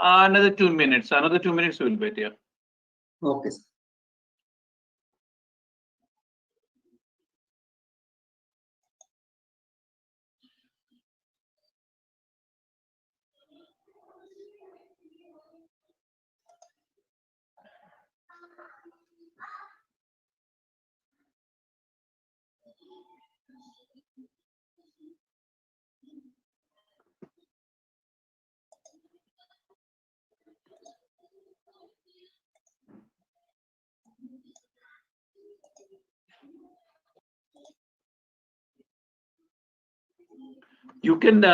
Another 2 minutes. Another 2 minutes we'll wait here. Okay, sir. You can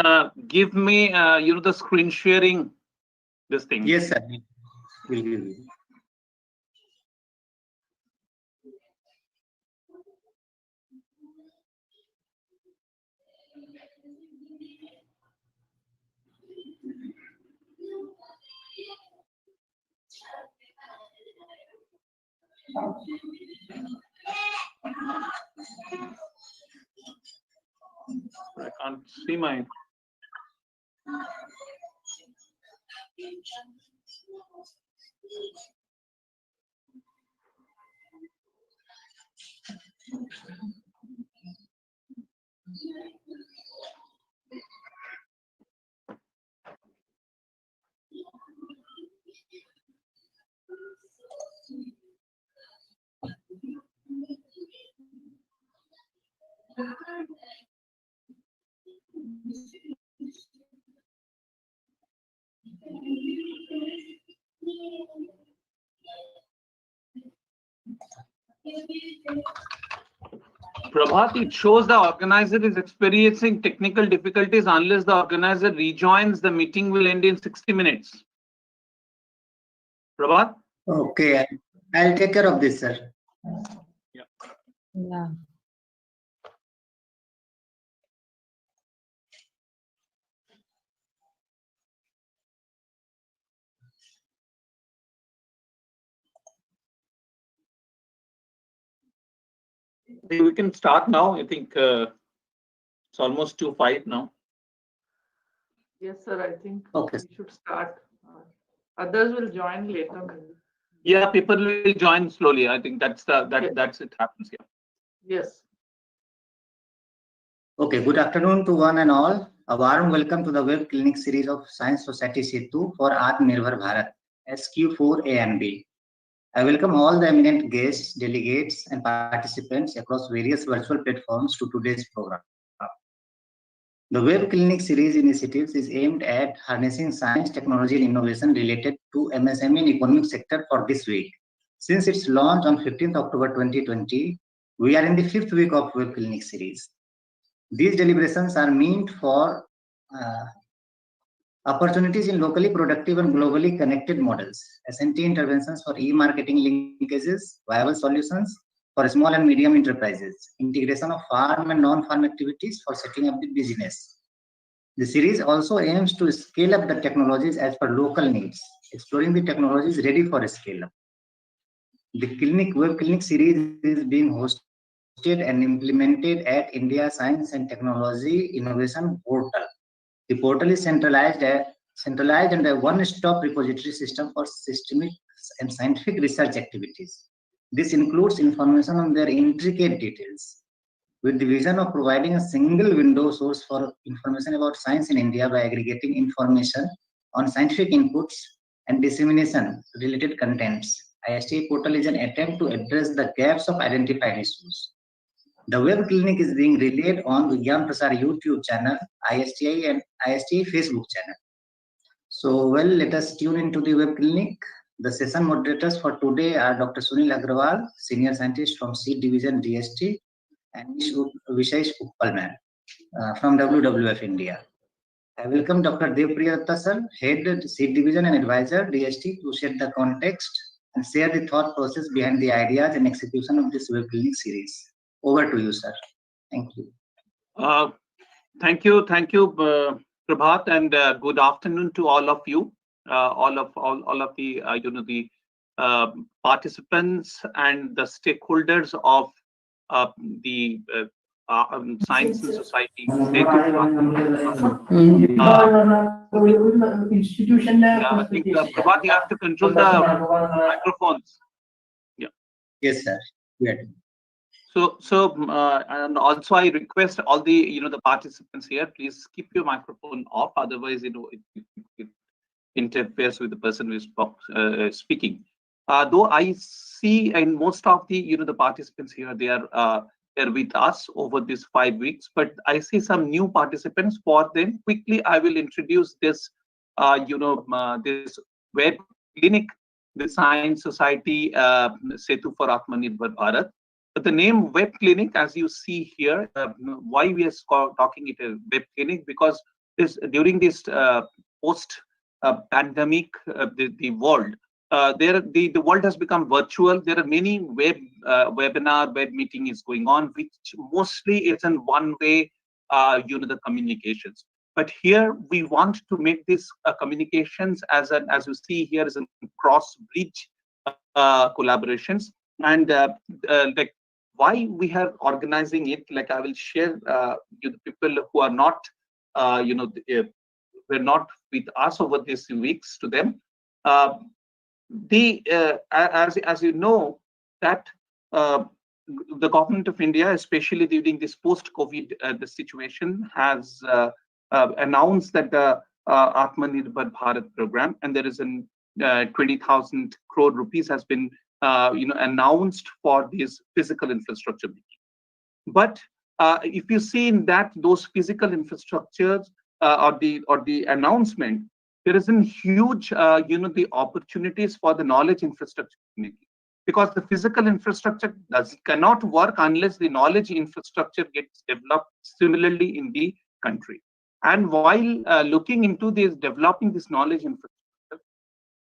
give me, the screen sharing, this thing. Yes, sir. We'll give you. I can't see my. Prabhat, it shows the organizer is experiencing technical difficulties. Unless the organizer rejoins, the meeting will end in 60 minutes. Prabhat? Okay, I'll take care of this, sir. Yeah. We can start now. I think it's almost 2:05 now. Yes, sir. I think Okay. we should start. Others will join later, maybe. Yeah, people will join slowly. I think that's it happens here. Yes. Okay, good afternoon to one and all. A warm welcome to the web clinic series of Science Society Setu for Atmanirbhar Bharat, SQ4 A and B. I welcome all the eminent guests, delegates, and participants across various virtual platforms to today's program. The Web Clinic series initiatives is aimed at harnessing science, technology, and innovation related to MSME and economic sector for this week. Since its launch on 15th October 2020, we are in the 5th week of Web Clinic series. These deliberations are meant for opportunities in locally productive and globally connected models, SNT interventions for e-marketing linkages, viable solutions for small and medium enterprises, integration of farm and non-farm activities for setting up the business. The series also aims to scale up the technologies as per local needs, exploring the technologies ready for scale up. The Web Clinic series is being hosted and implemented at India Science and Technology Innovation Portal. The portal is centralized and a one-stop repository system for systemic and scientific research activities. This includes information on their intricate details, with the vision of providing a single window source for information about science in India by aggregating information on scientific inputs and dissemination related contents. ISTI Portal is an attempt to address the gaps of identified issues. The web clinic is being relayed on Vigyan Prasar YouTube channel, ISTI and ISTI Facebook channel. So, well, let us tune into the web clinic. The session moderators for today are Dr. Sunil Agrawal, Senior Scientist from Seed Division DST, and Vishesh Uppalman from WWF India. I welcome Dr. Devpriya Datta sir, Head Seed Division and Advisor DST, to set the context and share the thought process behind the ideas and execution of this web clinic series. Over to you, sir. Thank you. Thank you, Prabhat, and good afternoon to all of you, all of the the participants and the stakeholders of the Science and Society, Setu I think Prabhat, you have to control the microphones. Yeah. Yes, sir. Yeah. So and also I request all the the participants here, please keep your microphone off, otherwise it interferes with the person who is speaking. Though I see in most of the the participants here, they're with us over these 5 weeks, but I see some new participants. For them, quickly I will introduce this this web clinic, the Science Society Setu for Atmanirbhar Bharat. But the name web clinic, as you see here, why we are talking it a web clinic, because during this post pandemic, the world, the world has become virtual. There are many webinar, web meeting is going on, which mostly is in one way, the communications. But here we want to make this communications as you see here is a cross bridge collaborations, and like why we are organizing it. Like I will share the people who are not were not with us over these weeks to them. As you know that the government of India, especially during this post-COVID the situation, has announced that the Atmanirbhar Bharat program, and there is an 20,000 crore rupees has been announced for this physical infrastructure. But if you see in that those physical infrastructures or the announcement, there is a huge the opportunities for the knowledge infrastructure community, because the physical infrastructure cannot work unless the knowledge infrastructure gets developed similarly in the country. And while looking into this, developing this knowledge infrastructure,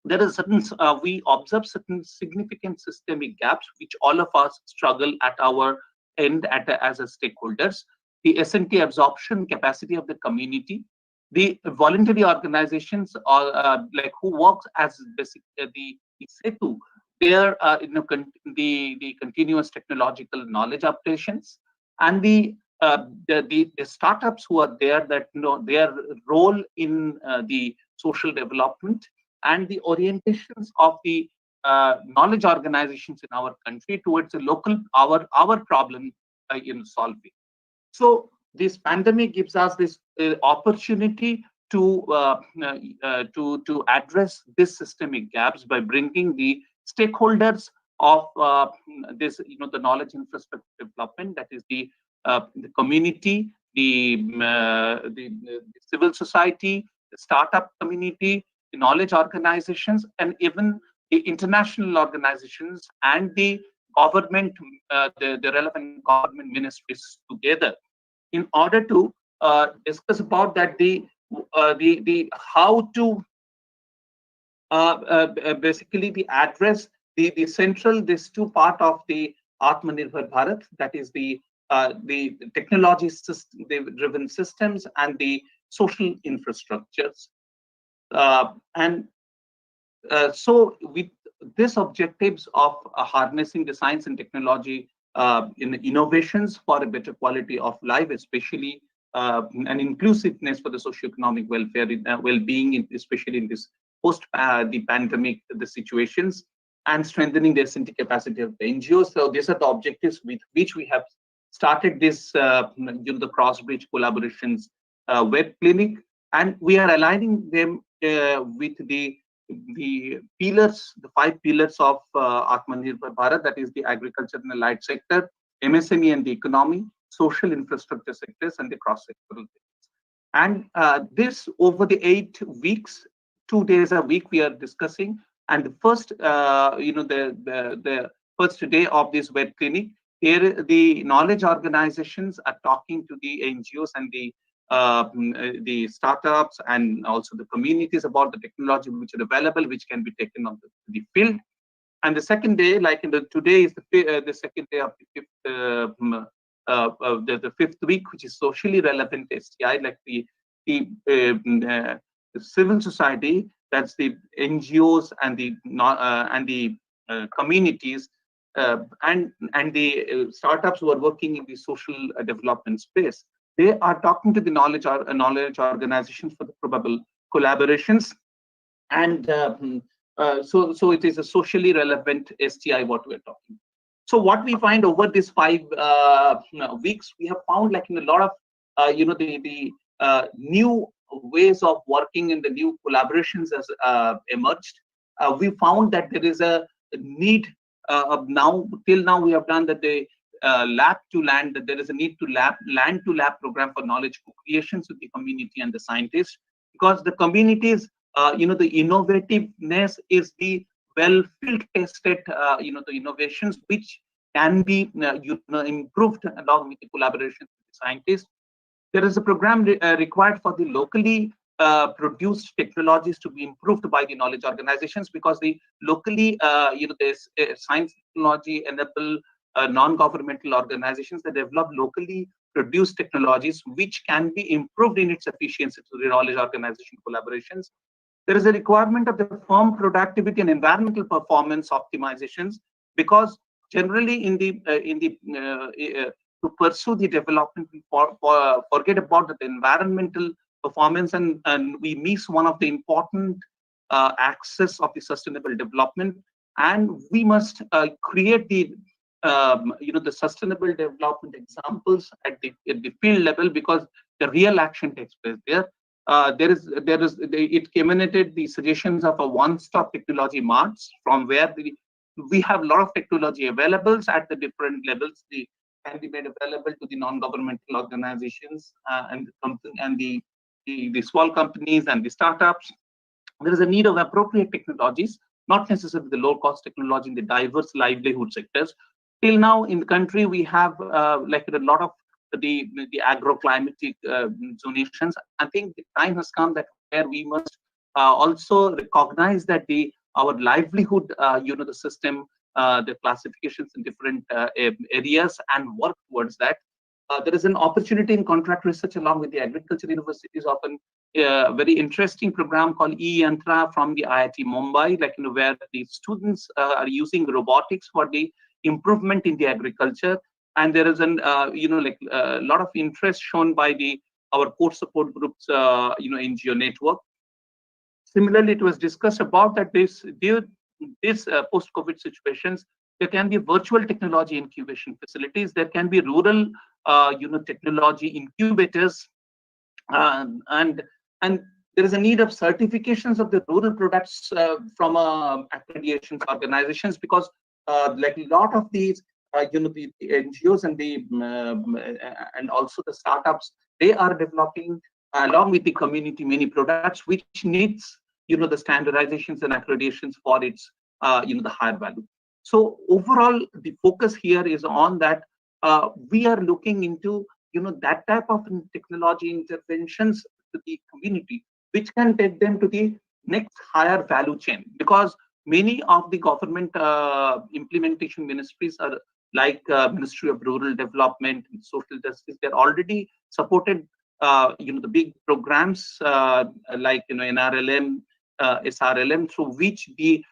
there is certain we observe certain significant systemic gaps which all of us struggle at our end as a stakeholders. The S&T absorption capacity of the community, the voluntary organizations like who works as the SETU, their the continuous technological knowledge operations, and the startups who are there, that their role in the social development, and the orientations of the knowledge organizations in our country towards a local our problem in solving. So this pandemic gives us this opportunity to address these systemic gaps by bringing the stakeholders of this the knowledge infrastructure development, that is the community, the civil society, the startup community, the knowledge organizations, and even the international organizations and the government, the relevant government ministries together, in order to discuss about that the how to basically the address the central these two part of the Atmanirbhar Bharat, that is the technology system, the driven systems, and the social infrastructures, so with these objectives of harnessing the science and technology in innovations for a better quality of life, especially and inclusiveness for the socio-economic welfare, well-being, especially in this post the pandemic the situations, and strengthening the S&T capacity of the NGOs. So these are the objectives with which we have started this the cross-bridge collaborations web clinic, and we are aligning them with the pillars, the 5 pillars of Atmanirbhar Bharat, that is the agriculture and allied sector, MSME and the economy, social infrastructure sectors, and the cross-sectoral sectors. And this over the 8 weeks, 2 days a week, we are discussing. And the first, the first day of this web clinic, here the knowledge organizations are talking to the NGOs and the startups and also the communities about the technology which are available, which can be taken on the field. And the second day, like today is the second day of the 5th week, which is socially relevant STI, like the civil society, that's the NGOs and the communities, the startups who are working in the social development space, they are talking to the knowledge organizations for the probable collaborations, and so it is a socially relevant STI what we're talking. So what we find over these 5 weeks, we have found like in a lot of the new ways of working and the new collaborations has emerged. We found that there is a need of till now we have done that the lab to land, that there is a need to land to lab program for knowledge co-creations with the community and the scientists, because the communities, the innovativeness is the well field tested, the innovations which can be improved along with the collaboration with the scientists. There is a program required for the locally produced technologies to be improved by the knowledge organizations, because the locally, there's science technology enable non-governmental organizations that develop locally produced technologies which can be improved in its efficiency through the knowledge organization collaborations. There is a requirement of the firm productivity and environmental performance optimizations, because generally in the to pursue the development, we forget about the environmental performance, and we miss one of the important axis of the sustainable development. And we must create the the sustainable development examples at the field level, because the real action takes place there. It emanated the suggestions of a one-stop technology marts, from where we have a lot of technology available at the different levels. They can be made available to the non-governmental organizations and the small companies and the startups. There is a need of appropriate technologies, not necessarily the low-cost technology in the diverse livelihood sectors. Till now in the country, we have like a lot of the agroclimatic zonations. I think the time has come that where we must also recognize that our livelihood, the system, the classifications in different areas, and work towards that. There is an opportunity in contract research along with the agriculture universities, often a very interesting program called E-Yantra from the IIT Mumbai, like where the students are using robotics for the improvement in the agriculture. And there is an a lot of interest shown by our core support groups, NGO network. Similarly, it was discussed about that this post-COVID situations, there can be virtual technology incubation facilities. There can be rural, technology incubators, and there is a need of certifications of the rural products from accreditation organizations, because like a lot of these, the NGOs and also the startups, they are developing along with the community many products which needs the standardizations and accreditations for its the higher value. So overall, the focus here is on that we are looking into that type of technology interventions to the community, which can take them to the next higher value chain, because many of the government implementation ministries are like Ministry of Rural Development and Social Justice. They're already supported the big programs like NRLM, SRLM, through which the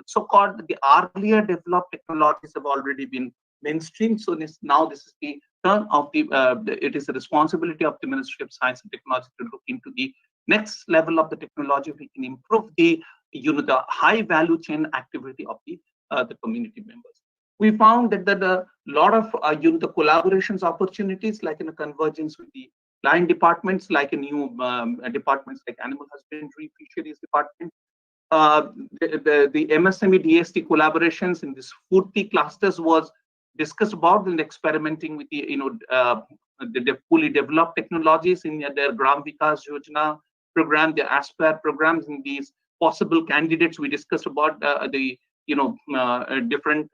so-called the earlier developed technologies have already been mainstream. So now this is the turn of it is the responsibility of the Ministry of Science and Technology to look into the next level of the technology. We can improve the high value chain activity of the community members. We found that a lot of the collaborations opportunities, like in a convergence with the line departments, like a new departments like animal husbandry, fisheries department, the MSME DST collaborations in these 40 clusters was discussed about, and experimenting with the fully developed technologies in their Gram Vikas Yojana program, the Aspire programs, in these possible candidates. We discussed about the different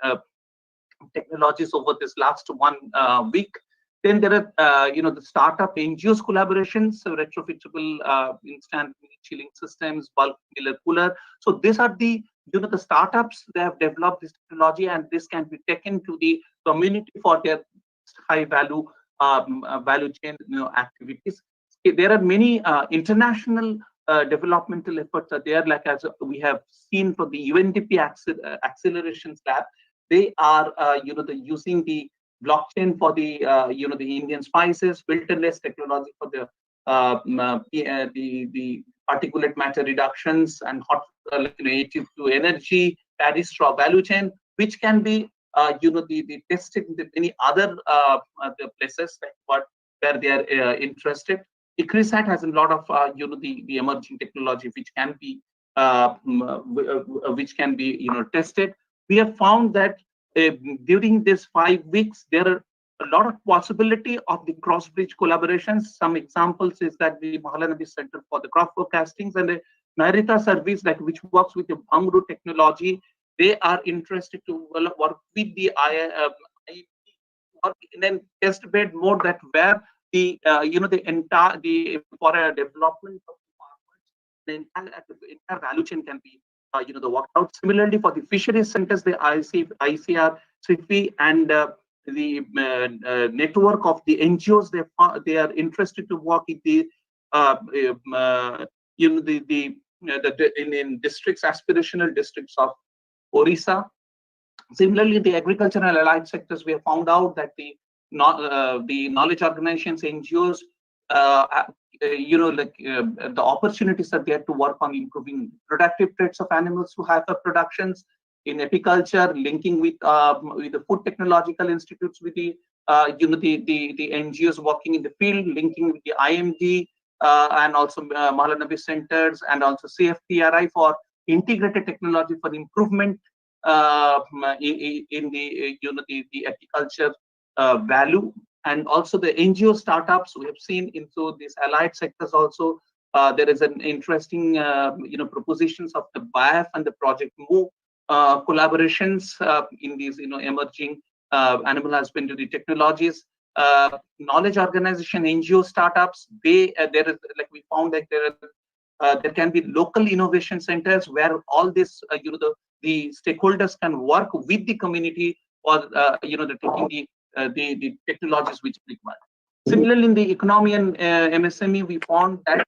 technologies over this last 1 week. Then there are the startup NGOs collaborations, so retrofittable instant chilling systems, bulk miller cooler. So these are the the startups that have developed this technology, and this can be taken to the community for their high value value chain activities. There are many international developmental efforts are there, like as we have seen for the UNDP Accelerations Lab. They are, using the blockchain for the, the Indian spices, filterless technology for the the particulate matter reductions and hot native to energy, paddy straw value chain, which can be, the tested in many other the places like where they are interested. ICRISAT has a lot of, the emerging technology which can be, tested. We have found that during these 5 weeks, there are a lot of possibility of the cross-bridge collaborations. Some examples is that the Mahalanabi Center for the Crop Forecastings and the Narita service, which works with the Bangru technology, they are interested to work with the in a test bed mode, that where the for a development of farmers, the entire value chain can be worked out. Similarly, for the fisheries centers, the ICR, CIFI, and the network of the NGOs, they are interested to work with the in districts, aspirational districts of Orissa. Similarly, the agricultural and allied sectors, we have found out that the knowledge organizations, NGOs, the opportunities are there to work on improving productive traits of animals to hyper productions in apiculture, linking with the food technological institutes, with the the NGOs working in the field, linking with the IMD and also Mahalanabi centers, and also CFTRI for integrated technology for improvement in the the apiculture value. And also the NGO startups we have seen into these allied sectors also. There is an interesting propositions of the BIAF and the Project Move collaborations in these emerging animal husbandry technologies. Knowledge organization, NGO startups, there is, we found that there can be local innovation centers where all this the stakeholders can work with the community for taking the technologies which require. Similarly, in the economy and MSME, we found that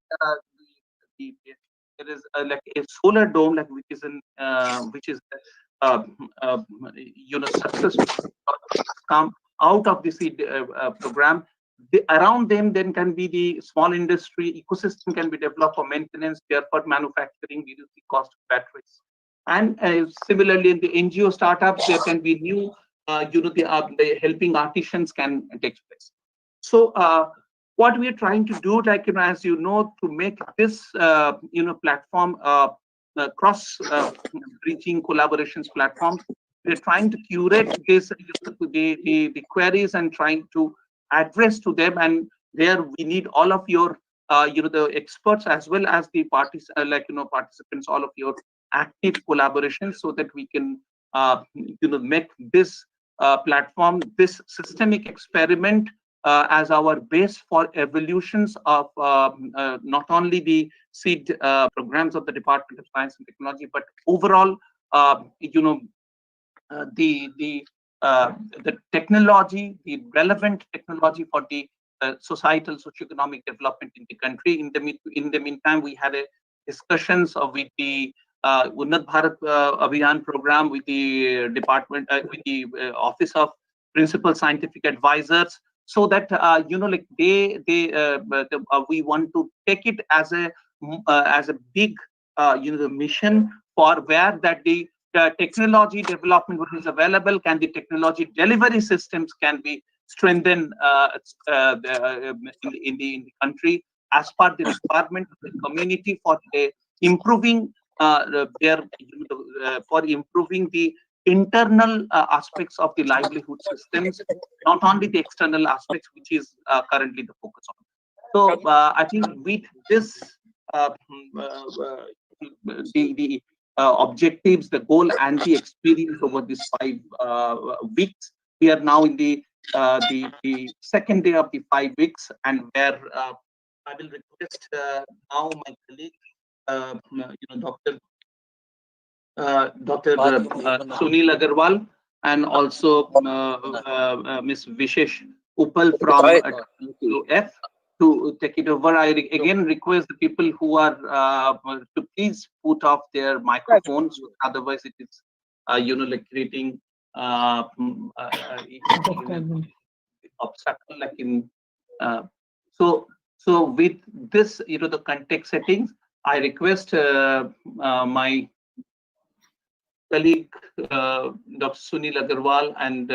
there is a solar dome, which is successful come out of the seed program. Around them, then can be the small industry ecosystem can be developed for maintenance, for manufacturing, reduce the cost of batteries. And similarly, in the NGO startups, there can be new, the helping artisans can take place. So what we are trying to do, as you know, to make this platform cross-reaching collaborations platform, we're trying to curate this the queries and trying to address to them, and there we need all of your the experts as well as the parties participants, all of your active collaboration, so that we can make this platform, this systemic experiment as our base for evolutions of not only the seed programs of the Department of Science and Technology, but overall the technology, the relevant technology for the societal socioeconomic development in the country. In the meantime, we had discussions with the Unnat Bharat Abhiyan program, with the department, with the Office of Principal Scientific Advisors, so that we want to take it as a big mission for where that the technology development which is available, can the technology delivery systems can be strengthened in the country as per the requirement of the community for improving for improving the internal aspects of the livelihood systems, not only the external aspects, which is currently the focus on. So I think with this the objectives, the goal, and the experience over these 5 weeks, we are now in the second day of the 5 weeks, and where I will request now my colleague, Dr. Sunil Agarwal, and also Ms. Vishesh Upal from WF to take it over. I again request the people who are to please put off their microphones, otherwise it is creating obstacle, like in so with this, the context settings, I request my colleague Dr. Sunil Agarwal and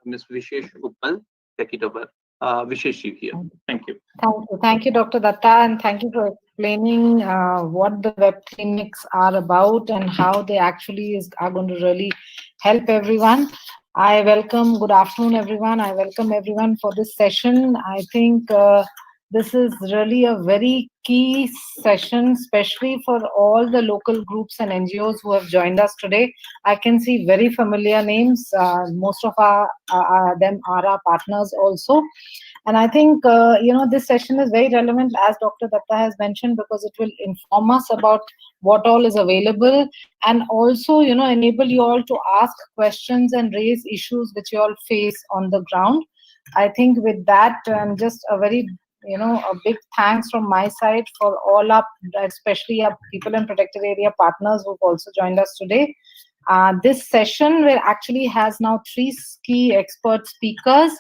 Ms. Vishesh Uppal take it over. Vishesh, you here. Thank you. Thank you, Dr. Datta, and thank you for explaining what the web clinics are about and how they actually are going to really help everyone. I welcome, good afternoon, everyone. I welcome everyone for this session. I think this is really a very key session, especially for all the local groups and NGOs who have joined us today. I can see very familiar names. Most of them are our partners also. And I think, this session is very relevant, as Dr. Datta has mentioned, because it will inform us about what all is available, and also, enable you all to ask questions and raise issues which you all face on the ground. I think with that, just a very, a big thanks from my side for all our, especially our people in protected area partners who've also joined us today. This session actually has now 3 key expert speakers.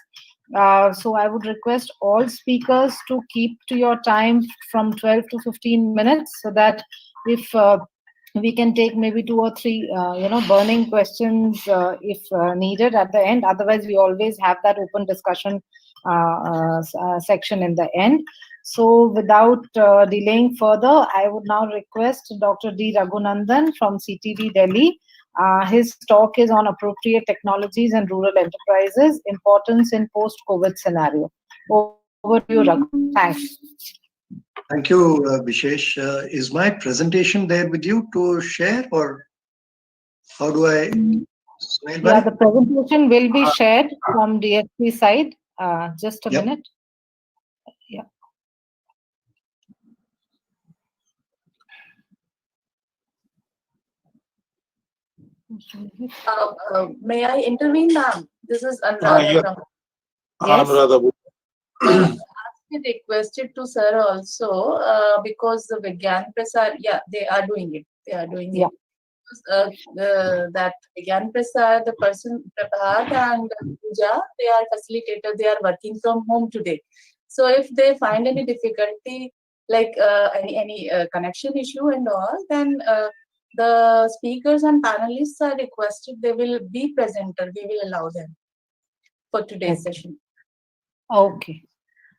So I would request all speakers to keep to your time from 12 to 15 minutes, so that if we can take maybe 2 or 3, burning questions if needed at the end. Otherwise, we always have that open discussion section in the end. So without delaying further, I would now request Dr. D. Raghunandan from CTD Delhi. His talk is on appropriate technologies and rural enterprises, importance in post-COVID scenario. Over to you, Raghu. Thanks. Thank you, Vishesh. Is my presentation there with you to share, or how do I? Yeah, the presentation will be shared from DSP side. Just a minute. Yeah. May I intervene, ma'am? This is Anuradha. Yes. I requested to sir also because the Vigyan Prasar, they are doing it. They are doing it. That Vigyan Prasar, the person Prabhat and Pooja, they are facilitators. They are working from home today. So if they find any difficulty, like any connection issue and all, then the speakers and panelists are requested. They will be presenter. We will allow them for today's session. Okay.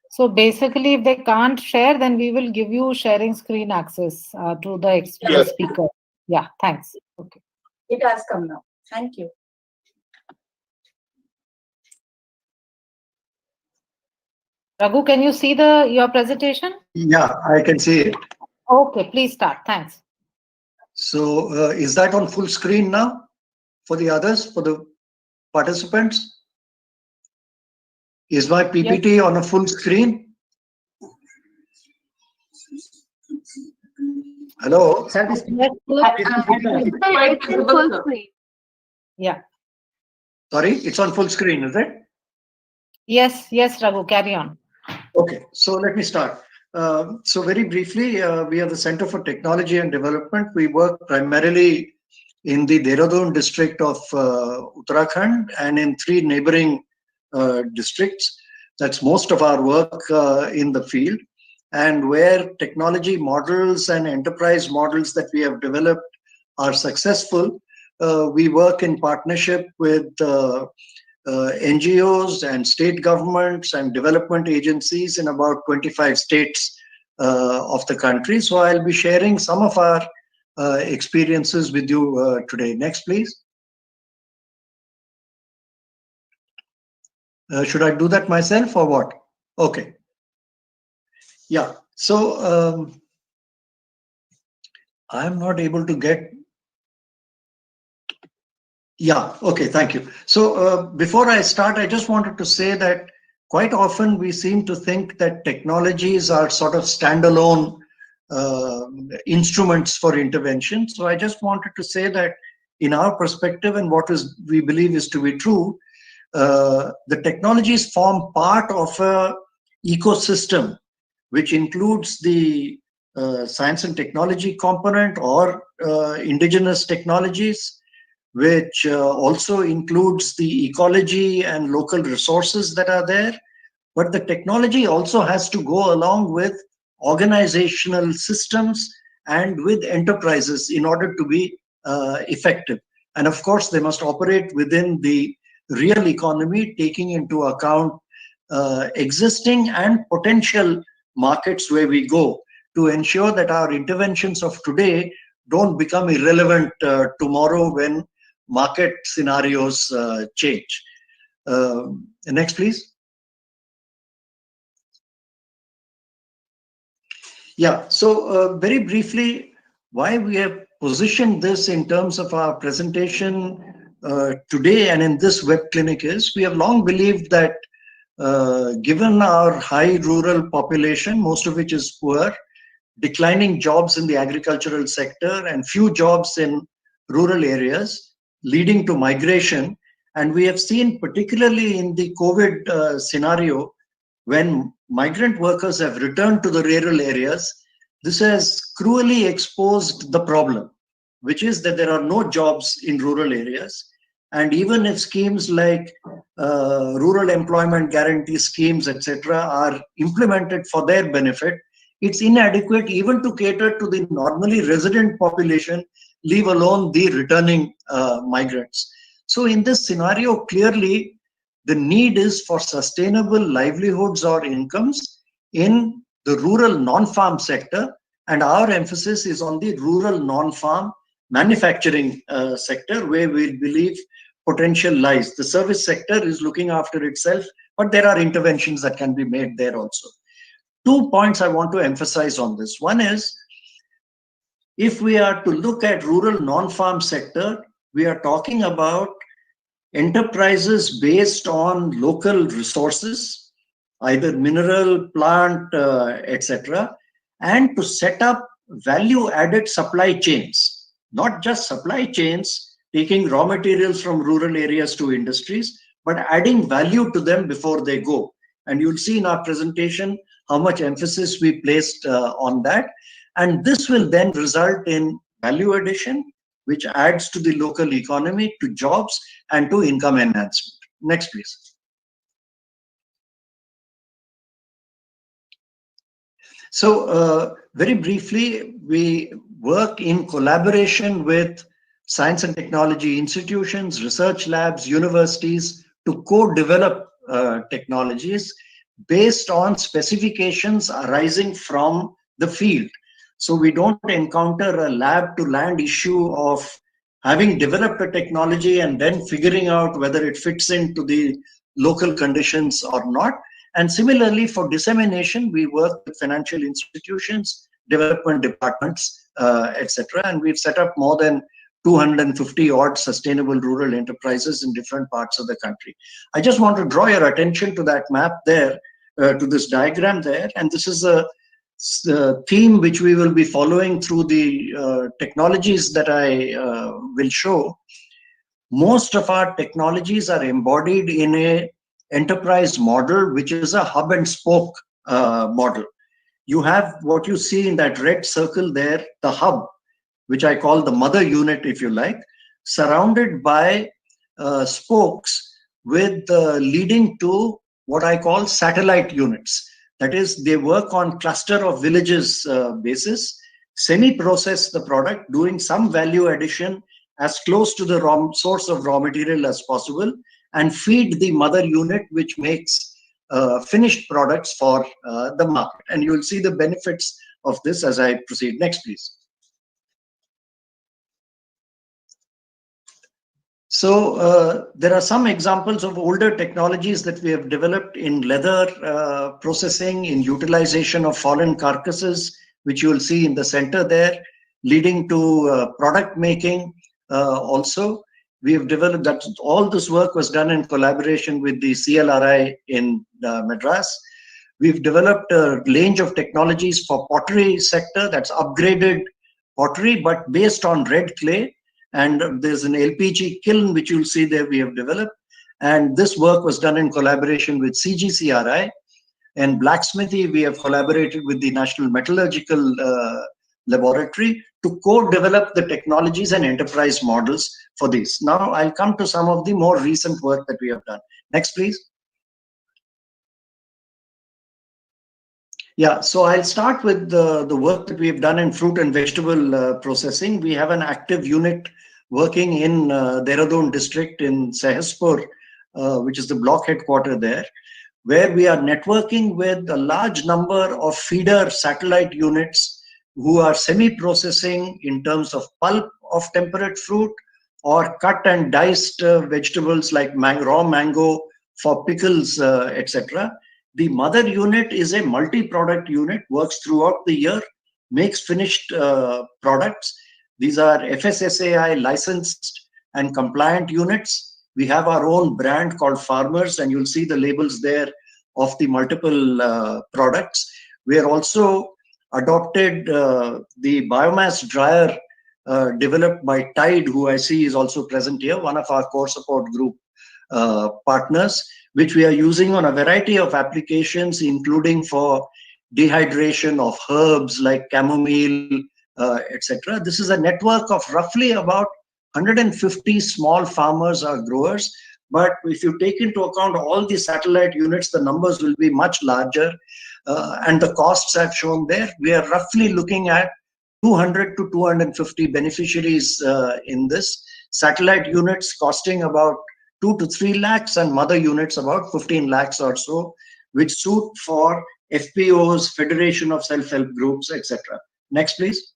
So basically, if they can't share, then we will give you sharing screen access to the speaker. Yeah, thanks. Okay. It has come now. Thank you. Raghu, can you see your presentation? Yeah, I can see it. Okay, please start. Thanks. So is that on full screen now for the others, for the participants? Is my PPT on a full screen? Hello? Yeah. Sorry, it's on full screen, is it? Yes, Raghu, carry on. Okay, so let me start. So very briefly, we are the Center for Technology and Development. We work primarily in the Dehradun district of Uttarakhand and in 3 neighboring districts. That's most of our work in the field. And where technology models and enterprise models that we have developed are successful, we work in partnership with NGOs and state governments and development agencies in about 25 states of the country. So I'll be sharing some of our experiences with you today. Next, please. Should I do that myself or what? Okay. Yeah. So I'm not able to get. Yeah. Okay. Thank you. So before I start, I just wanted to say that quite often we seem to think that technologies are sort of standalone instruments for intervention. So I just wanted to say that in our perspective and what we believe is to be true, the technologies form part of an ecosystem which includes the science and technology component or indigenous technologies, which also includes the ecology and local resources that are there. But the technology also has to go along with organizational systems and with enterprises in order to be effective. And of course, they must operate within the real economy, taking into account existing and potential markets where we go, to ensure that our interventions of today don't become irrelevant tomorrow when market scenarios change. Next, please. Yeah, so very briefly, why we have positioned this in terms of our presentation today and in this web clinic is, we have long believed that given our high rural population, most of which is poor, declining jobs in the agricultural sector and few jobs in rural areas, leading to migration. And we have seen, particularly in the COVID scenario, when migrant workers have returned to the rural areas, this has cruelly exposed the problem, which is that there are no jobs in rural areas. And even if schemes like rural employment guarantee schemes, etc., are implemented for their benefit, it's inadequate even to cater to the normally resident population, leave alone the returning migrants. So in this scenario, clearly, the need is for sustainable livelihoods or incomes in the rural non-farm sector, and our emphasis is on the rural non-farm manufacturing sector, where we believe potential lies. The service sector is looking after itself, but there are interventions that can be made there also. 2 points I want to emphasize on this. One is, if we are to look at rural non-farm sector, we are talking about enterprises based on local resources, either mineral, plant, etc., and to set up value-added supply chains, not just supply chains, taking raw materials from rural areas to industries, but adding value to them before they go. And you'll see in our presentation how much emphasis we placed on that. And this will then result in value addition, which adds to the local economy, to jobs, and to income enhancement. Next, please. So very briefly, we work in collaboration with science and technology institutions, research labs, universities to co-develop technologies based on specifications arising from the field. So we don't encounter a lab to land issue of having developed a technology and then figuring out whether it fits into the local conditions or not. And similarly, for dissemination, we work with financial institutions, development departments, etc. And we've set up more than 250 odd sustainable rural enterprises in different parts of the country. I just want to draw your attention to that map there, to this diagram there. And this is a theme which we will be following through the technologies that I will show. Most of our technologies are embodied in a enterprise model, which is a hub and spoke model. You have what you see in that red circle there, the hub, which I call the mother unit, if you like, surrounded by spokes with leading to what I call satellite units. That is, they work on cluster of villages basis, semi-process the product, doing some value addition as close to the source of raw material as possible, and feed the mother unit, which makes finished products for the market. And you will see the benefits of this as I proceed. Next, please. So there are some examples of older technologies that we have developed in leather processing, in utilization of fallen carcasses, which you will see in the center there, leading to product making also. We have developed that. All this work was done in collaboration with the CLRI in Madras. We've developed a range of technologies for pottery sector, that's upgraded pottery, but based on red clay. And there's an LPG kiln, which you'll see there we have developed. And this work was done in collaboration with CGCRI. And blacksmithy, we have collaborated with the National Metallurgical Laboratory to co-develop the technologies and enterprise models for these. Now I'll come to some of the more recent work that we have done. Next, please. Yeah, so I'll start with the work that we have done in fruit and vegetable processing. We have an active unit working in Dehradun district in Sahespur, which is the block headquarter there, where we are networking with a large number of feeder satellite units who are semi-processing in terms of pulp of temperate fruit or cut and diced vegetables like raw mango for pickles, etc. The mother unit is a multi-product unit, works throughout the year, makes finished products. These are FSSAI licensed and compliant units. We have our own brand called Farmers, and you'll see the labels there of the multiple products. We are also adopted the biomass dryer developed by Tide, who I see is also present here, one of our core support group partners, which we are using on a variety of applications, including for dehydration of herbs like chamomile, etc. This is a network of roughly about 150 small farmers or growers. But if you take into account all the satellite units, the numbers will be much larger. And the costs I've shown there, we are roughly looking at 200 to 250 beneficiaries in this. Satellite units costing about 2 to 3 lakhs and mother units about 15 lakhs or so, which suit for FPOs, Federation of Self-Help Groups, etc. Next, please.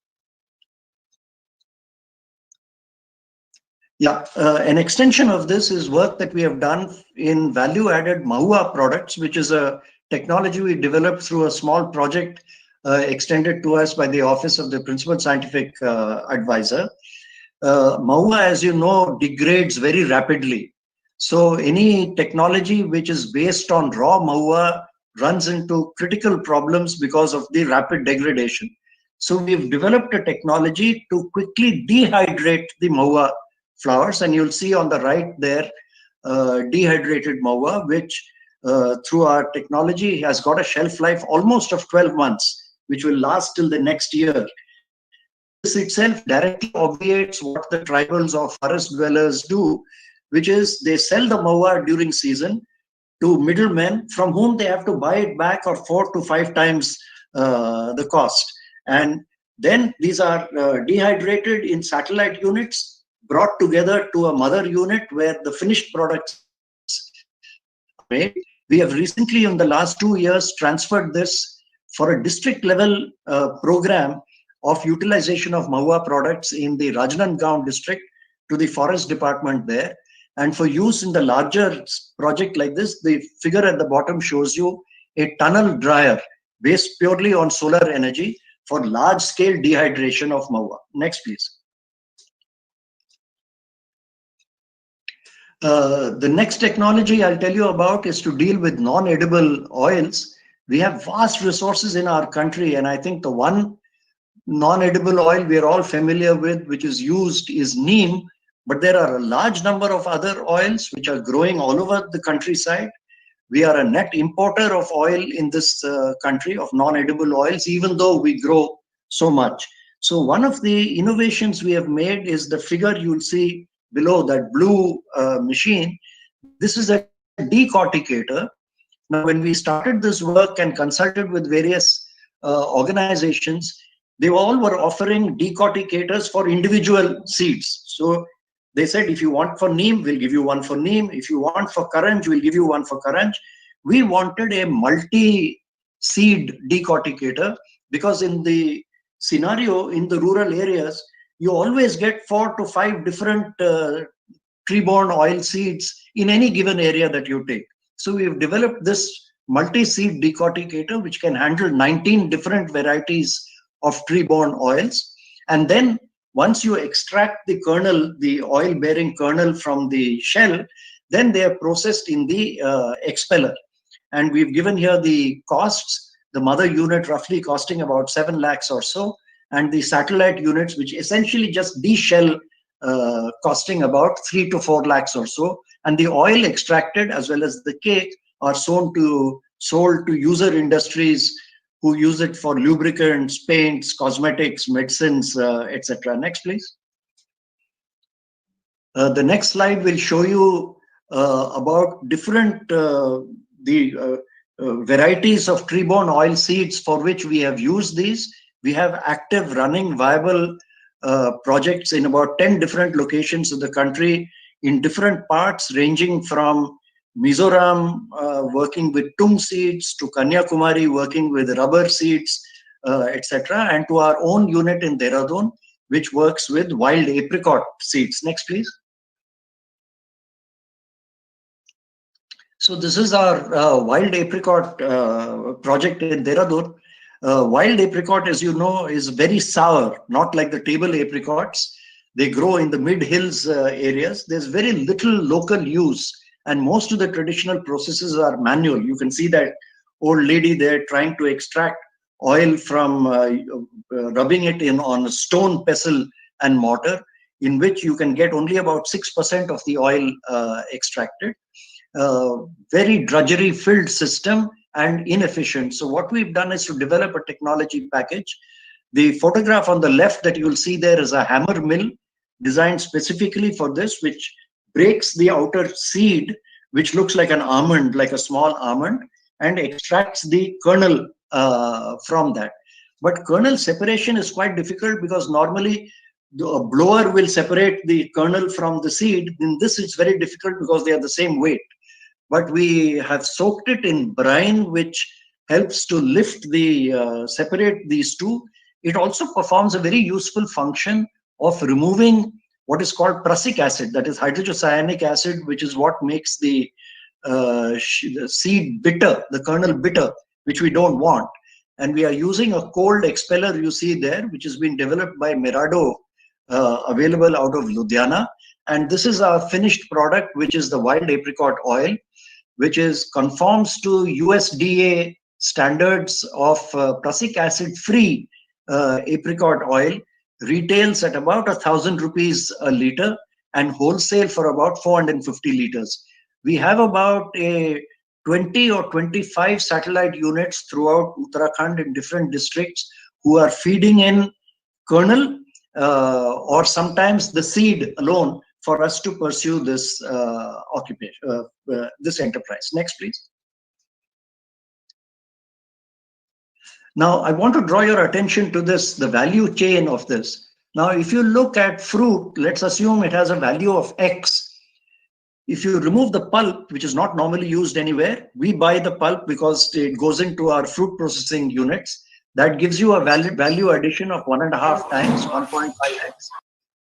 Yeah, an extension of this is work that we have done in value-added Mahua products, which is a technology we developed through a small project extended to us by the Office of the Principal Scientific Advisor. Mahua, as you know, degrades very rapidly. So any technology which is based on raw Mahua runs into critical problems because of the rapid degradation. So we've developed a technology to quickly dehydrate the Mahua flowers, and you'll see on the right there dehydrated Mahua, which through our technology has got a shelf life almost of 12 months, which will last till the next year. This itself directly obviates what the tribals or forest dwellers do, which is they sell the Mahua during season to middlemen from whom they have to buy it back or 4 to 5 times the cost. And then these are dehydrated in satellite units, brought together to a mother unit where the finished products are made. We have recently, in the last 2 years, transferred this for a district level program of utilization of Mahua products in the Rajnandgaon district to the forest department there. And for use in the larger project like this, the figure at the bottom shows you a tunnel dryer based purely on solar energy for large scale dehydration of Mahua. Next, please. The next technology I'll tell you about is to deal with non-edible oils. We have vast resources in our country, and I think the one non-edible oil we are all familiar with, which is used, is neem, but there are a large number of other oils which are growing all over the countryside. We are a net importer of oil in this country, of non-edible oils, even though we grow so much. So one of the innovations we have made is the figure you'll see below, that blue machine. This is a decorticator. Now, when we started this work and consulted with various organizations, they all were offering decorticators for individual seeds. So they said, if you want for neem, we'll give you one for neem. If you want for karanj, we'll give you one for karanj. We wanted a multi-seed decorticator because in the scenario in the rural areas, you always get 4 to 5 different tree-borne oil seeds in any given area that you take. So we've developed this multi-seed decorticator, which can handle 19 different varieties of tree-borne oils. And then once you extract the kernel, the oil-bearing kernel from the shell, then they are processed in the expeller. And we've given here the costs, the mother unit roughly costing about 7 lakhs or so, and the satellite units, which essentially just de-shell, costing about 3 to 4 lakhs or so. And the oil extracted as well as the cake are sold to user industries who use it for lubricants, paints, cosmetics, medicines, etc. Next, please. The next slide will show you about different varieties of tree-borne oil seeds for which we have used these. We have active, running, viable projects in about 10 different locations of the country in different parts, ranging from Mizoram working with tung seeds to Kanyakumari working with rubber seeds, etc., and to our own unit in Dehradun, which works with wild apricot seeds. Next, please. So this is our wild apricot project in Dehradun. Wild apricot, as you know, is very sour, not like the table apricots. They grow in the mid-hills areas. There's very little local use, and most of the traditional processes are manual. You can see that old lady there trying to extract oil from rubbing it in on a stone pestle and mortar, in which you can get only about 6% of the oil extracted. Very drudgery filled system and inefficient. So what we've done is to develop a technology package. The photograph on the left that you will see there is a hammer mill designed specifically for this, which breaks the outer seed, which looks like an almond, like a small almond, and extracts the kernel from that. But kernel separation is quite difficult because normally a blower will separate the kernel from the seed. In this, it's very difficult because they are the same weight. But we have soaked it in brine, which helps to lift the separate these two. It also performs a very useful function of removing what is called prussic acid, that is hydrocyanic acid, which is what makes the seed bitter, the kernel bitter, which we don't want. And we are using a cold expeller you see there, which has been developed by Merado, available out of Ludhiana. And this is our finished product, which is the wild apricot oil, which is conforms to USDA standards of prussic acid free apricot oil, retails at about 1,000 rupees a liter and wholesale for about 450 liters. We have about a 20 or 25 satellite units throughout Uttarakhand in different districts who are feeding in kernel or sometimes the seed alone for us to pursue this occupation, this enterprise. Next, please. Now, I want to draw your attention to this, the value chain of this. Now, if you look at fruit, let's assume it has a value of X. If you remove the pulp, which is not normally used anywhere, we buy the pulp because it goes into our fruit processing units. That gives you a value addition of 1.5 times, 1.5x.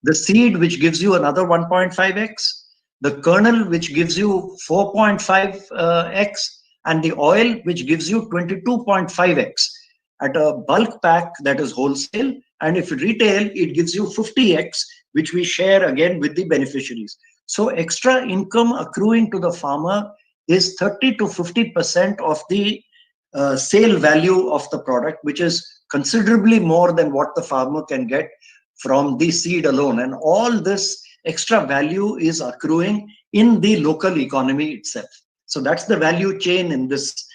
The seed, which gives you another 1.5x. The kernel, which gives you 4.5x. And the oil, which gives you 22.5x. At a bulk pack, that is wholesale. And if retail, it gives you 50x, which we share again with the beneficiaries. So extra income accruing to the farmer is 30 to 50% of the sale value of the product, which is considerably more than what the farmer can get from the seed alone. And all this extra value is accruing in the local economy itself. So that's the value chain in this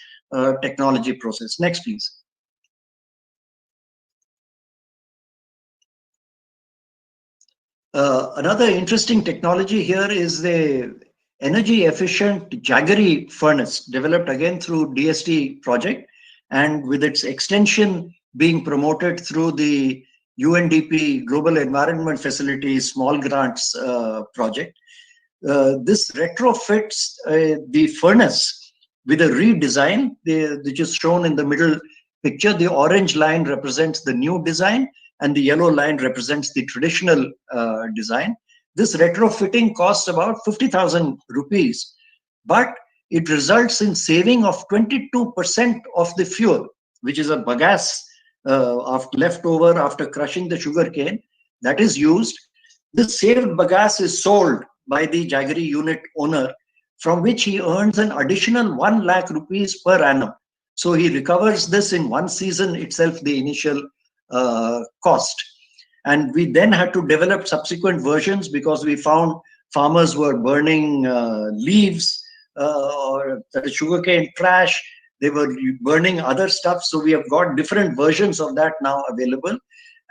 technology process. Next, please. Another interesting technology here is the energy efficient Jaggery furnace, developed again through DST project, and with its extension being promoted through the UNDP Global Environment Facilities Small Grants project. This retrofits the furnace with a redesign, which is shown in the middle picture. The orange line represents the new design and the yellow line represents the traditional design. This retrofitting costs about 50,000 rupees, but it results in saving of 22% of the fuel, which is a bagasse of leftover after crushing the sugar cane that is used. This saved bagasse is sold by the Jaggery unit owner, from which he earns an additional 1 lakh rupees per annum. So he recovers this in one season itself, the initial cost. And we then had to develop subsequent versions because we found farmers were burning leaves or sugarcane trash. They were burning other stuff. So we have got different versions of that now available.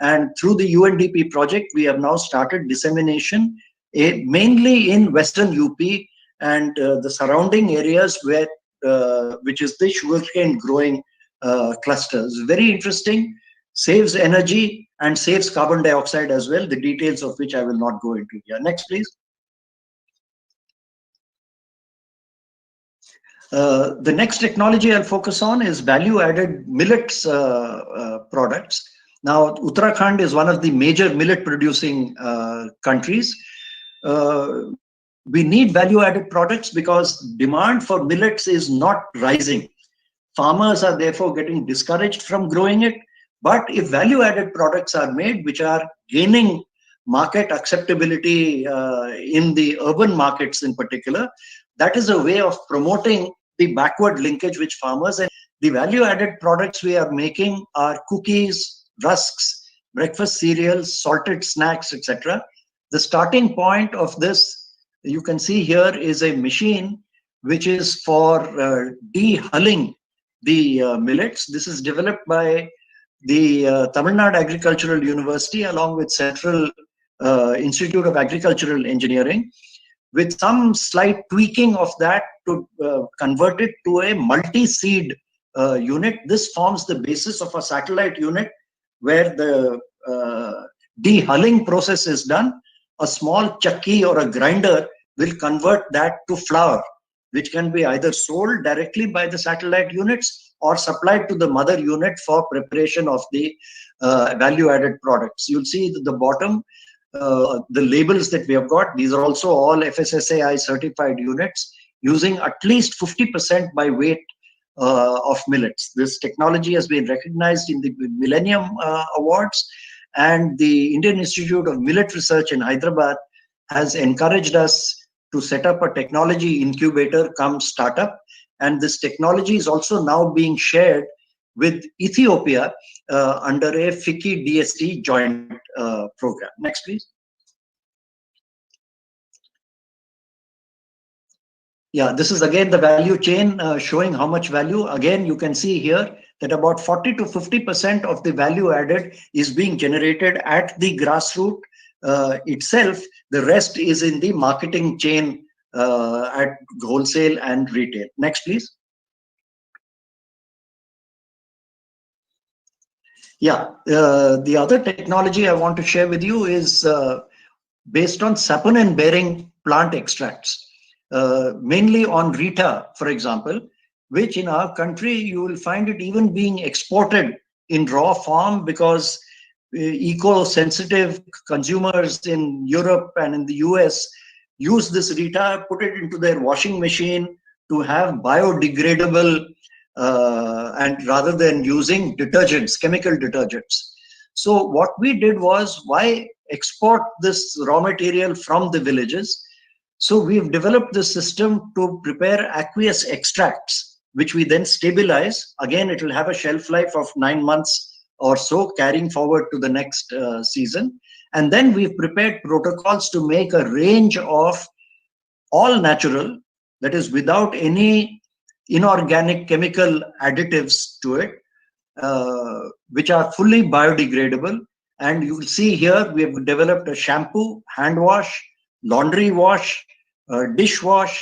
And through the UNDP project, we have now started dissemination mainly in Western UP and the surrounding areas where which is the sugarcane growing clusters. Very interesting, saves energy and saves carbon dioxide as well, the details of which I will not go into here. Next, please. The next technology I'll focus on is value-added millets products. Now, Uttarakhand is one of the major millet-producing countries. We need value-added products because demand for millets is not rising. Farmers are therefore getting discouraged from growing it. But if value-added products are made, which are gaining market acceptability in the urban markets in particular, that is a way of promoting the backward linkage which farmers, and the value-added products we are making are cookies, rusks, breakfast cereals, salted snacks, etc. The starting point of this, you can see here, is a machine which is for de-hulling the millets. This is developed by the Tamil Nadu Agricultural University along with Central Institute of Agricultural Engineering, with some slight tweaking of that to convert it to a multi-seed unit. This forms the basis of a satellite unit where the de-hulling process is done. A small chakki or a grinder will convert that to flour, which can be either sold directly by the satellite units or supplied to the mother unit for preparation of the value-added products. You'll see at the bottom the labels that we have got. These are also all FSSAI certified units using at least 50% by weight of millets. This technology has been recognized in the Millennium Awards, and the Indian Institute of Millet Research in Hyderabad has encouraged us to set up a technology incubator cum startup. And this technology is also now being shared with Ethiopia under a FICCI DST joint program. Next, please. Yeah, this is again the value chain showing how much value. Again, you can see here that about 40 to 50% of the value added is being generated at the grassroots itself. The rest is in the marketing chain at wholesale and retail. Next, please. Yeah, the other technology I want to share with you is based on saponin-bearing plant extracts, mainly on Rita, for example, which in our country you will find it even being exported in raw form because eco-sensitive consumers in Europe and in the US use this Rita, put it into their washing machine to have biodegradable and rather than using detergents, chemical detergents. So what we did was, why export this raw material from the villages? So we've developed this system to prepare aqueous extracts, which we then stabilize. Again, it will have a shelf life of 9 months or so, carrying forward to the next season. And then we've prepared protocols to make a range of all natural, that is without any inorganic chemical additives to it, which are fully biodegradable. And you will see here we have developed a shampoo, hand wash, laundry wash, dishwash,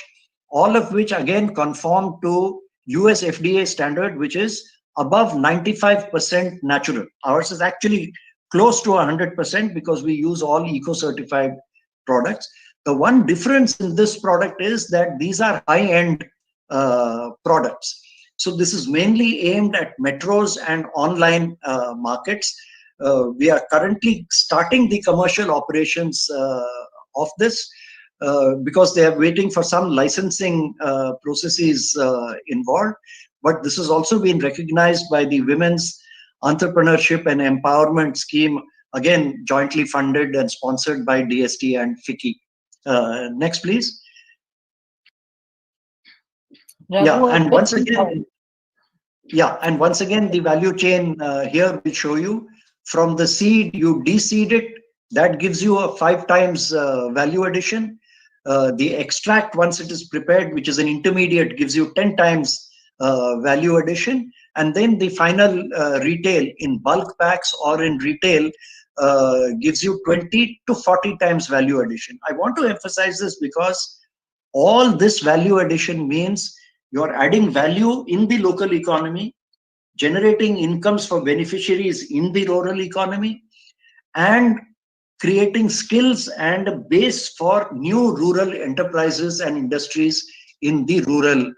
all of which again conform to US FDA standard, which is above 95% natural. Ours is actually close to 100% because we use all eco-certified products. The one difference in this product is that these are high-end products. So this is mainly aimed at metros and online markets. We are currently starting the commercial operations of this because they are waiting for some licensing processes involved. But this has also been recognized by the Women's Entrepreneurship and Empowerment Scheme, again jointly funded and sponsored by DST and FICCI. Next, please. Yeah, and once again, the value chain here will show you from the seed, you de-seed it, that gives you a 5 times value addition. The extract, once it is prepared, which is an intermediate, gives you 10 times value addition. And then the final retail in bulk packs or in retail gives you 20 to 40 times value addition. I want to emphasize this because all this value addition means you're adding value in the local economy, generating incomes for beneficiaries in the rural economy, and creating skills and a base for new rural enterprises and industries in the rural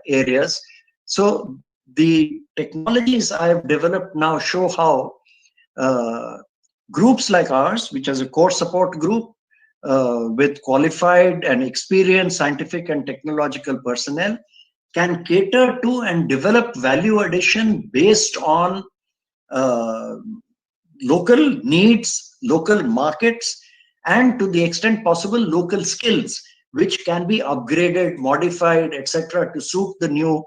areas. So the technologies I've developed now show how groups like ours, which is a core support group with qualified and experienced scientific and technological personnel, can cater to and develop value addition based on local needs, local markets, and to the extent possible, local skills, which can be upgraded, modified, etc., to suit the new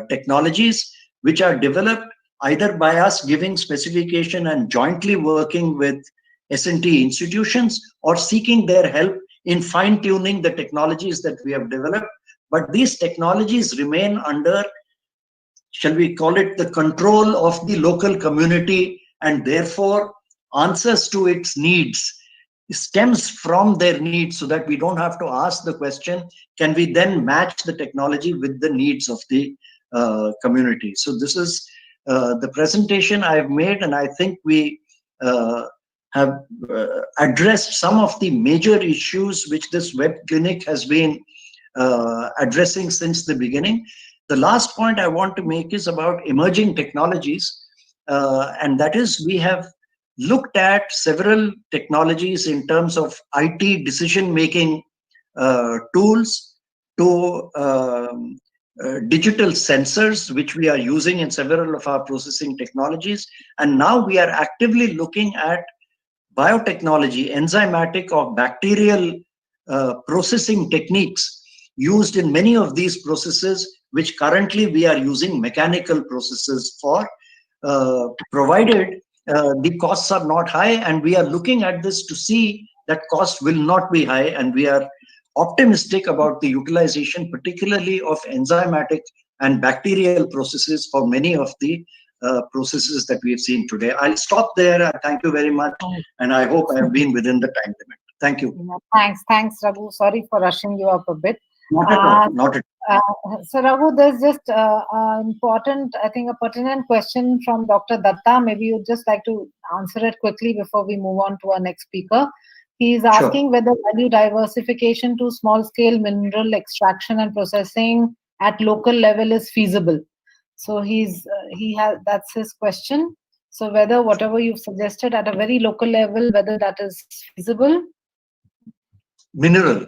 technologies, which are developed either by us giving specification and jointly working with S&T institutions, or seeking their help in fine-tuning the technologies that we have developed. But these technologies remain under, shall we call it, the control of the local community, and therefore answers to its needs stems from their needs, so that we don't have to ask the question, can we then match the technology with the needs of the community? So this is the presentation I've made, and I think we have addressed some of the major issues which this web clinic has been addressing since the beginning. The last point I want to make is about emerging technologies, and that is, we have looked at several technologies in terms of IT decision-making tools to digital sensors, which we are using in several of our processing technologies. And now we are actively looking at biotechnology, enzymatic or bacterial processing techniques used in many of these processes, which currently we are using mechanical processes for, provided the costs are not high. And we are looking at this to see that cost will not be high, and we are optimistic about the utilization, particularly of enzymatic and bacterial processes for many of the processes that we have seen today. I'll stop there. Thank you very much, and I hope I have been within the time limit. Thank you. Thanks, Raghu. Sorry for rushing you up a bit. Not at all. Not at all. So Raghu, there's just important, I think, a pertinent question from Dr. Datta. Maybe you'd just like to answer it quickly before we move on to our next speaker. He's asking whether value diversification to small-scale mineral extraction and processing at local level is feasible. So that's his question. So whether whatever you've suggested at a very local level, whether that is feasible. Mineral.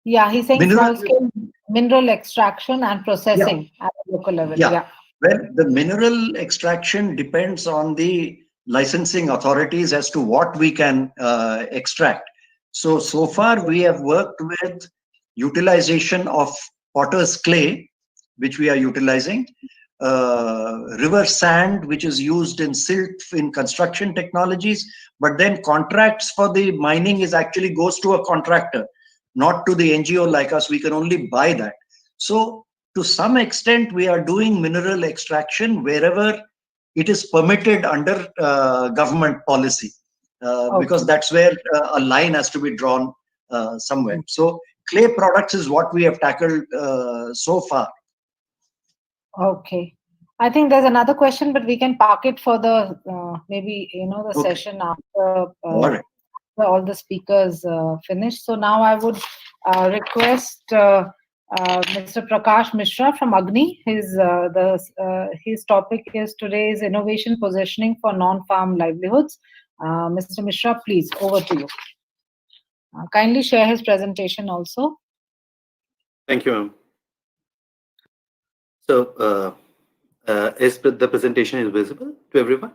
Yeah, he's saying small-scale mineral extraction and processing at a local level. Yeah. Well, the mineral extraction depends on the licensing authorities as to what we can extract. So far we have worked with utilization of potter's clay, which we are utilizing, river sand, which is used in silt in construction technologies, but then contracts for the mining actually goes to a contractor, not to the NGO like us. We can only buy that. So to some extent we are doing mineral extraction wherever it is permitted under government policy, because that's where a line has to be drawn somewhere. So clay products is what we have tackled so far. Okay. I think there's another question, but we can park it for the maybe the session after all the speakers finish. So now I would request Mr. Prakash Mishra from Agni. His topic is today's innovation positioning for non-farm livelihoods. Mr. Mishra, please, over to you. Kindly share his presentation also. Thank you, ma'am. So, is the presentation is visible to everyone?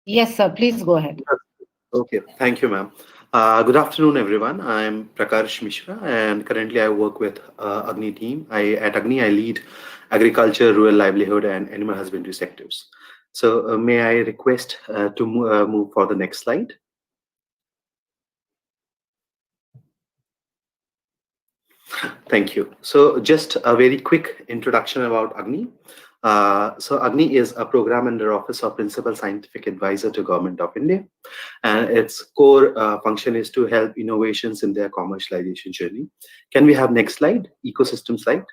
Yes, sir. Please go ahead. Okay. Thank you, ma'am. Good afternoon, everyone. I'm Prakash Mishra, and currently I work with Agni team. At Agni, I lead agriculture, rural livelihood, and animal husbandry sectors. So, may I request to move for the next slide? Thank you. So just a very quick introduction about Agni. So Agni is a program under Office of Principal Scientific Advisor to Government of India, and its core function is to help innovations in their commercialization journey. Can we have next slide, ecosystem slide?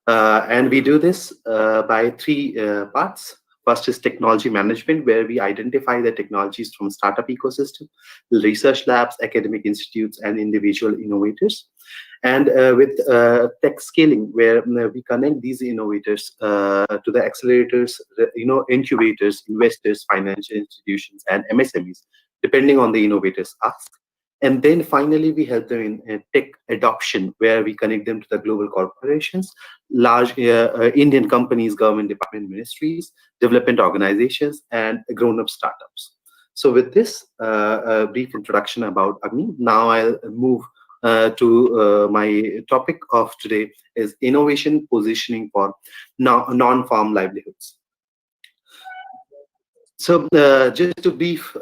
And we do this by three parts. First is technology management, where we identify the technologies from startup ecosystem, research labs, academic institutes, and individual innovators. And with tech scaling, where we connect these innovators to the accelerators, incubators, investors, financial institutions, and MSMEs, depending on the innovators' ask. And then finally, we help them in tech adoption, where we connect them to the global corporations, large Indian companies, government department, ministries, development organizations, and grown-up startups. So with this brief introduction about Agni, now I'll move to my topic of today is innovation positioning for non-farm livelihoods. So just a brief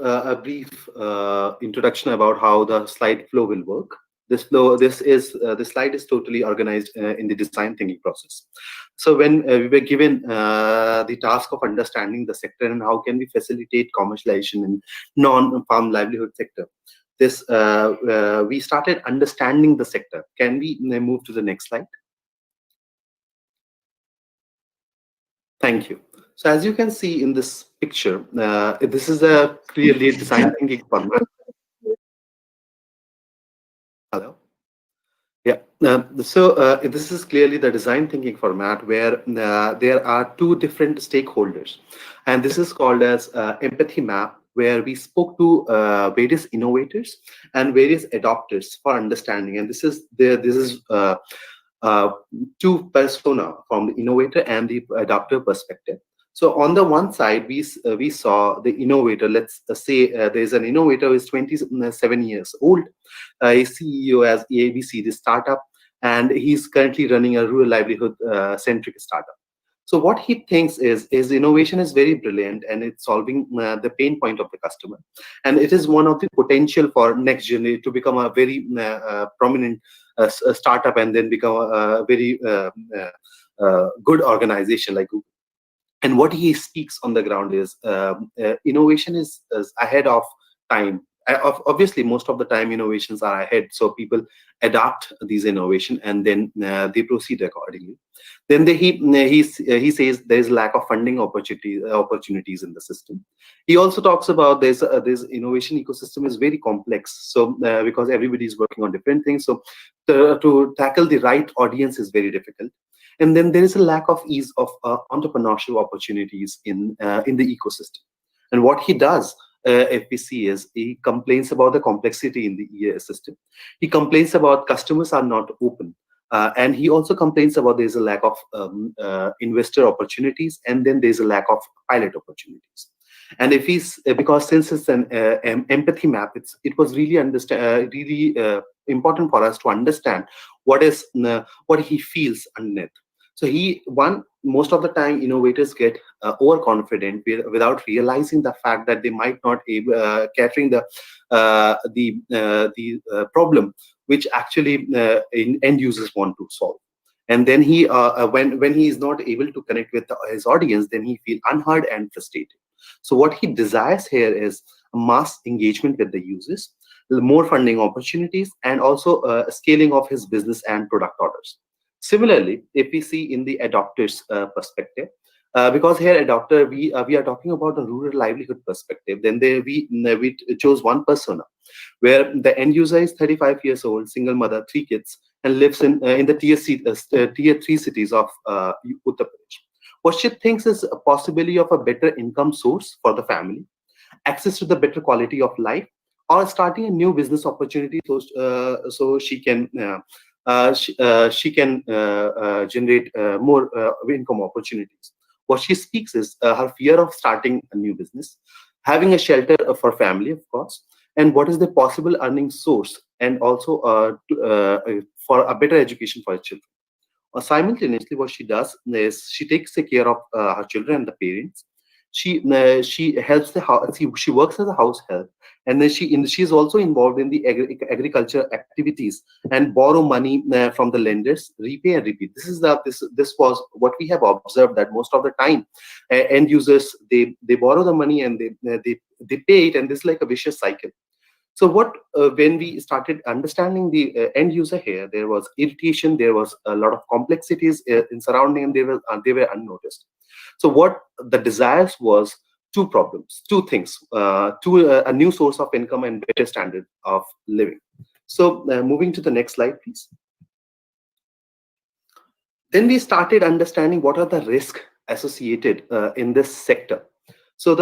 introduction about how the slide flow will work. This slide is totally organized in the design thinking process. So when we were given the task of understanding the sector and how can we facilitate commercialization in non-farm livelihood sector, this we started understanding the sector. Can we move to the next slide? Thank you. So as you can see in this picture, this is a clearly design thinking format. Hello. Yeah. This is clearly the design thinking format where there are two different stakeholders, and this is called as empathy map, where we spoke to various innovators and various adopters for understanding. And this is two persona from the innovator and the adopter perspective. So on the one side, we saw the innovator. Let's say there's an innovator who is 27 years old, a CEO as ABC, the startup, and he's currently running a rural livelihood centric startup. So what he thinks is innovation is very brilliant and it's solving the pain point of the customer, and it is one of the potential for next generation to become a very prominent startup and then become a very good organization like Google. And what he speaks on the ground is innovation is ahead of time. Obviously, most of the time innovations are ahead, so people adapt these innovation and then they proceed accordingly. Then he says there is lack of funding opportunities in the system. He also talks about this innovation ecosystem is very complex, so because everybody is working on different things, so to tackle the right audience is very difficult. And then there is a lack of ease of entrepreneurship opportunities in the ecosystem. And what he does, if we see, is he complains about the complexity in the ecosystem. He complains about customers are not open. And he also complains about there's a lack of investor opportunities, and then there's a lack of pilot opportunities. And if he's because since it's an empathy map, it was really important for us to understand what he feels underneath. So most of the time innovators get overconfident without realizing the fact that they might not catering the problem which actually end users want to solve. And then when he is not able to connect with his audience, then he feels unheard and frustrated. So what he desires here is a mass engagement with the users, more funding opportunities, and also scaling of his business and product orders. Similarly, if we see in the adopters perspective, because here adopter we are talking about a rural livelihood perspective, then we chose one persona where the end user is 35 years old, single mother, 3 kids, and lives in the tier 3 cities of Uttar Pradesh. What she thinks is a possibility of a better income source for the family, access to the better quality of life, or starting a new business opportunity so she can generate more income opportunities. What she speaks is her fear of starting a new business, having a shelter for family, of course, and what is the possible earning source, and also for a better education for her children. Simultaneously, what she does is she takes care of her children and the parents. She helps the house. She works as a house help, and then she's also involved in the agriculture activities and borrow money from the lenders, repay and repeat. This was what we have observed, that most of the time end users, they borrow the money and they pay it, and this is like a vicious cycle. So when we started understanding the end user here, there was irritation, there was a lot of complexities in surrounding, and they were unnoticed. So what the desires was two things, a new source of income and better standard of living. So moving to the next slide, please. Then we started understanding what are the risks associated in this sector. So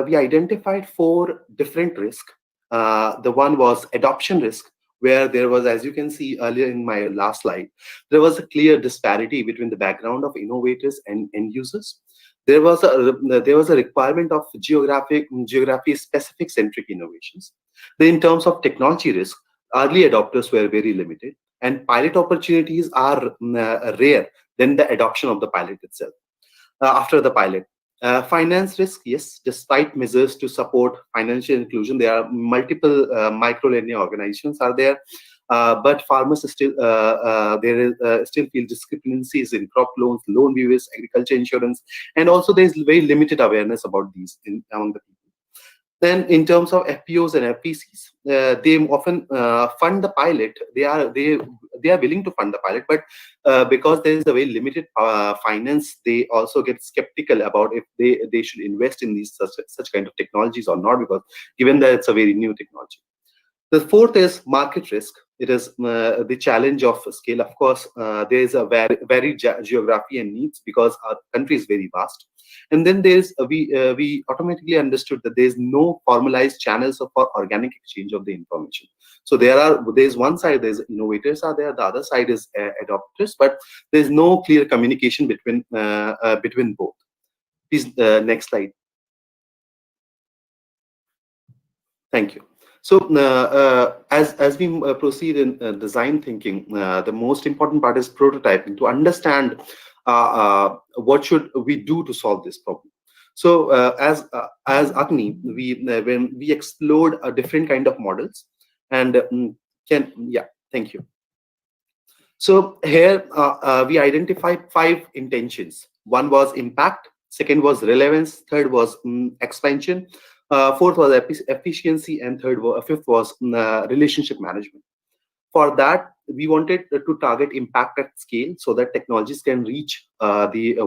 we identified 4 different risks. The one was adoption risk, where there was, as you can see earlier in my last slide, there was a clear disparity between the background of innovators and end users. There was a requirement of geography-specific centric innovations. Then in terms of technology risk, early adopters were very limited, and pilot opportunities are rare than the adoption of the pilot itself. After the pilot, finance risk, yes, despite measures to support financial inclusion, there are multiple micro-lending organizations are there, but farmers still still feel discrepancies in crop loans, loan waivers, agriculture insurance, and also there is very limited awareness about these among the people. Then, in terms of FPOs and FPCs, they often fund the pilot. They are willing to fund the pilot, but because there is a very limited finance, they also get skeptical about if they should invest in these such kind of technologies or not, because given that it's a very new technology. The 4th is market risk. It is the challenge of scale. Of course, there is a varied geography and needs, because our country is very vast. And then there's we automatically understood that there's no formalized channels for organic exchange of the information. So there's one side, there's innovators are there, the other side is adopters, but there's no clear communication between both. Please, next slide. Thank you. So as we proceed in design thinking, the most important part is prototyping, to understand what should we do to solve this problem. So as Agni, when we explored a different kind of models, and thank you. So here we identified 5 intentions. One was impact, second was relevance, third was expansion, 4th was efficiency, and 5th was relationship management. For that, we wanted to target impact at scale, so that technologies can reach the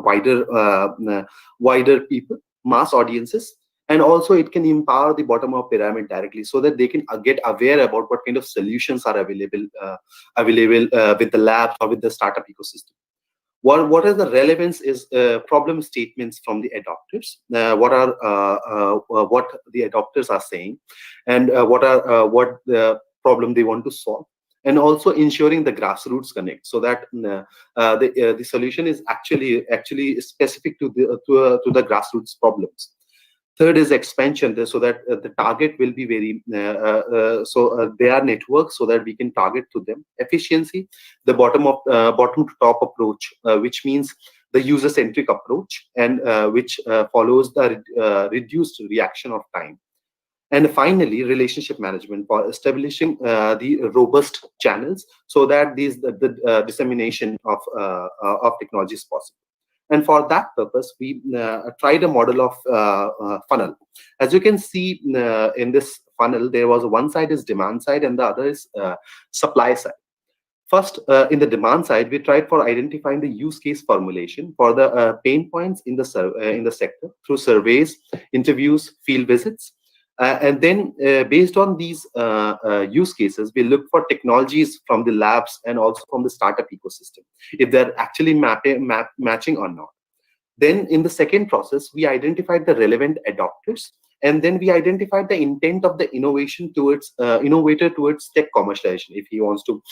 wider people, mass audiences, and also it can empower the bottom of pyramid directly, so that they can get aware about what kind of solutions are available with the labs or with the startup ecosystem. What is the relevance is problem statements from the adopters. What the adopters are saying, and what the problem they want to solve, and also ensuring the grassroots connect, so that the solution is actually specific to the grassroots problems. Third is expansion, so that the target will be very they are networks, so that we can target to them. Efficiency, the bottom to top approach, which means the user-centric approach, and which follows the reduced reaction of time. And finally, relationship management, for establishing the robust channels, so that the dissemination of technology is possible. And for that purpose, we tried a model of funnel. As you can see in this funnel, there was one side is demand side and the other is supply side. First, in the demand side, we tried for identifying the use case formulation for the pain points in the sector through surveys, interviews, field visits. And then based on these use cases, we look for technologies from the labs and also from the startup ecosystem, if they're actually matching or not. Then in the second process, we identified the relevant adopters, and then we identified the intent of the innovator towards tech commercialization. If he wants to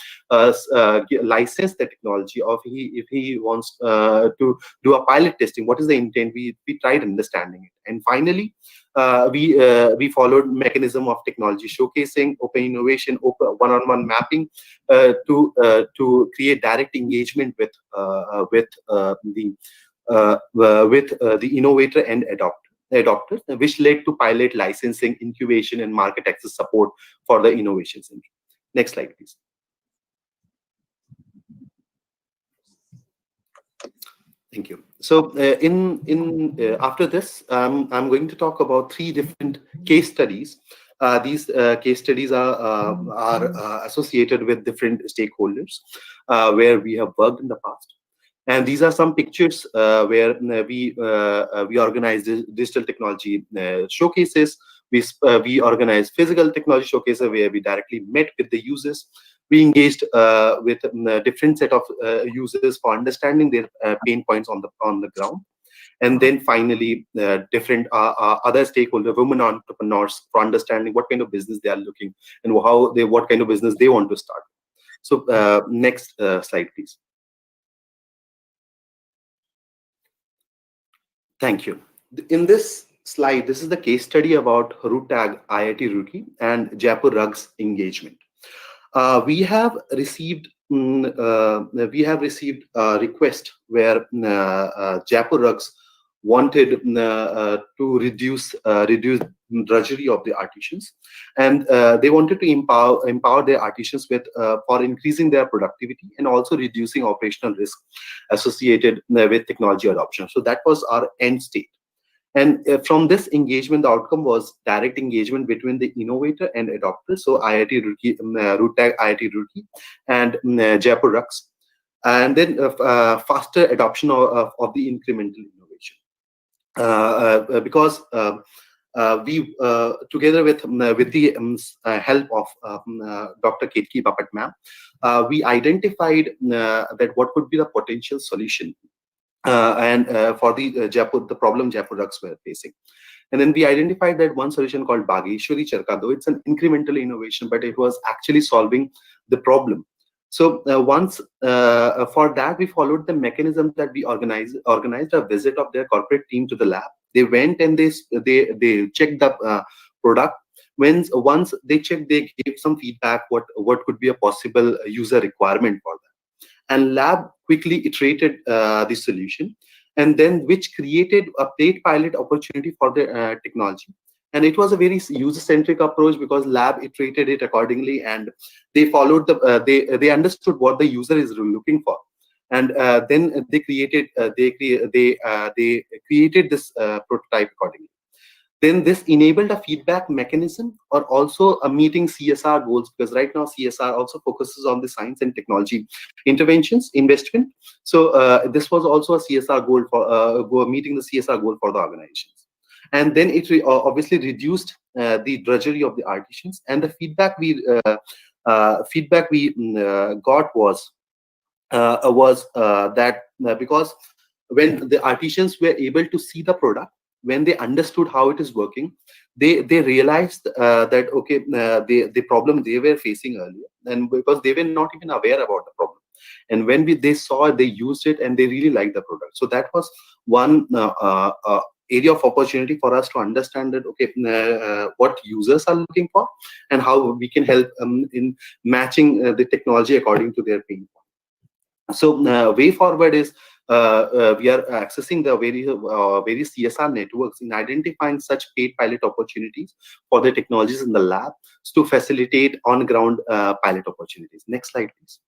license the technology, or if he wants to do a pilot testing, what is the intent? We tried understanding it. And finally, we followed mechanism of technology showcasing, open innovation, open one-on-one mapping to create direct engagement with the innovator and adopter. adopters, which led to pilot licensing, incubation, and market access support for the innovation center. Next slide, please. Thank you. So after this, I'm going to talk about 3 different case studies. These case studies are associated with different stakeholders where we have worked in the past. And these are some pictures where we organize digital technology showcases. We organize physical technology showcases where we directly met with the users. We engaged with a different set of users for understanding their pain points on the ground. And then finally, different other stakeholders, women entrepreneurs, for understanding what kind of business they are looking and what kind of business they want to start. So next slide, please. Thank you. In this slide, this is the case study about RUTAG, IIT Roorkee, and Jaipur Rugs engagement. We have received a request where Jaipur Rugs wanted to reduce drudgery of the artisans, and they wanted to empower their artisans with for increasing their productivity and also reducing operational risk associated with technology adoption. So that was our end state. And from this engagement, the outcome was direct engagement between the innovator and adopter. So IIT Roorkee, RUTAG IIT Roorkee, and Jaipur Rugs, and then faster adoption of the incremental innovation. Because we together with the help of Dr. Ketki Bapat ma'am, we identified that what could be the potential solution and for the problem Jaipur Rugs were facing. And then we identified that one solution called Bageshwari Charka, though it's an incremental innovation, but it was actually solving the problem. So once for that, we followed the mechanism that we organized a visit of their corporate team to the lab. They went and they checked the product. Once they checked, they gave some feedback what could be a possible user requirement for that. And lab quickly iterated the solution, and then which created a paid pilot opportunity for the technology. And it was a very user-centric approach because lab iterated it accordingly, and they followed they understood what the user is looking for, and then they created this prototype accordingly. Then this enabled a feedback mechanism or also a meeting CSR goals, because right now CSR also focuses on the science and technology interventions, investment. So this was also a CSR goal for meeting the CSR goal for the organizations. And then it obviously reduced the drudgery of the artisans. And the feedback we got was that because when the artisans were able to see the product, when they understood how it is working, they realized that okay, the problem they were facing earlier, and because they were not even aware about the problem, and when they saw it, they used it and they really liked the product. So that was one area of opportunity for us to understand that okay, what users are looking for and how we can help in matching the technology according to their pain point. So way forward is we are accessing the various CSR networks in identifying such paid pilot opportunities for the technologies in the lab to facilitate on-ground pilot opportunities. Next slide, please.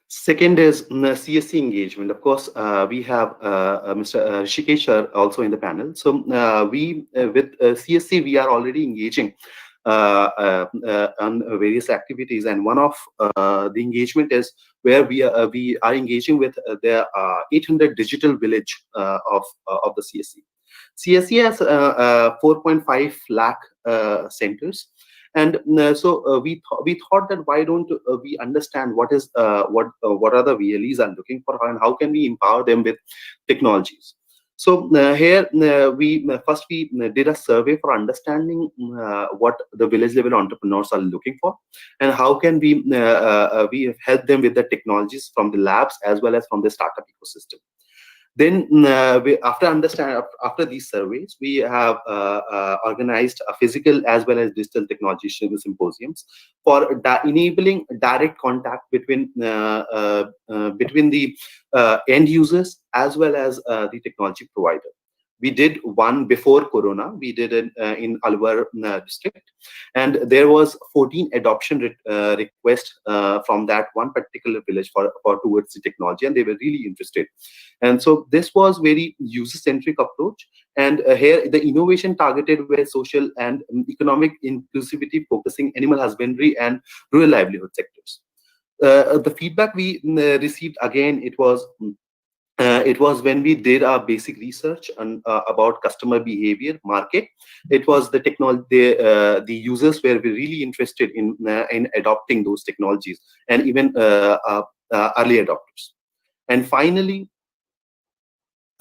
Second is Csc engagement. Of course, we have Mr. Rishikesh also in the panel. So we with Csc, we are already engaging on various activities, and one of the engagement is where we are engaging with the 800 digital village of the Csc. Csc has 4.5 lakh centers, and so we thought that why don't we understand what are the VLEs are looking for and how can we empower them with technologies. So here we did a survey for understanding what the village level entrepreneurs are looking for, and how can we help them with the technologies from the labs as well as from the startup ecosystem. Then, after these surveys, we have organized a physical as well as digital technology symposiums for enabling direct contact between the end users as well as the technology provider. We did one before Corona. We did it in Alwar district, and there was 14 adoption requests from that one particular village for towards the technology, and they were really interested. And so this was very user-centric approach. And here the innovation targeted were social and economic inclusivity, focusing animal husbandry and rural livelihood sectors. The feedback we received, again, it was when we did our basic research on, about customer behavior, market. It was the technology, the users were really interested in adopting those technologies, and even early adopters. And finally,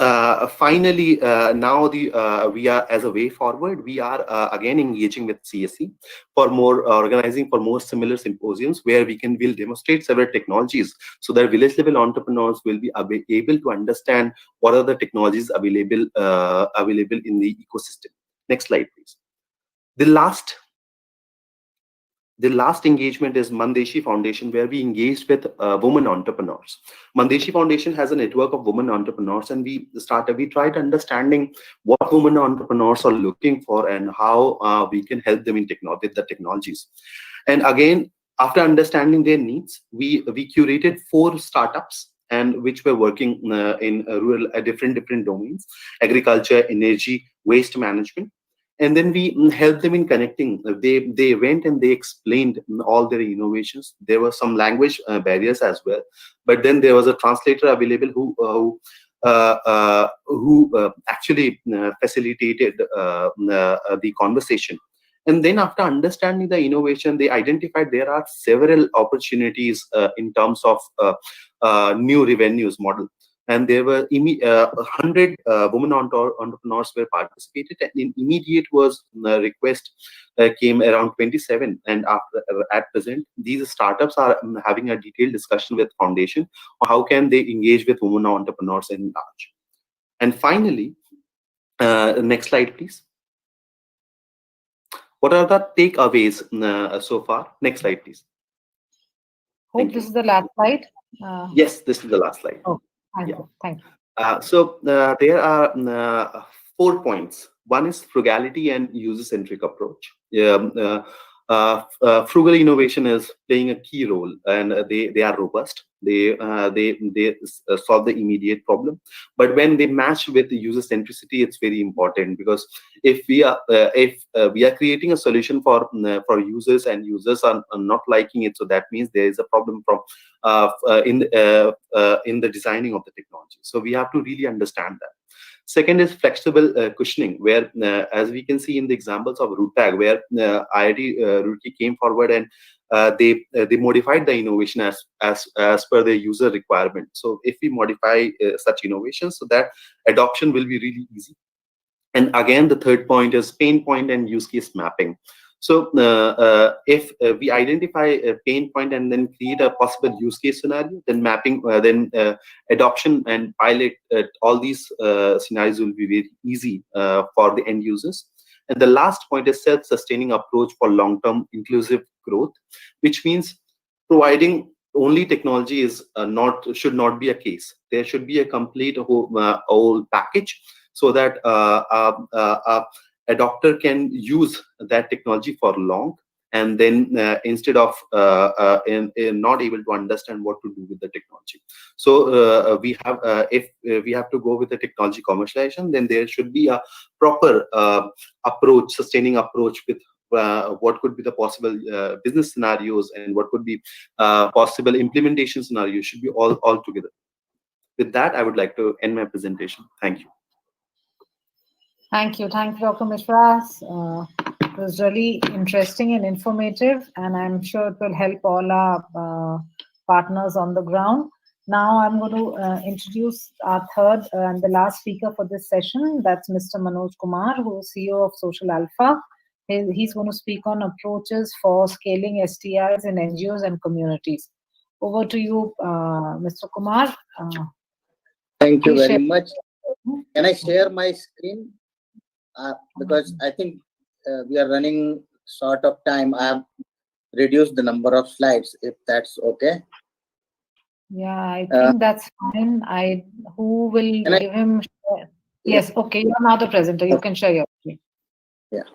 now we are, as a way forward, we are again engaging with CSE for more organizing for more similar symposiums where will demonstrate several technologies, so that village level entrepreneurs will be able to understand what are the technologies available in the ecosystem. Next slide, please. The last engagement is Mandeshi Foundation, where we engaged with women entrepreneurs. Mandeshi Foundation has a network of women entrepreneurs, and we tried understanding what women entrepreneurs are looking for and how we can help them in with the technologies. And again, after understanding their needs, we curated 4 startups, and which were working in rural different domains: agriculture, energy, waste management. And then we helped them in connecting. They went and they explained all their innovations. There were some language barriers as well, but then there was a translator available who actually facilitated the conversation. And then after understanding the innovation, they identified there are several opportunities in terms of new revenues model. And there were 100 women entrepreneurs were participated, and in immediate was request came around 27. And at present, these startups are having a detailed discussion with foundation on how can they engage with women entrepreneurs in large. And finally, next slide, please. What are the takeaways so far? Next slide, please. Hope this is the last slide. Yes, this is the last slide. Oh. Thank you. Thank you. So there are 4 points. One is frugality and user-centric approach. Frugal innovation is playing a key role, and they are robust. They solve the immediate problem. But when they match with the user centricity, it's very important, because if we are creating a solution for users and users are not liking it, so that means there is a problem from in the designing of the technology. So we have to really understand that. Second is flexible cushioning, where as we can see in the examples of RootTag, where IIT Roorkee came forward and they modified the innovation as per the user requirement. So if we modify such innovations, so that adoption will be really easy. And again, the third point is pain point and use case mapping. So if we identify a pain point and then create a possible use case scenario, then mapping, adoption and pilot, all these scenarios will be very easy for the end users. And the last point is self-sustaining approach for long-term inclusive growth, which means providing only technology is should not be a case. There should be a complete whole package, so that adopter can use that technology for long, and then instead of not able to understand what to do with the technology. So we have if we have to go with the technology commercialization, then there should be a proper approach, sustaining approach with what could be the possible business scenarios and what could be possible implementation scenarios should be all together. With that, I would like to end my presentation. Thank you. Thank you, Dr. Mishra. It was really interesting and informative, and I'm sure it will help all our partners on the ground. Now I'm going to introduce our third and the last speaker for this session. That's Mr. Manoj Kumar, who is CEO of Social Alpha. He's going to speak on approaches for scaling STIs in NGOs and communities. Over to you, Mr. Kumar. Thank you Please very share. much. Can I share my screen? Because I think we are running short of time. I have reduced the number of slides, if that's okay. Yeah, I think that's fine. Who will Can I- give him? Yes, okay. You're now the presenter. You can share your screen. Yeah.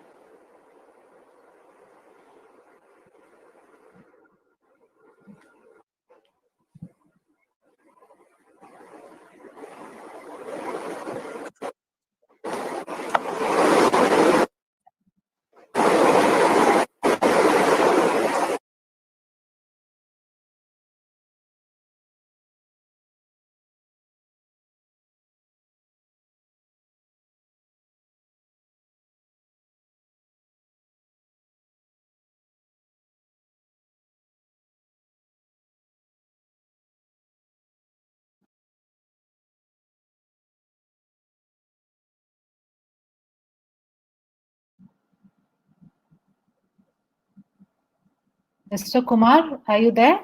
Mr. Kumar, are you there?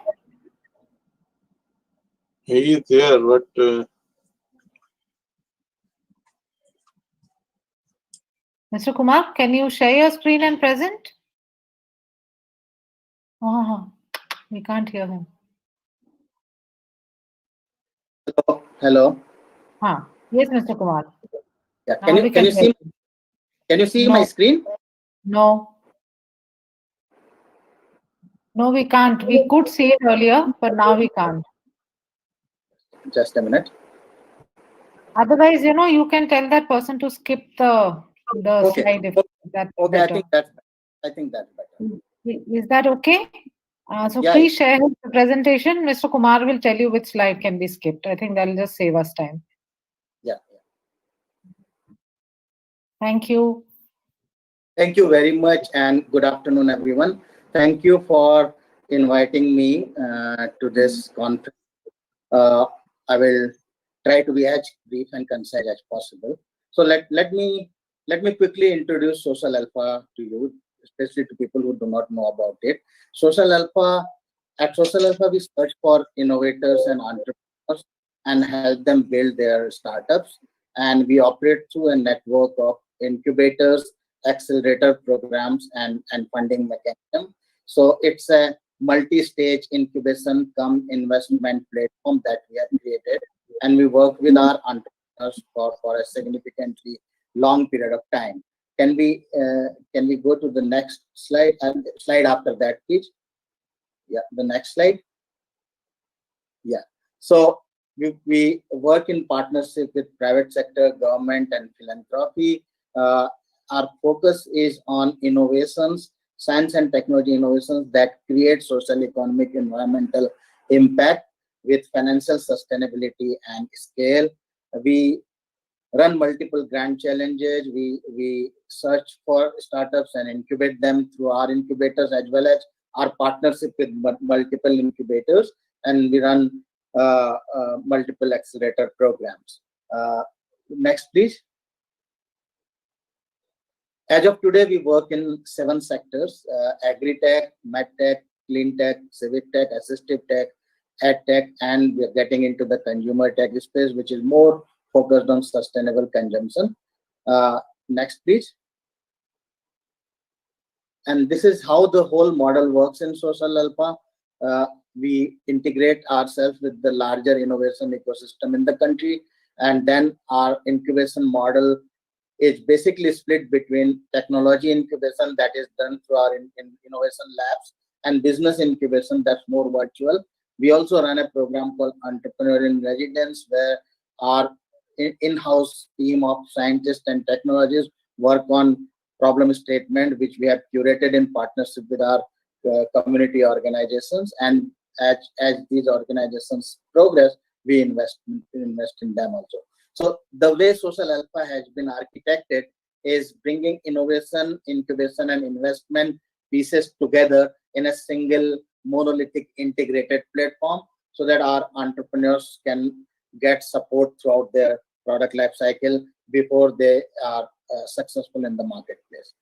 He is there, but Mr. Kumar, can you share your screen and present? Oh, we can't hear him. Hello. Yes, Mr. Kumar. Yeah. Now we Can you hear see? Can you see No. my screen? No. No, we can't. We could see it earlier, but now we can't. Just a minute. Otherwise, you can tell that person to skip the Okay. slide if that's Okay. better. I think that's better. Is that okay? So Yeah, please share his presentation. Mr. Kumar will tell you which slide can be skipped. I think that'll just save us time. Yeah. Thank you. Thank you very much, and good afternoon, everyone. Thank you for inviting me to this conference. I will try to be as brief and concise as possible. So let me quickly introduce Social Alpha to you, especially to people who do not know about it. Social Alpha, at Social Alpha, we search for innovators and entrepreneurs and help them build their startups. And we operate through a network of incubators, accelerator programs, and funding mechanism. So it's a multi-stage incubation come investment platform that we have created, and we work with our entrepreneurs for a significantly long period of time. Can we go to the next slide and slide after that, please? Yeah, the next slide. Yeah. So we work in partnership with private sector, government, and philanthropy. Our focus is on innovations, science and technology innovations that create social, economic, environmental impact with financial sustainability and scale. We run multiple grant challenges. We search for startups and incubate them through our incubators, as well as our partnership with multiple incubators, and we run multiple accelerator programs. Next, please. As of today, we work in 7 sectors: agri-tech, med-tech, clean-tech, civic-tech, assistive tech, ed-tech, and we are getting into the consumer tech space, which is more focused on sustainable consumption. Next, please. And this is how the whole model works in Social Alpha. We integrate ourselves with the larger innovation ecosystem in the country, and then our incubation model is basically split between technology incubation that is done through our innovation labs and business incubation that's more virtual. We also run a program called Entrepreneur in Residence, where our in-house team of scientists and technologists work on problem statement, which we have curated in partnership with our community organizations. And as these organizations progress, we invest in them also. So the way Social Alpha has been architected is bringing innovation, incubation, and investment pieces together in a single monolithic integrated platform, so that our entrepreneurs can get support throughout their product life cycle before they are successful in the marketplace.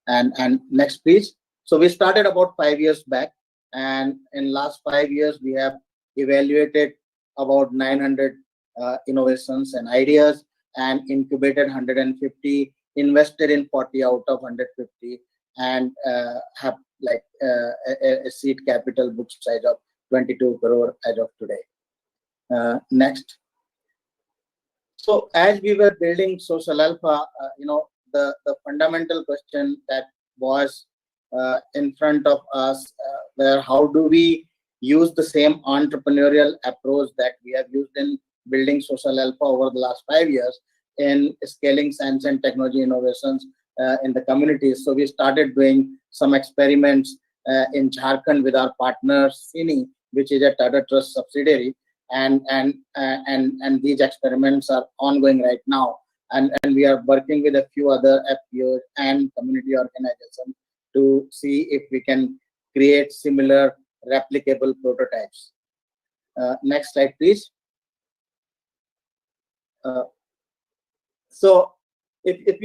And next, please. So we started about 5 years back, and in last 5 years we have evaluated about 900 innovations and ideas, and incubated 150, invested in 40 out of 150, and have like a seed capital book size of 22 crore as of today. Next. So as we were building Social Alpha, the fundamental question that was in front of us were how do we use the same entrepreneurial approach that we have used in building Social Alpha over the last 5 years in scaling science and technology innovations in the communities. So we started doing some experiments in Jharkhand with our partner CINI, which is a Tata Trust subsidiary, and these experiments are ongoing right now, and we are working with a few other FPOs and community organizations to see if we can create similar replicable prototypes. Next slide, please. So if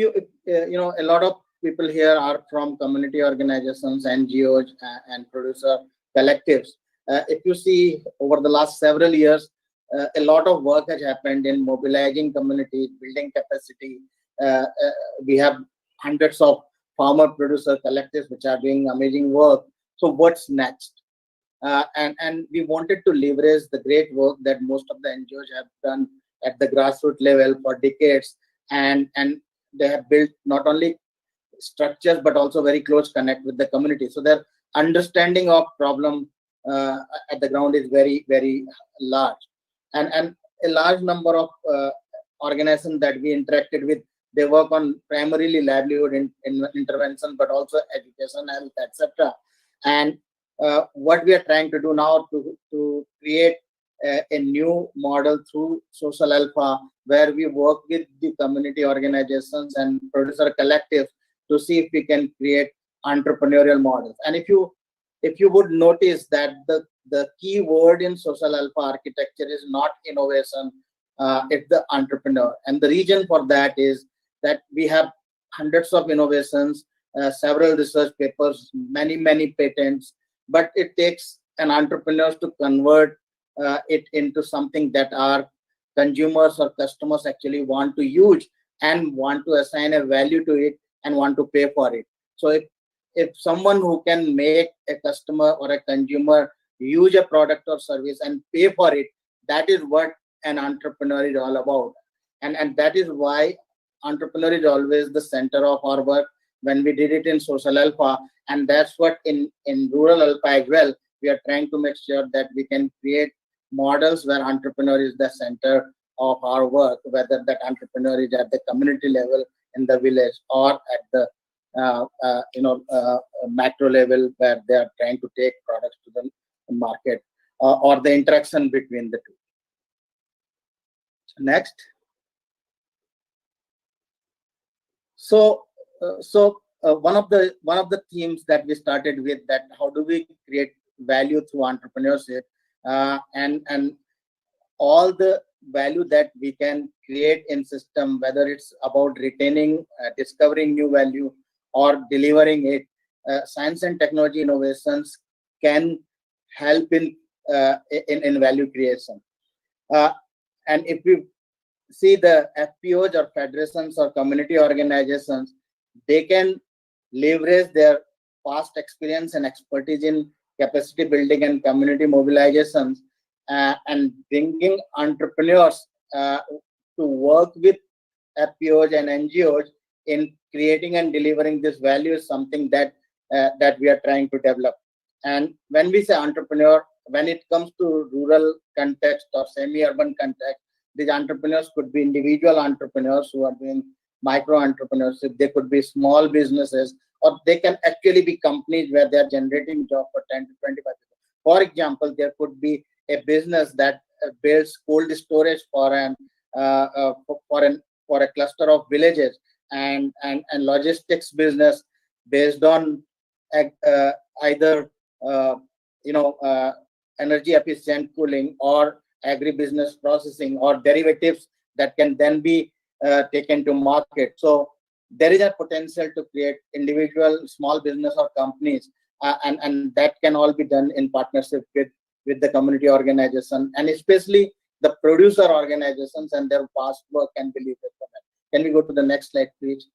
a lot of people here are from community organizations, NGOs, and producer collectives. If you see over the last several years, a lot of work has happened in mobilizing communities, building capacity. We have hundreds of farmer producer collectives which are doing amazing work. So what's next? And we wanted to leverage the great work that most of the NGOs have done at the grassroots level for decades, and they have built not only structures but also very close connect with the community. So their understanding of problem at the ground is very, very large, and a large number of organizations that we interacted with, they work on primarily livelihood intervention, but also education, health, etc. And what we are trying to do now to create a new model through Social Alpha, where we work with the community organizations and producer collectives to see if we can create entrepreneurial models. And if you would notice that the key word in Social Alpha architecture is not innovation, it's the entrepreneur. And the reason for that is that we have hundreds of innovations, several research papers, many patents, but it takes an entrepreneur to convert it into something that our consumers or customers actually want to use and want to assign a value to it and want to pay for it. So if someone who can make a customer or a consumer use a product or service and pay for it, that is what an entrepreneur is all about. And that is why entrepreneur is always the center of our work when we did it in Social Alpha. And that's what in Rural Alpha as well, we are trying to make sure that we can create models where entrepreneur is the center of our work, whether that entrepreneur is at the community level in the village or at the macro level where they are trying to take products to the market, or the interaction between the two. Next. So one of the themes that we started with, that how do we create value through entrepreneurship, and all the value that we can create in system, whether it's about retaining, discovering new value, or delivering it, science and technology innovations can help in value creation. And if we see the FPOs or federations or community organizations, they can leverage their past experience and expertise in capacity building and community mobilizations, and bringing entrepreneurs to work with FPOs and NGOs in creating and delivering this value is something that we are trying to develop. And when we say entrepreneur, when it comes to rural context or semi-urban context, these entrepreneurs could be individual entrepreneurs who are doing micro entrepreneurship. They could be small businesses, or they can actually be companies where they are generating jobs for 10 to 25 people. For example, there could be a business that builds cold storage for a cluster of villages, and logistics business based on either energy efficient cooling or agribusiness processing or derivatives that can then be taken to market. So there is a potential to create individual small business or companies, and that can all be done in partnership with the community organization, and especially the producer organizations and their past work can be leveraged for that. Can we go to the next slide, please?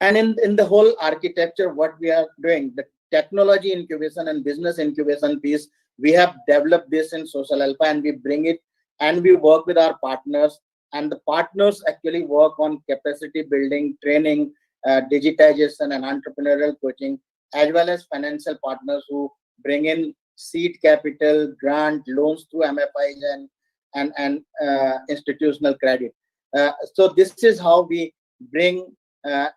And in the whole architecture, what we are doing, the technology incubation and business incubation piece, we have developed this in Social Alpha, and we bring it and we work with our partners, and the partners actually work on capacity building, training, digitization and entrepreneurial coaching, as well as financial partners who bring in seed capital, grant, loans through MFIs and institutional credit. So this is how we bring a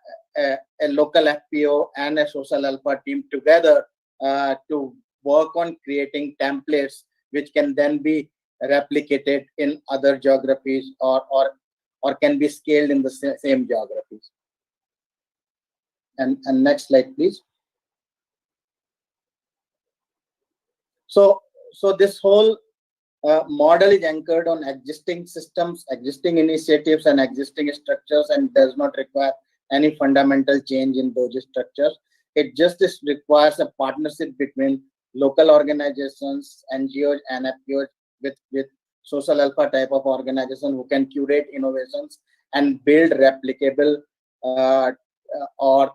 local FPO and a Social Alpha team together to work on creating templates which can then be replicated in other geographies or can be scaled in the same geographies. And next slide, please. So this whole model is anchored on existing systems, existing initiatives, and existing structures, and does not require any fundamental change in those structures. It just requires a partnership between local organizations, NGOs, and FPOs with Social Alpha type of organization who can curate innovations and build replicable or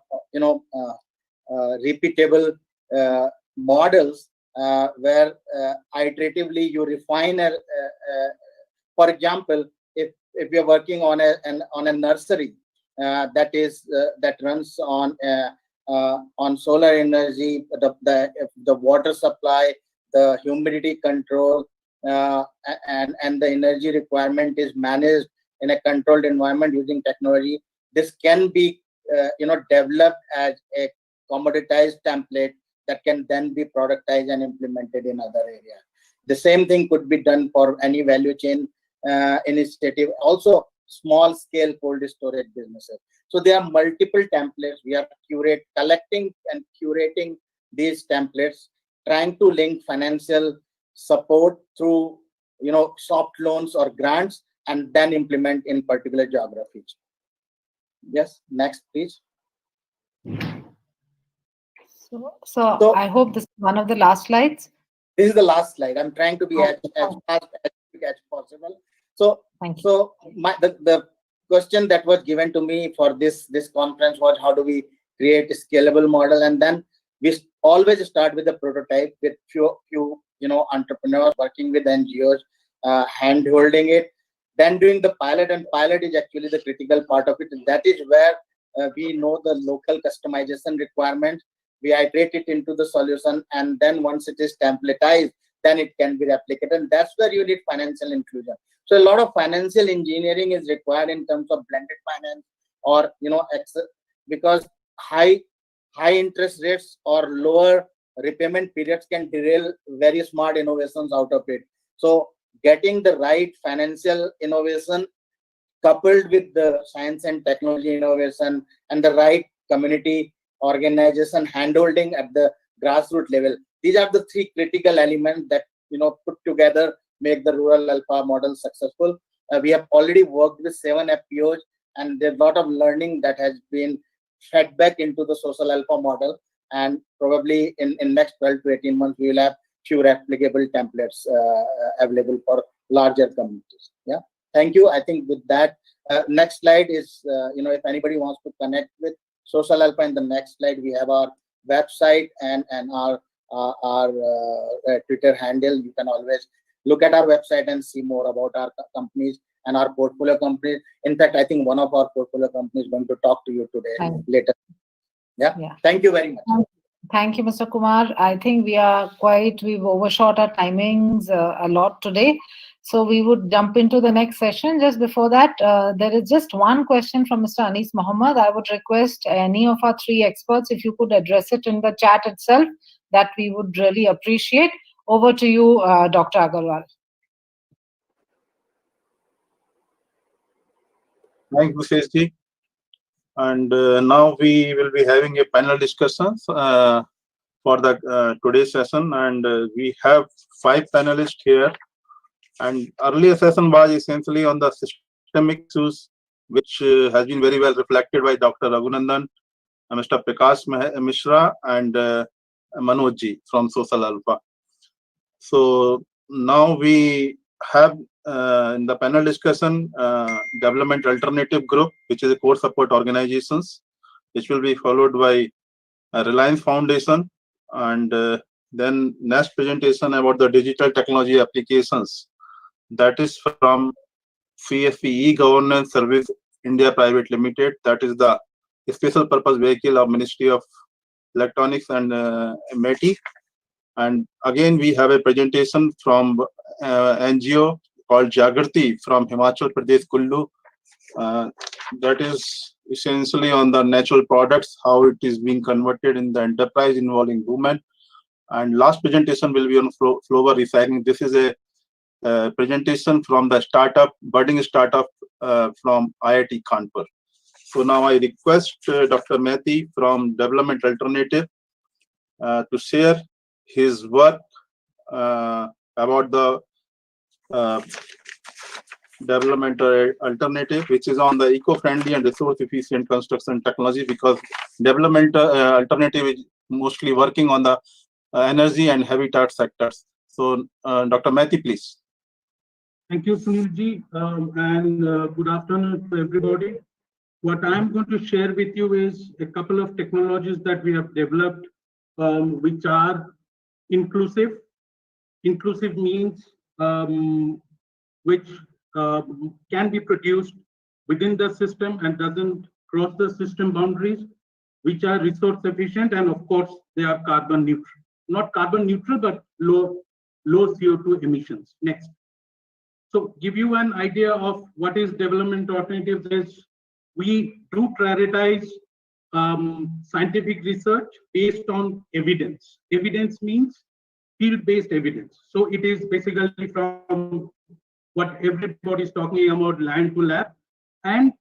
repeatable models where iteratively you refine for example, if you're working on a nursery that runs on solar energy, the water supply, the humidity control, and the energy requirement is managed in a controlled environment using technology. This can be developed as a commoditized template that can then be productized and implemented in other areas. The same thing could be done for any value chain initiative, also small scale cold storage businesses. So there are multiple templates. We are collecting and curating these templates, trying to link financial support through soft loans or grants, and then implement in particular geographies. Yes, next please. So I hope this is one of the last slides. This is the last slide. I'm trying to be as fast as possible. So the question that was given to me for this conference was, how do we create a scalable model? And then we always start with a prototype with few entrepreneurs working with NGOs, hand holding it, then doing the pilot, and pilot is actually the critical part of it. And that is where we know the local customization requirements. We iterate it into the solution, and then once it is templatized, then it can be replicated. And that's where you need financial inclusion. So a lot of financial engineering is required in terms of blended finance, or because high interest rates or lower repayment periods can derail very smart innovations out of it. So getting the right financial innovation coupled with the science and technology innovation and the right community organization handholding at the grassroots level, these are the three critical elements that put together make the rural alpha model successful. We have already worked with 7 FPOs, and there's a lot of learning that has been fed back into the social alpha model, and probably in next 12 to 18 months we will have few replicable templates available for larger communities. Yeah, thank you. I think with that, next slide is if anybody wants to connect with Social Alpha, in the next slide we have our website and our Twitter handle. You can always look at our website and see more about our companies and our portfolio companies. In fact, I think one of our portfolio companies is going to talk to you today later. Yeah. Thank you very much. Thank you, Mr. Kumar. I think we've overshot our timings a lot today. So we would jump into the next session. Just before that, there is just one question from Mr. Anis Mohammed. I would request any of our 3 experts, if you could address it in the chat itself, that we would really appreciate. Over to you, Dr. Agarwal. Thank you, Csc. And now we will be having a panel discussions for the today's session, and we have 5 panelists here. And earlier session was essentially on the systemic issues, which has been very well reflected by Dr. Raghunandan, Mr. Prakash Mishra, and Manoj ji from Social Alpha. So now we have in the panel discussion Development Alternative Group, which is a core support organizations, which will be followed by Reliance Foundation, and then next presentation about the digital technology applications. That is from CSC E-Governance Service India Private Limited. That is the special purpose vehicle of Ministry of Electronics and METI. And again, we have a presentation from NGO called Jaggery from Himachal Pradesh, Kullu. That is essentially on the natural products, how it is being converted in the enterprise involving women. And last presentation will be on flower recycling. This is a presentation from the budding startup from IIT Kanpur. So now I request Dr. Mehti from Development Alternative to share his work about the Development Alternative, which is on the eco-friendly and resource-efficient construction technology, because Development Alternative is mostly working on the energy and habitat sectors. So, Dr. Mehti, please. Thank you, Sunilji, and good afternoon to everybody. What I'm going to share with you is a couple of technologies that we have developed, which are inclusive. Inclusive means which can be produced within the system and doesn't cross the system boundaries, which are resource efficient, and of course they are carbon neutral. Not carbon neutral, but low CO2 emissions. Next. So give you an idea of what is development alternatives is, we do prioritize scientific research based on evidence. Evidence means field-based evidence. So it is basically from what everybody is talking about, land to lab. And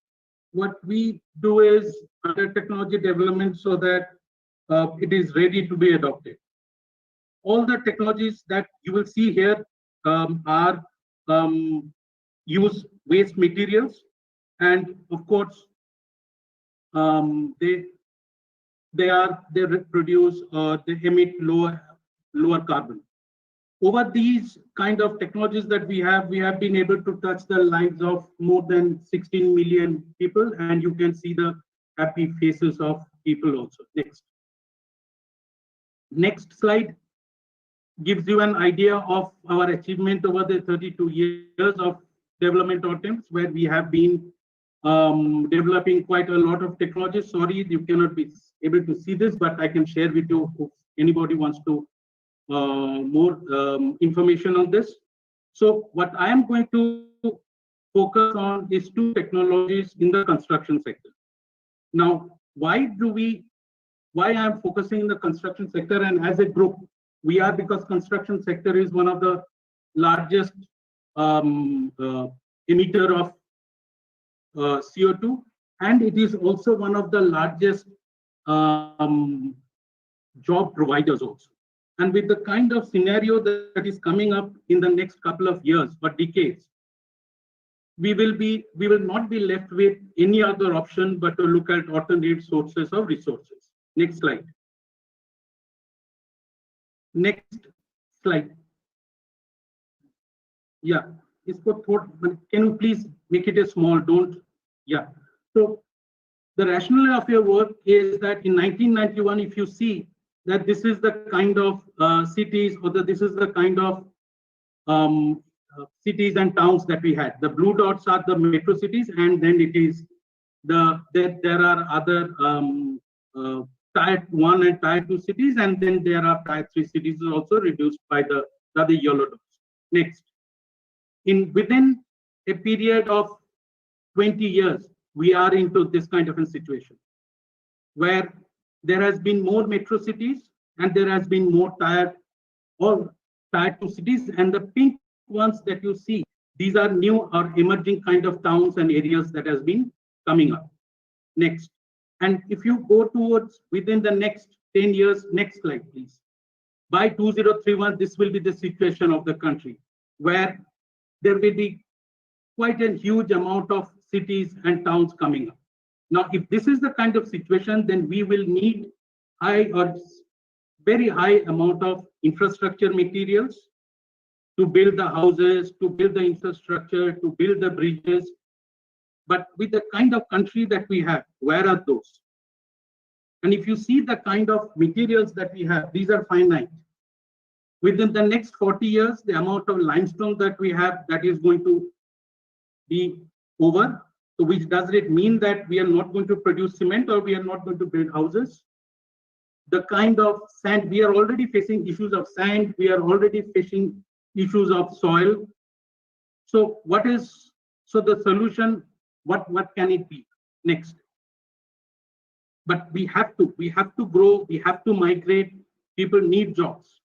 what we do is under technology development so that it is ready to be adopted. All the technologies that you will see here are use waste materials, and of course they produce or they emit lower carbon. Over these kind of technologies that we have been able to touch the lives of more than 16 million people, and you can see the happy faces of people also. Next slide gives you an idea of our achievement over the 32 years of development attempts, where we have been developing quite a lot of technologies. Sorry, you cannot be able to see this, but I can share with you if anybody wants to more information on this. So what I am going to focus on is two technologies in the construction sector. Now, why I am focusing in the construction sector, and as a group, we are, because construction sector is one of the largest emitter of CO2, and it is also one of the largest job providers also. And with the kind of scenario that is coming up in the next couple of years or decades, we will not be left with any other option but to look at alternate sources of resources. Next slide. Next slide. Yeah, can you please make it a small, don't, yeah. So the rationale of your work is that in 1991, if you see that this is the kind of cities, or this is the kind of cities and towns that we had. The blue dots are the metro cities, and then it is there are other Tier 1 and Tier 2 cities, and then there are Tier 3 cities also reduced by the other yellow dots. Next, within a period of 20 years, we are into this kind of a situation where there has been more metro cities and there has been more Tier 2 cities, and the pink ones that you see, these are new or emerging kind of towns and areas that has been coming up. Next. And if you go towards within the next 10 years, next slide, please. By 2031, this will be the situation of the country, where there will be quite a huge amount of cities and towns coming up. Now, if this is the kind of situation, then we will need high or very high amount of infrastructure materials, to build the houses, to build the infrastructure, to build the bridges. But with the kind of country that we have, where are those? And if you see the kind of materials that we have, these are finite. Within the next 40 years, the amount of limestone that we have, that is going to be over. So which does it mean that we are not going to produce cement or we are not going to build houses? The kind of sand, we are already facing issues of sand, we are already facing issues of soil. So the solution, what can it be next? But we have to grow, we have to migrate, people need jobs.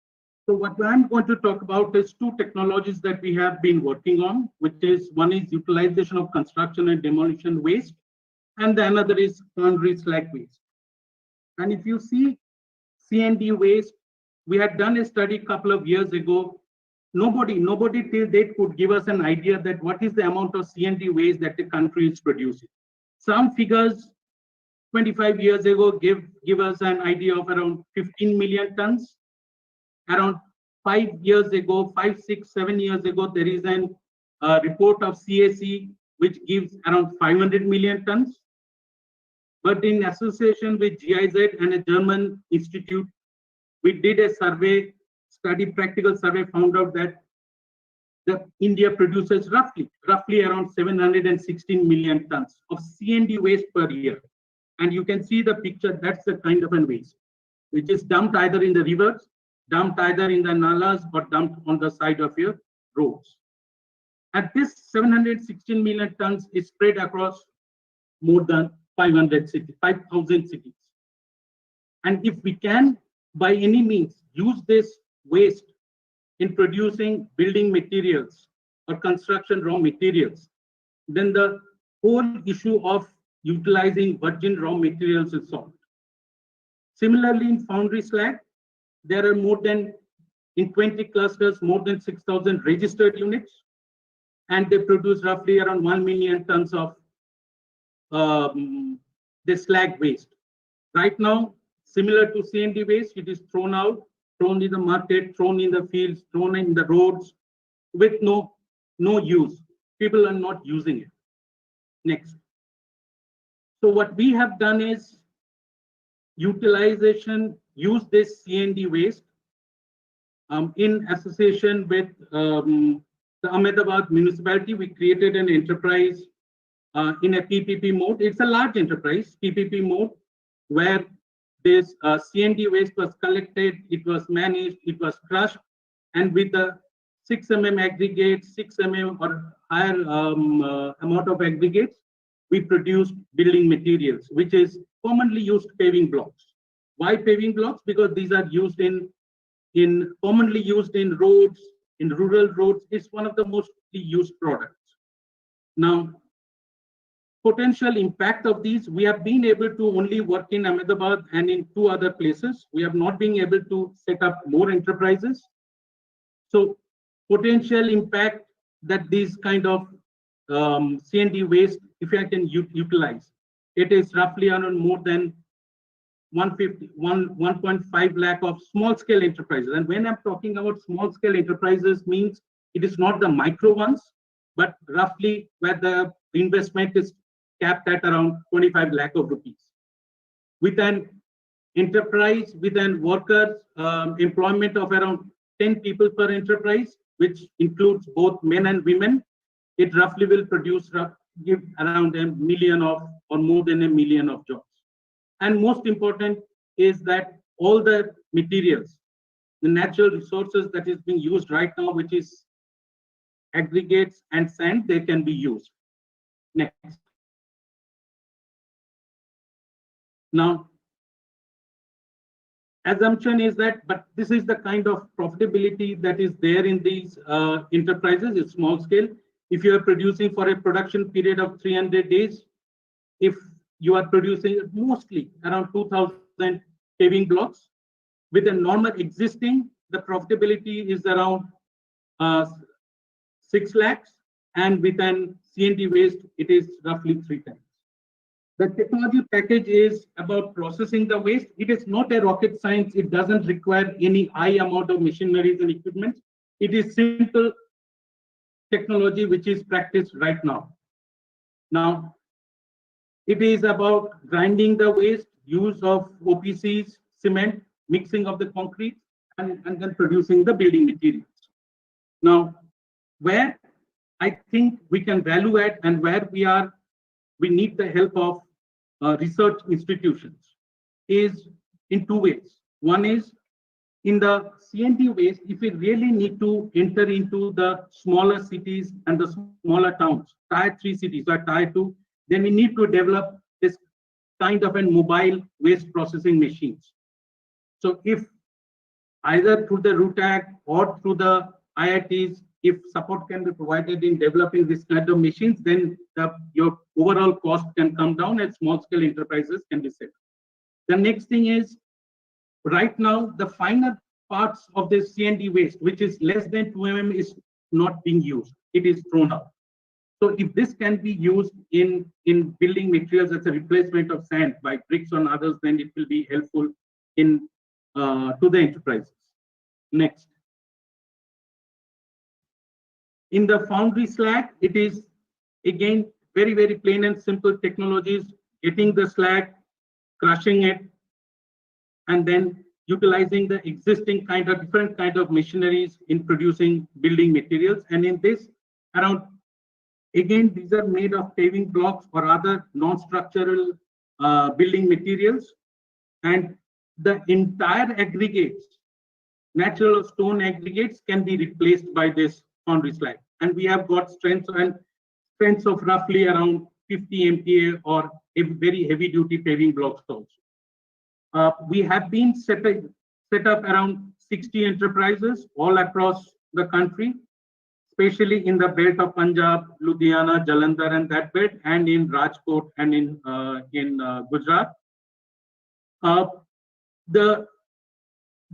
So what I'm going to talk about is two technologies that we have been working on, which is one is utilization of construction and demolition waste, and the another is foundry slag waste. And if you see C&D waste, we had done a study a couple of years ago. Nobody till date could give us an idea that what is the amount of C&D waste that the country is producing. Some figures 25 years ago give us an idea of around 15 million tons. Around 5 years ago, 5, 6, 7 years ago, there is a report of Csc which gives around 500 million tons. But in association with GIZ and a German institute, we did a survey, practical survey, found out that India produces roughly around 716 million tons of C&D waste per year. And you can see the picture, that's the kind of a waste, which is dumped either in the rivers, dumped either in the nalas, or dumped on the side of your roads. And this 716 million tons is spread across more than 500 cities, 5,000 cities. And if we can, by any means, use this waste in producing building materials or construction raw materials, then the whole issue of utilizing virgin raw materials is solved. Similarly, in foundry slag, there are in 20 clusters, more than 6,000 registered units, and they produce roughly around 1 million tons of the slag waste. Right now, similar to C&D waste, it is thrown out, thrown in the market, thrown in the fields, thrown in the roads with no use. People are not using it. Next. So what we have done is use this C&D waste in association with the Ahmedabad municipality. We created an enterprise in a PPP mode. It's a large enterprise, PPP mode, where this C&D waste was collected, it was managed, it was crushed, and with the 6 mm aggregate, 6 mm or higher amount of aggregates, we produced building materials, which is commonly used paving blocks. Why paving blocks? Because these are used commonly used in roads, in rural roads. It's one of the most used products. Now, potential impact of these, we have been able to only work in Ahmedabad and in 2 other places. We have not been able to set up more enterprises. So potential impact that these kind of C&D waste, if I can utilize, it is roughly around more than 1.5 lakh of small scale enterprises. And when I'm talking about small scale enterprises, means it is not the micro ones, but roughly where the investment is capped at around 25 lakh of rupees. With an enterprise, with an workers employment of around 10 people per enterprise, which includes both men and women, it roughly will give around 1 million or more than 1 million of jobs. And most important is that all the materials, the natural resources that is being used right now, which is aggregates and sand, they can be used. Next. Now, assumption is that, but this is the kind of profitability that is there in these enterprises, it's small scale. If you are producing for a production period of 300 days, if you are producing mostly around 2,000 paving blocks, with a normal existing, the profitability is around 6 lakhs, and with an C&D waste, it is roughly 3 times. The technology package is about processing the waste. It is not a rocket science. It doesn't require any high amount of machineries and equipment. It is simple technology which is practiced right now. Now, it is about grinding the waste, use of OPCs, cement, mixing of the concrete, and then producing the building materials. Now, where I think we can value add and where we need the help of research institutions is in two ways. One is in the C&D waste, if we really need to enter into the smaller cities and the smaller towns, tier 3 cities or tier 2, then we need to develop this kind of a mobile waste processing machines. So if either through the RUTAC or through the IITs, if support can be provided in developing this kind of machines, then your overall cost can come down and small scale enterprises can be set. The next thing is, right now, the finer parts of the C&D waste, which is less than 2 mm, is not being used. It is thrown out. So if this can be used in building materials as a replacement of sand by bricks and others, then it will be helpful in to the enterprises. Next. In the foundry slag, it is again very, very plain and simple technologies, getting the slag, crushing it, and then utilizing the existing different kind of machineries in producing building materials. And in this, again, these are made of paving blocks or other non-structural building materials. And the entire aggregates, natural stone aggregates, can be replaced by this foundry slag. And we have got strengths of roughly around 50 MPa or a very heavy duty paving blocks also. We have been set up around 60 enterprises all across the country, especially in the belt of Punjab, Ludhiana, Jalandhar, and that belt, and in Rajkot and in Gujarat.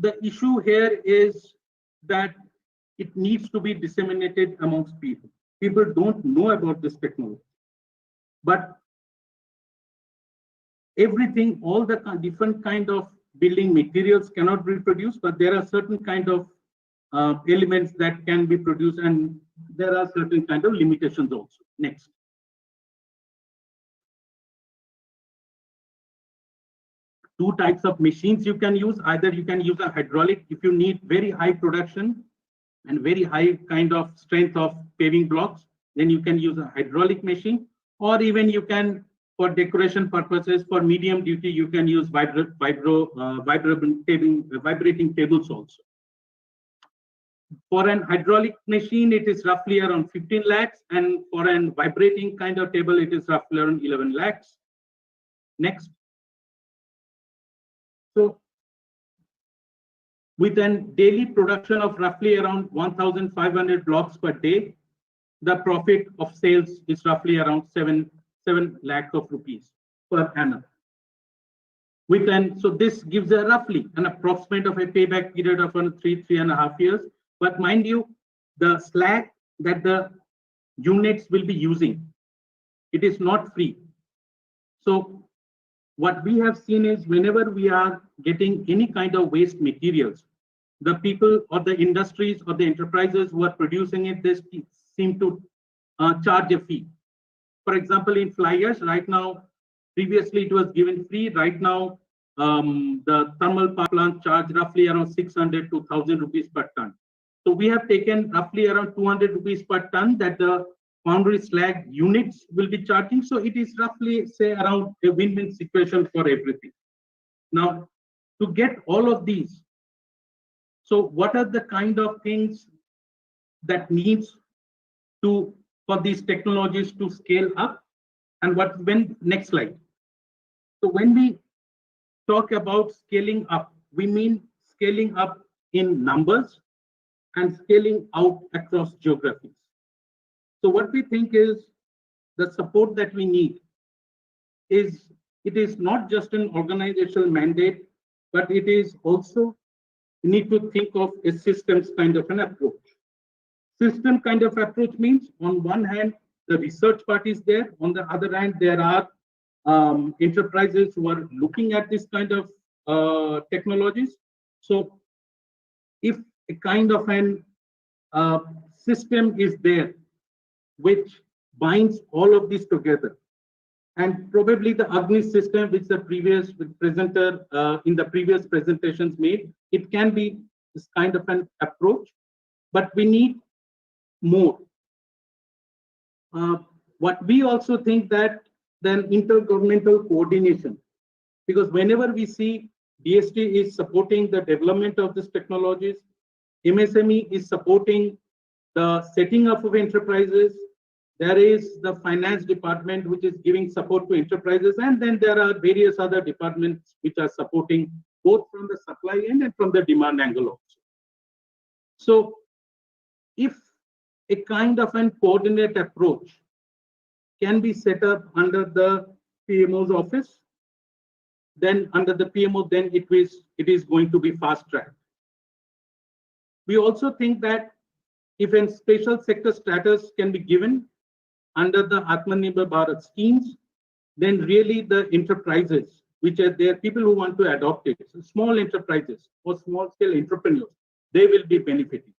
The issue here is that it needs to be disseminated amongst people. People don't know about this technology, but everything, all the different kind of building materials cannot be produced, but there are certain kind of elements that can be produced, and there are certain kind of limitations also. Next. Two types of machines you can use. Either you can use a hydraulic if you need very high production and very high kind of strength of paving blocks, then you can use a hydraulic machine, or even you can, for decoration purposes, for medium duty, you can use vibrating tables also. For an hydraulic machine, it is roughly around 15 lakhs, and for an vibrating kind of table, it is roughly around 11 lakhs. Next. So, with a daily production of roughly around 1,500 blocks per day, the profit of sales is roughly around 7 lakhs of rupees per annum. So this gives a roughly an approximate of a payback period of 3.5 years. But mind you, the slag that the units will be using, it is not free. So what we have seen is whenever we are getting any kind of waste materials, the people or the industries or the enterprises who are producing it, they seem to charge a fee. For example, in flyers, right now, previously it was given free. Right now, the thermal power plants charge roughly around 600 to 1,000 rupees per ton. So we have taken roughly around 200 rupees per ton that the foundry slag units will be charging. So it is roughly, say, around a win-win situation for everything. Now, to get all of these, so what are the kind of things that needs for these technologies to scale up, and next slide. So when we talk about scaling up, we mean scaling up in numbers and scaling out across geographies. So what we think is the support that we need is, it is not just an organizational mandate, but it is also, you need to think of a systems kind of an approach. System kind of approach means, on one hand, the research part is there. On the other hand, there are enterprises who are looking at this kind of technologies. So if a kind of an system is there which binds all of these together. And probably the Agni system, which the previous presenter in the previous presentations made, it can be this kind of an approach, but we need more. What we also think that then intergovernmental coordination, because whenever we see DST is supporting the development of these technologies, MSME is supporting the setting up of enterprises, there is the finance department which is giving support to enterprises, and then there are various other departments which are supporting both from the supply end and from the demand angle also. So if a kind of an coordinate approach can be set up under the PMO's office, then under the PMO, then it is going to be fast tracked. We also think that if a special sector status can be given under the Atmanirbhar Bharat schemes, then really the enterprises, which are there, people who want to adopt it, so small enterprises or small scale entrepreneurs, they will be benefiting.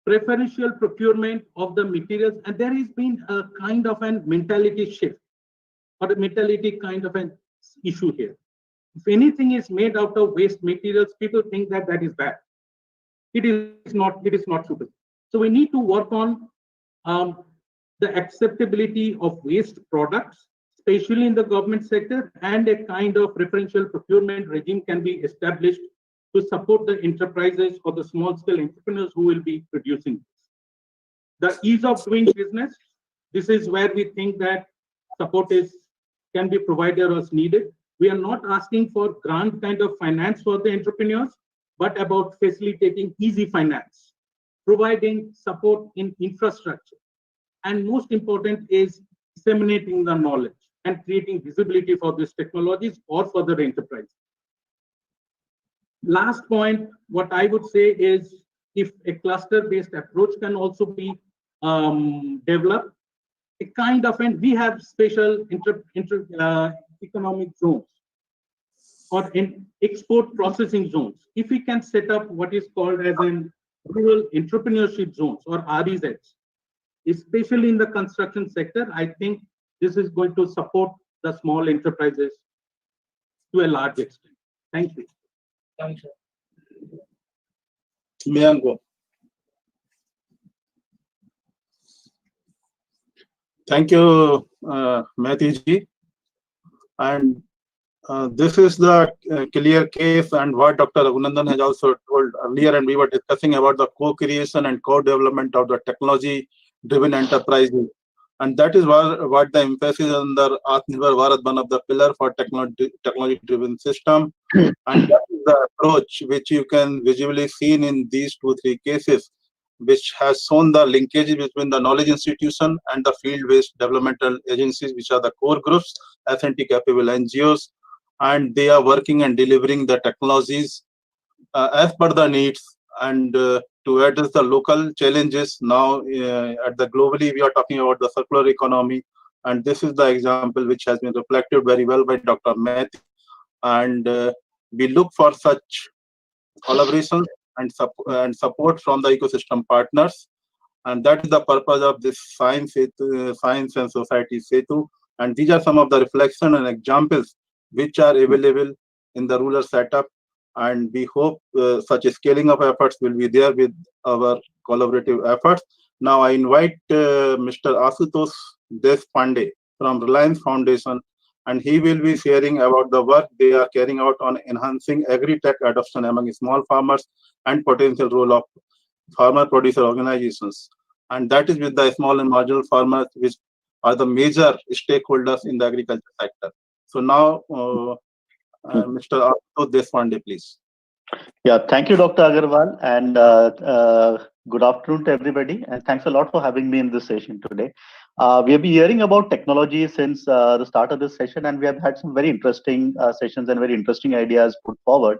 Preferential procurement of the materials, and there has been a kind of a mentality shift or a mentality kind of an issue here. If anything is made out of waste materials, people think that that is bad. It is not suitable. So we need to work on the acceptability of waste products, especially in the government sector, and a kind of preferential procurement regime can be established to support the enterprises or the small scale entrepreneurs who will be producing this. The ease of doing business, this is where we think that support can be provided as needed. We are not asking for grant kind of finance for the entrepreneurs, but about facilitating easy finance, providing support in infrastructure, and most important is disseminating the knowledge and creating visibility for these technologies or for the enterprise. Last point, what I would say is if a cluster-based approach can also be developed, a kind of, and we have special economic zones or in export processing zones. If we can set up what is called as an rural entrepreneurship zones or REZs, especially in the construction sector, I think this is going to support the small enterprises to a large extent. Thank you. Thank you. Mayango. Thank you, Mehdi ji. And this is the clear case and what Dr. Raghunandan has also told earlier, and we were discussing about the co-creation and co-development of the technology-driven enterprises. And that is what the emphasis on the Atmanirbhar Bharat, one of the pillar for technology-driven system. And that is the approach which you can visually see in these 2-3 cases, which has shown the linkages between the knowledge institution and the field-based developmental agencies, which are the core groups, S&T capable NGOs, and they are working and delivering the technologies as per the needs and to address the local challenges. Now at the globally we are talking about the circular economy, and this is the example which has been reflected very well by Dr. Mehdi, and we look for such collaboration and support from the ecosystem partners, and that is the purpose of this Science and Society Setu. And these are some of the reflection and examples which are available in the rural setup, and we hope such a scaling of efforts will be there with our collaborative efforts. Now I invite Mr. Asutosh Deshpande from Reliance Foundation, and he will be sharing about the work they are carrying out on enhancing agri-tech adoption among small farmers and potential role of farmer producer organizations. And that is with the small and marginal farmers, which are the major stakeholders in the agriculture sector. So now, Mr. Asutosh Deshpande, please. Yeah, thank you, Dr. Agarwal, and good afternoon to everybody. And thanks a lot for having me in this session today. We have been hearing about technology since the start of this session, and we have had some very interesting sessions and very interesting ideas put forward.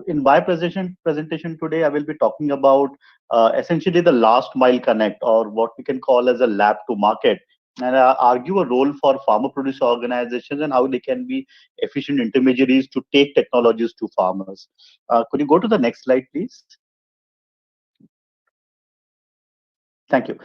In my presentation today, I will be talking about essentially the last mile connect, or what we can call as a lab to market, and argue a role for farmer producer organizations and how they can be efficient intermediaries to take technologies to farmers. Could you go to the next slide, please? Thank you.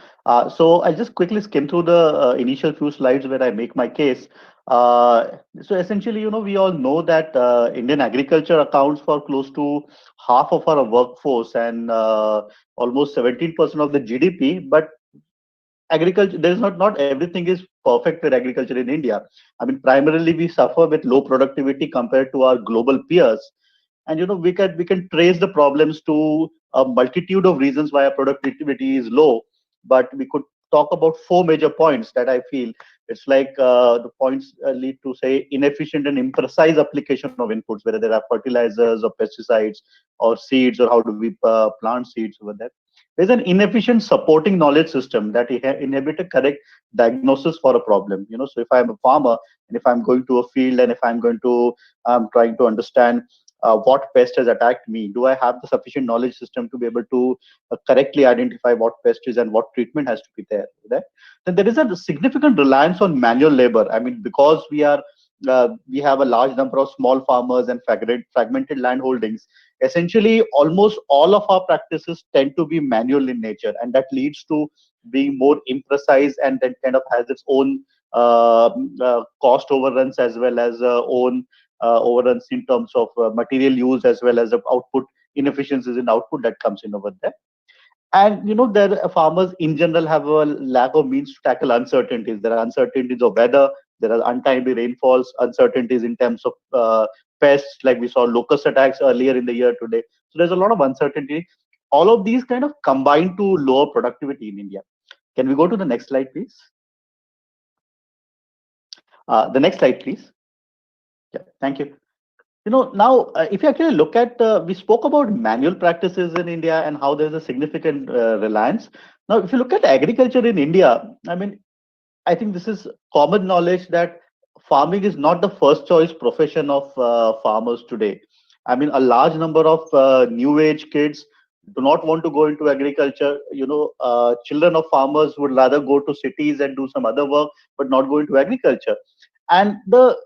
So I'll just quickly skim through the initial few slides where I make my case. So essentially, we all know that Indian agriculture accounts for close to half of our workforce and almost 17% of the GDP. But agriculture, there is not everything is perfect with agriculture in India. I mean, primarily we suffer with low productivity compared to our global peers. And we can trace the problems to a multitude of reasons why our productivity is low, but we could talk about four major points that I feel it's like the points lead to say inefficient and imprecise application of inputs, whether there are fertilizers or pesticides or seeds, or how do we plant seeds over there. There's an inefficient supporting knowledge system that inhibit a correct diagnosis for a problem. So if I'm a farmer and if I'm going to a field and if I'm going to trying to understand what pest has attacked me, do I have the sufficient knowledge system to be able to correctly identify what pest is and what treatment has to be there? Then there is a significant reliance on manual labor. I mean, because we have a large number of small farmers and fragmented land holdings. Essentially, almost all of our practices tend to be manual in nature, and that leads to being more imprecise, and then kind of has its own cost overruns as well as own overruns in terms of material use as well as the output inefficiencies in output that comes in over there. And farmers in general have a lack of means to tackle uncertainties. There are uncertainties of weather, there are untimely rainfalls, uncertainties in terms of pests, like we saw locust attacks earlier in the year today. So there's a lot of uncertainty. All of these kind of combine to lower productivity in India. Can we go to the next slide, please? The next slide, please. Yeah, thank you. Now, if you actually look at, we spoke about manual practices in India and how there's a significant reliance. Now, if you look at agriculture in India, I mean, I think this is common knowledge that farming is not the first choice profession of farmers today. I mean, a large number of new age kids do not want to go into agriculture. Children of farmers would rather go to cities and do some other work, but not go into agriculture. And the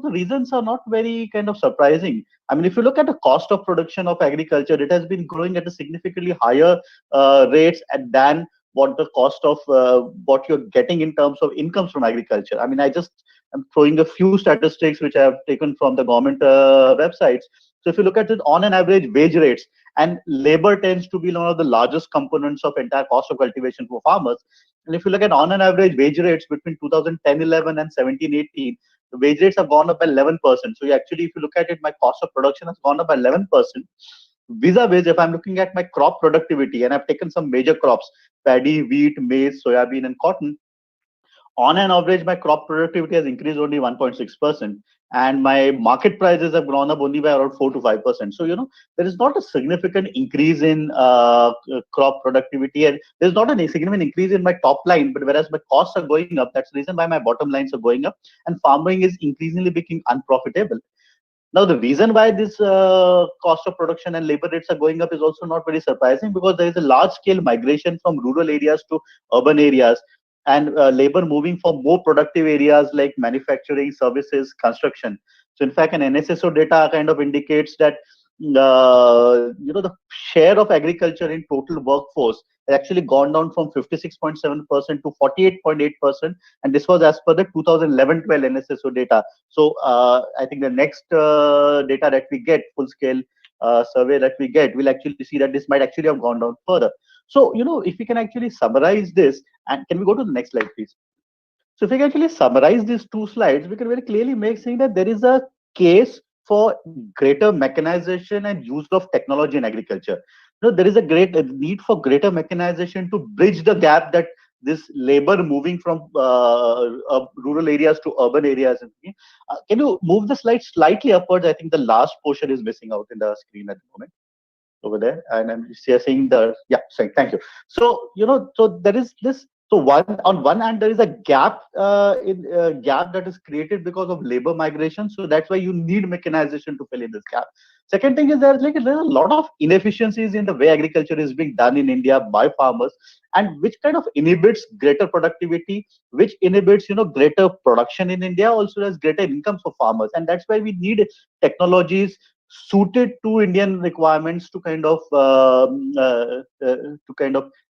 reasons are not very kind of surprising. I mean, if you look at the cost of production of agriculture, it has been growing at a significantly higher rates than what the cost of what you're getting in terms of incomes from agriculture. I mean, I'm throwing a few statistics which I have taken from the government websites. So if you look at it on an average wage rates, and labor tends to be one of the largest components of entire cost of cultivation for farmers. And if you look at on an average wage rates between 2010-11 and 17-18, the wage rates have gone up by 11%. So actually, if you look at it, my cost of production has gone up by 11%. Vis-a-vis, if I'm looking at my crop productivity, and I've taken some major crops, paddy, wheat, maize, soybean, and cotton, on an average, my crop productivity has increased only 1.6%, and my market prices have gone up only by around 4 to 5%. So, there is not a significant increase in crop productivity, and there's not a significant increase in my top line, but whereas my costs are going up, that's the reason why my bottom lines are going up, and farming is increasingly becoming unprofitable. Now, the reason why this cost of production and labor rates are going up is also not very surprising, because there is a large-scale migration from rural areas to urban areas, and labor moving from more productive areas like manufacturing, services, construction. So, in fact, an NSSO data kind of indicates that the share of agriculture in total workforce has actually gone down from 56.7% to 48.8%, and this was as per the 2011-12 NSSO data. So I think the next data that we get, full-scale survey that we get, will actually see that this might actually have gone down further. So, if we can actually summarize this, and can we go to the next slide, please? So if we can actually summarize these two slides, we can very clearly make saying that there is a case for greater mechanization and use of technology in agriculture. There is a great need for greater mechanization to bridge the gap that this labor moving from rural areas to urban areas. Can you move the slide slightly upwards? I think the last portion is missing out in the screen at the moment over there, and I'm seeing the sorry, thank you. So so there is this. So on one hand, there is a gap gap that is created because of labor migration. So that's why you need mechanization to fill in this gap. Second thing is there's a lot of inefficiencies in the way agriculture is being done in India by farmers, and which kind of inhibits greater productivity, which inhibits greater production in India, also has greater income for farmers, and that's why we need technologies suited to Indian requirements to kind of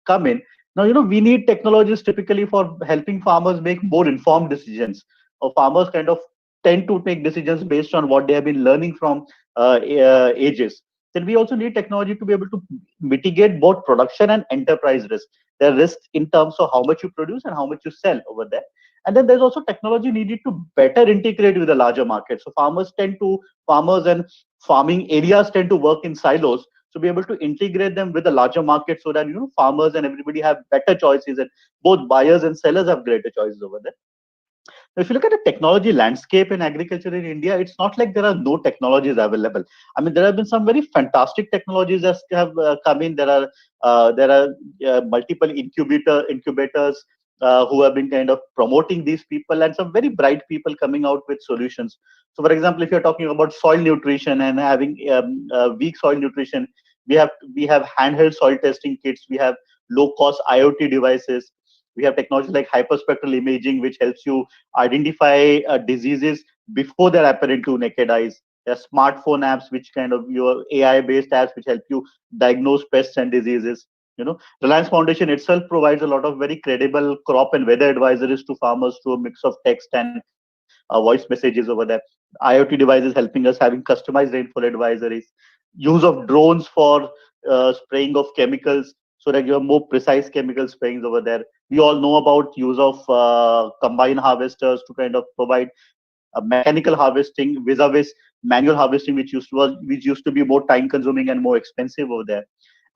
come in. Now, we need technologies typically for helping farmers make more informed decisions, or farmers kind of tend to make decisions based on what they have been learning from ages. Then we also need technology to be able to mitigate both production and enterprise risk. There are risks in terms of how much you produce and how much you sell over there. And then there's also technology needed to better integrate with the larger market. So farmers and farming areas tend to work in silos. So be able to integrate them with the larger market so that farmers and everybody have better choices, and both buyers and sellers have greater choices over there. If you look at the technology landscape in agriculture in India, it's not like there are no technologies available. I mean, there have been some very fantastic technologies that have come in. There are multiple incubators who have been kind of promoting these people, and some very bright people coming out with solutions. So, for example, if you're talking about soil nutrition and having weak soil nutrition, we have handheld soil testing kits. We have low-cost IoT devices. We have technology like hyperspectral imaging, which helps you identify diseases before they're apparent to naked eyes. There are smartphone apps, which kind of your AI-based apps, which help you diagnose pests and diseases. Reliance Foundation itself provides a lot of very credible crop and weather advisories to farmers through a mix of text and voice messages over there. IoT devices helping us having customized rainfall advisories. Use of drones for spraying of chemicals, so that you have more precise chemical sprayings over there. We all know about use of combine harvesters to kind of provide mechanical harvesting vis-a-vis manual harvesting, which used to be more time consuming and more expensive over there.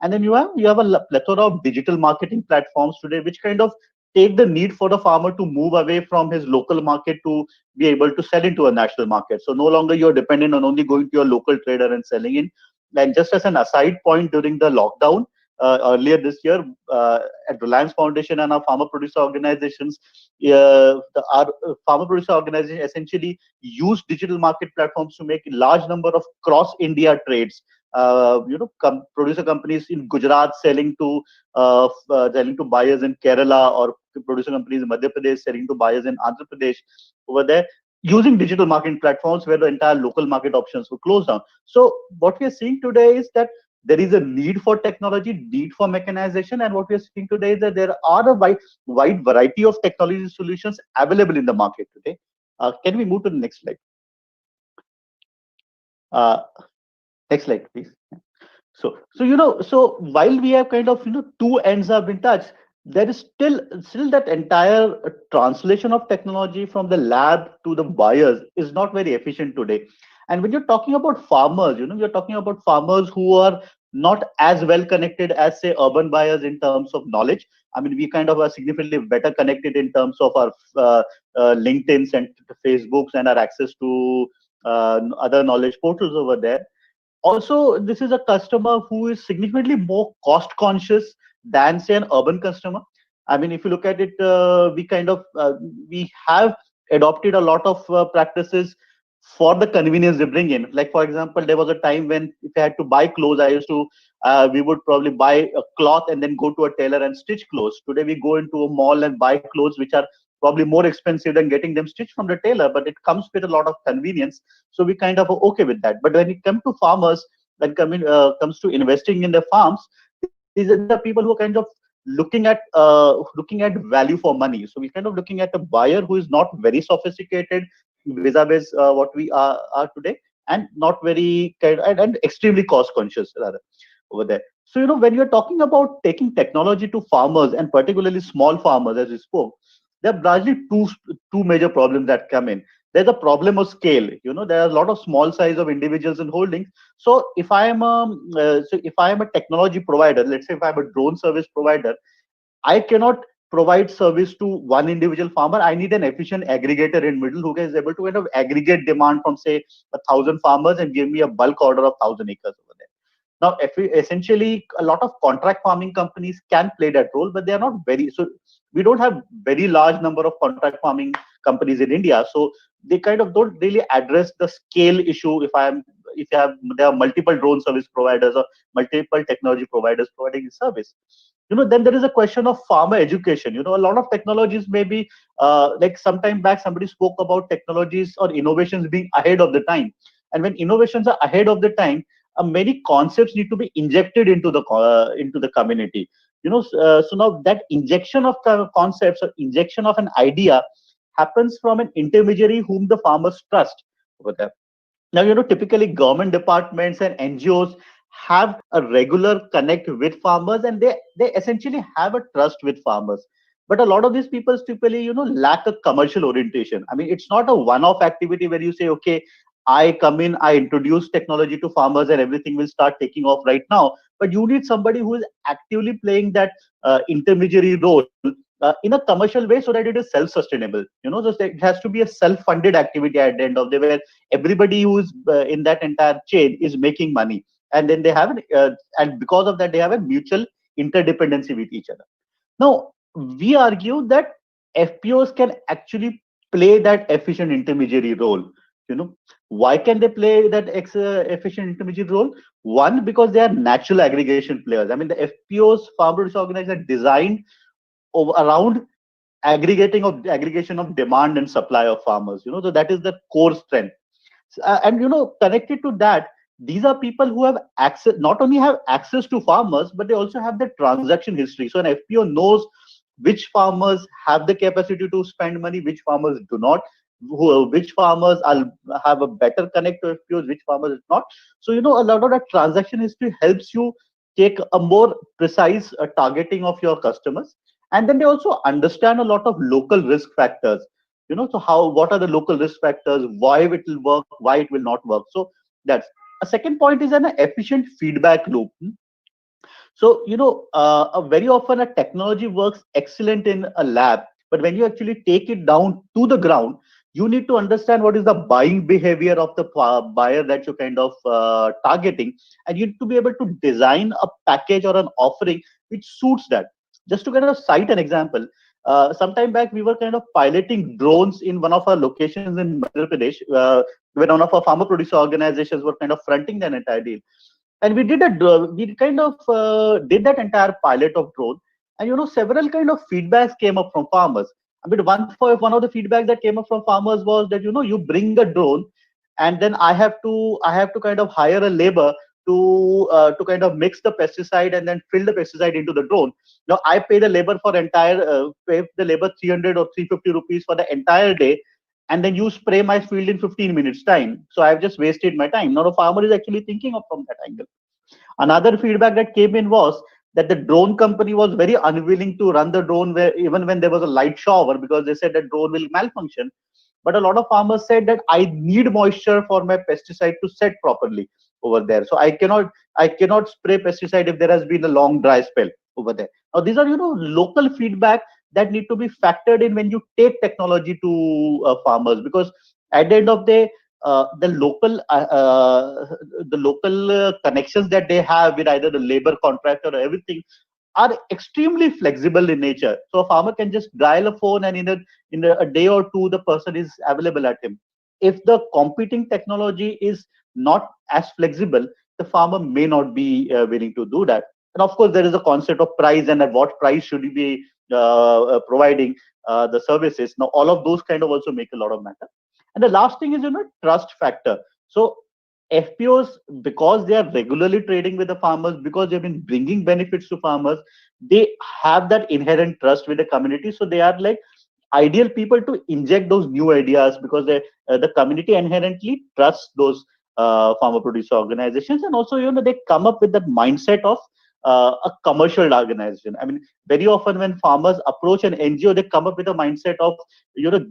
And then you have a plethora of digital marketing platforms today, which kind of take the need for the farmer to move away from his local market to be able to sell into a national market. So no longer you're dependent on only going to your local trader and selling in. And just as an aside point, during the lockdown, earlier this year, at Reliance Foundation and our farmer producer organizations, our farmer producer organization essentially use digital market platforms to make a large number of cross India trades. Producer companies in Gujarat selling to buyers in Kerala, or producer companies in Madhya Pradesh selling to buyers in Andhra Pradesh over there, using digital marketing platforms where the entire local market options were closed down. So what we are seeing today is that there is a need for technology, need for mechanization, and what we are seeing today is that there are a wide variety of technology solutions available in the market today. Can we move to the next slide? Next slide, please. So while we have kind of two ends have been touched, there is still that entire translation of technology from the lab to the buyers is not very efficient today. And when you're talking about farmers, you're talking about farmers who are not as well connected as, say, urban buyers in terms of knowledge. I mean, we kind of are significantly better connected in terms of our LinkedIns and Facebooks and our access to other knowledge portals over there. Also, this is a customer who is significantly more cost conscious than, say, an urban customer. I mean, if you look at it, we have adopted a lot of practices for the convenience they bring in. Like, for example, there was a time when if I had to buy clothes, we would probably buy a cloth and then go to a tailor and stitch clothes. Today, we go into a mall and buy clothes which are probably more expensive than getting them stitched from the tailor, but it comes with a lot of convenience. So we kind of are okay with that. But when it comes to farmers, when comes to investing in their farms, these are the people who are kind of looking at value for money. So we're kind of looking at a buyer who is not very sophisticated vis-a-vis what we are today, and not very and extremely cost conscious rather over there. So when you're talking about taking technology to farmers, and particularly small farmers, as we spoke, there are largely two major problems that come in. There's a problem of scale. There are a lot of small size of individuals in holdings. So if I am a technology provider, let's say if I'm a drone service provider, I cannot provide service to one individual farmer. I need an efficient aggregator in middle who is able to kind of aggregate demand from, say, 1,000 farmers and give me a bulk order of 1,000 acres over there. Now, essentially, a lot of contract farming companies can play that role, but they are not so we don't have very large number of contract farming companies in India. So they kind of don't really address the scale issue. There are multiple drone service providers or multiple technology providers providing the service. Then there is a question of farmer education. A lot of technologies may be like sometime back somebody spoke about technologies or innovations being ahead of the time. And when innovations are ahead of the time, many concepts need to be injected into the community. So now that injection of concepts or injection of an idea happens from an intermediary whom the farmers trust over there. Now, typically government departments and NGOs have a regular connect with farmers, and they essentially have a trust with farmers. But a lot of these people typically, lack a commercial orientation. I mean, it's not a one-off activity where you say, okay, I come in, I introduce technology to farmers and everything will start taking off right now. But you need somebody who is actively playing that intermediary role in a commercial way so that it is self-sustainable. So it has to be a self-funded activity at the end of the day, where everybody who is in that entire chain is making money. And then they have, and because of that, they have a mutual interdependency with each other. Now, we argue that FPOs can actually play that efficient intermediary role. Why can they play that efficient intermediary role? One, because they are natural aggregation players. I mean, the FPOs, farm producer organizations, are designed around aggregation of demand and supply of farmers. So that is the core strength. And connected to that, these are people who have access, not only have access to farmers, but they also have the transaction history. So an FPO knows which farmers have the capacity to spend money, which farmers do not, which farmers have a better connect to FPOs, which farmers do not. So, a lot of that transaction history helps you take a more precise targeting of your customers. And then they also understand a lot of local risk factors. So what are the local risk factors, why it will work, why it will not work. So that's a second point, is an efficient feedback loop. So, very often a technology works excellent in a lab, but when you actually take it down to the ground, you need to understand what is the buying behavior of the buyer that you're kind of targeting, and you need to be able to design a package or an offering which suits that. Just to kind of cite an example, sometime back we were kind of piloting drones in one of our locations in Madhya Pradesh, when one of our farmer producer organizations were kind of fronting that entire deal. And we did did that entire pilot of drone, and several kind of feedbacks came up from farmers. I mean, one of the feedback that came up from farmers was that you bring a drone, and then I have to kind of hire a labor to kind of mix the pesticide and then fill the pesticide into the drone. Now I pay the labor for pay the labor 300 or 350 rupees for the entire day, and then you spray my field in 15 minutes time. So I've just wasted my time. Now the farmer is actually thinking of from that angle. Another feedback that came in was that the drone company was very unwilling to run the drone even when there was a light shower, because they said that drone will malfunction. But a lot of farmers said that I need moisture for my pesticide to set properly over there. So I cannot spray pesticide if there has been a long dry spell over there. Now these are local feedback that need to be factored in when you take technology to farmers, because at the end of the day, the local connections that they have with either the labor contractor or everything are extremely flexible in nature. So a farmer can just dial a phone, and in a day or two the person is available at him. If the competing technology is not as flexible, the farmer may not be willing to do that. And of course there is a concept of price, and at what price should you be providing the services. Now all of those kind of also make a lot of matter. And the last thing is trust factor. So FPOs, because they are regularly trading with the farmers, because they've been bringing benefits to farmers, they have that inherent trust with the community. So they are like ideal people to inject those new ideas, because the community inherently trusts those farmer producer organizations. And also they come up with that mindset of a commercial organization. I mean, very often when farmers approach an NGO, they come up with a mindset of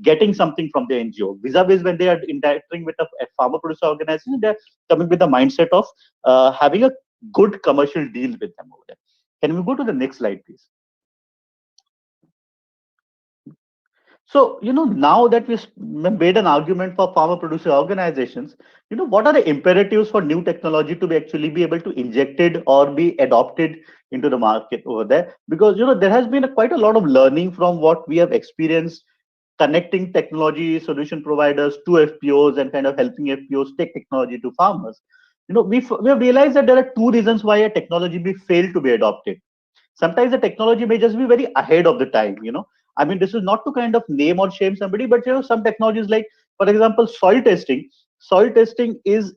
getting something from the NGO. Vis-a-vis when they are interacting with a farmer producer organization, they're coming with the mindset of having a good commercial deal with them over there. Can we go to the next slide, please? So, now that we made an argument for farmer producer organizations, what are the imperatives for new technology to actually be able to injected or be adopted into the market over there? Because, there has been quite a lot of learning from what we have experienced connecting technology solution providers to FPOs and kind of helping FPOs take technology to farmers. We have realized that there are two reasons why a technology may fail to be adopted. Sometimes the technology may just be very ahead of the time, I mean, this is not to kind of name or shame somebody, but some technologies like, for example, soil testing. Soil testing is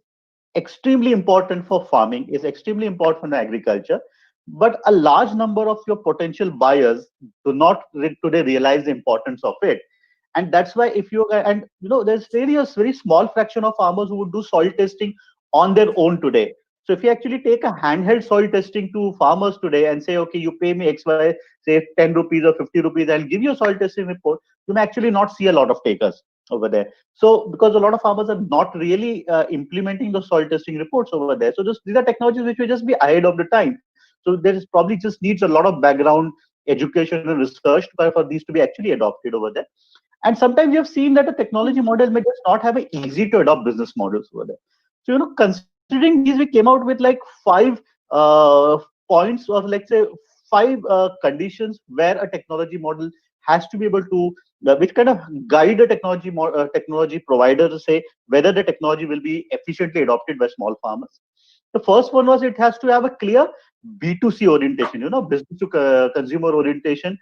extremely important for farming, is extremely important for agriculture. but a large number of your potential buyers do not today realize the importance of it. And that's why if you, and there's really a very small fraction of farmers who would do soil testing on their own today. So if you actually take a handheld soil testing to farmers today and say, okay, you pay me XY, say 10 rupees or 50 rupees, I'll give you a soil testing report, you may actually not see a lot of takers over there. So because a lot of farmers are not really implementing the soil testing reports over there. So these are technologies which will just be ahead of the time. So there is probably just needs a lot of background education and research for these to be actually adopted over there. And sometimes you have seen that a technology model may just not have an easy to adopt business models over there. So, considering these, we came out with like 5 points, or let's say 5 conditions where a technology model has to be able to, which kind of guide a technology provider to say whether the technology will be efficiently adopted by small farmers. The first one was it has to have a clear B2C orientation, business to consumer orientation.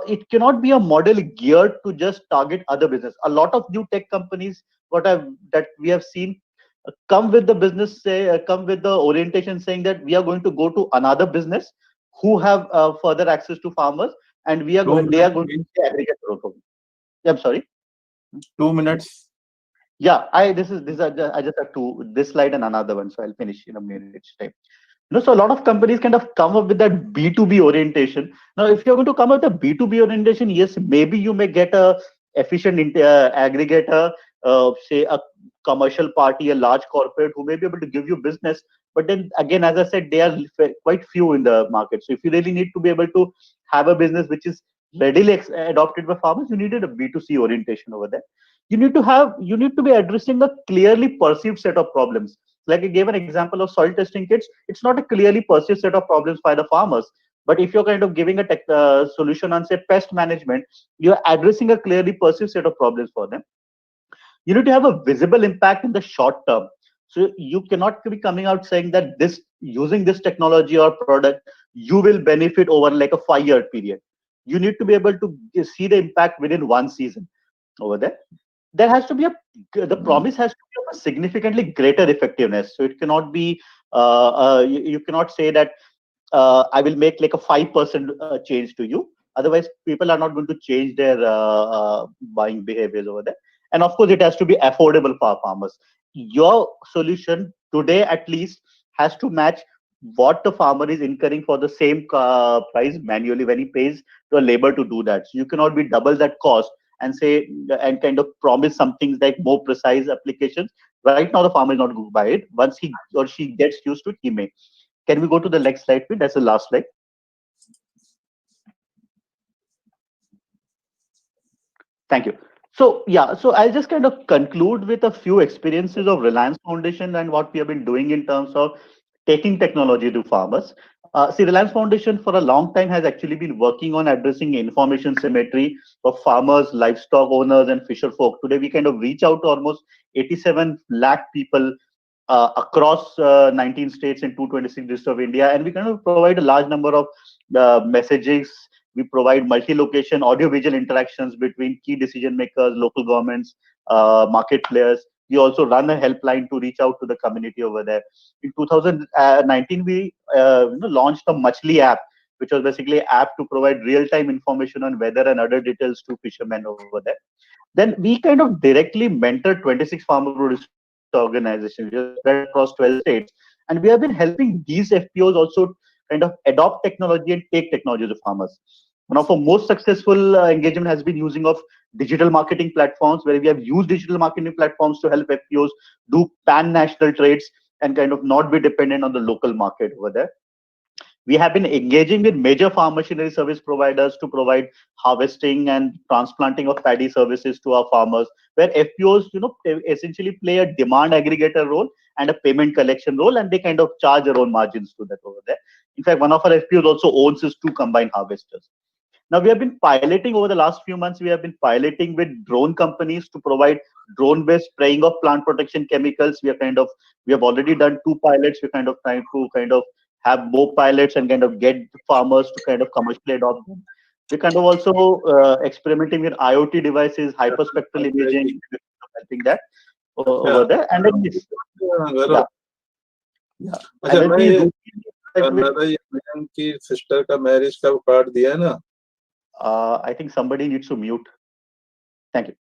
It cannot be a model geared to just target other business. A lot of new tech companies, that we have seen, come with the business, come with the orientation saying that we are going to go to another business who have further access to farmers, and they are going to be aggregate growth. I'm sorry. 2 minutes. Yeah, I just have this slide and another one, so I'll finish in a minute's time. So a lot of companies kind of come up with that B2B orientation. Now, if you're going to come up with a B2B orientation, yes, maybe you may get a efficient aggregator, say a commercial party, a large corporate who may be able to give you business. But then again, as I said, they are quite few in the market. So if you really need to be able to have a business which is readily adopted by farmers, you needed a B2C orientation over there. You need to be addressing a clearly perceived set of problems. Like I gave an example of soil testing kits, it's not a clearly perceived set of problems by the farmers. But if you're kind of giving a solution on, say, pest management, you're addressing a clearly perceived set of problems for them. You need to have a visible impact in the short term. So you cannot be coming out saying that using this technology or product, you will benefit over like a 5-year period. You need to be able to see the impact within 1 season over there. There has to be the promise has to be of a significantly greater effectiveness. So it cannot be, you cannot say that I will make like a 5% change to you. Otherwise, people are not going to change their buying behaviors over there. And of course, it has to be affordable for farmers. Your solution today, at least, has to match what the farmer is incurring for the same price manually when he pays to a labor to do that. So you cannot be double that cost and say and kind of promise some things like more precise applications. Right now, the farmer is not going to buy it. Once he or she gets used to it, he may. Can we go to the next slide, please? That's the last slide. Thank you. So yeah, so I'll just kind of conclude with a few experiences of Reliance Foundation and what we have been doing in terms of taking technology to farmers. See, Reliance Foundation for a long time has actually been working on addressing information symmetry for farmers, livestock owners, and fisher folk. Today, we kind of reach out to almost 87 lakh people across 19 states and 226 districts of India, and we kind of provide a large number of messages. We provide multi-location audio-visual interactions between key decision makers, local governments, market players. We also run a helpline to reach out to the community over there. In 2019, we launched a Machli app, which was basically an app to provide real-time information on weather and other details to fishermen over there. Then we kind of directly mentor 26 farmer producer organizations spread across 12 states. And we have been helping these FPOs also kind of adopt technology and take technology to farmers. One of our most successful engagement has been using of digital marketing platforms, where we have used digital marketing platforms to help FPOs do pan-national trades and kind of not be dependent on the local market over there. We have been engaging with major farm machinery service providers to provide harvesting and transplanting of paddy services to our farmers, where FPOs, essentially play a demand aggregator role and a payment collection role, and they kind of charge their own margins to that over there. In fact, one of our FPOs also owns his 2 combined harvesters. Now, we have been piloting over the last few months, we have been piloting with drone companies to provide drone-based spraying of plant protection chemicals. We have already done 2 pilots. We're kind of trying to have more pilots and kind of get farmers to kind of commercially adopt them. We're kind of also experimenting with IoT devices, hyperspectral imaging, helping that over there. And then this, की sister का marriage का card दिया ना? I think somebody needs to mute. Thank you.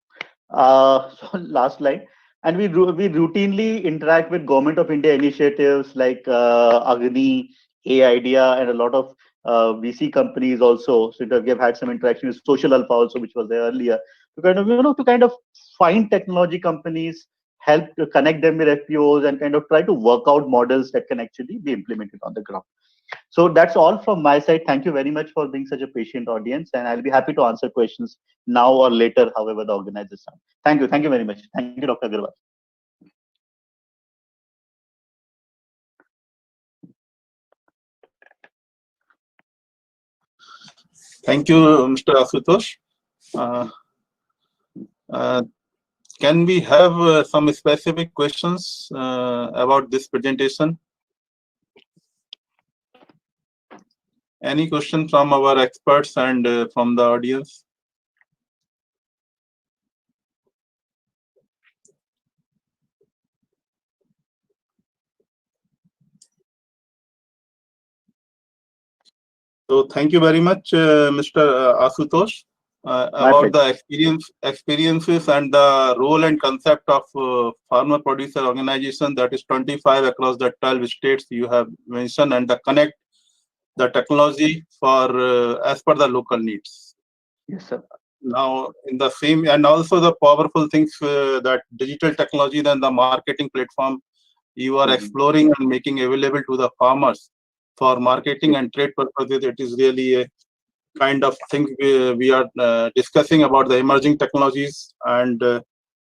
So last slide. And we routinely interact with Government of India initiatives like Agni, A-Idea, and a lot of VC companies also. So we have had some interaction with Social Alpha also, which was there earlier, to kind of find technology companies, help to connect them with FPOs, and kind of try to work out models that can actually be implemented on the ground. So that's all from my side. Thank you very much for being such a patient audience, and I'll be happy to answer questions now or later, however the organizers sound. Thank you. Thank you very much. Thank you, Dr. Agarwal. Thank you, Mr. Asutosh. Can we have some specific questions about this presentation? Any question from our experts and from the audience? So thank you very much, Mr. Asutosh, about the experiences and the role and concept of farmer producer organization, that is 25 across the 12 states you have mentioned, and the connect the technology for as per the local needs. Yes, sir. Now, in the same, and also the powerful things that digital technology and the marketing platform you are exploring and making available to the farmers for marketing and trade purposes. It is really a kind of thing we are discussing about the emerging technologies and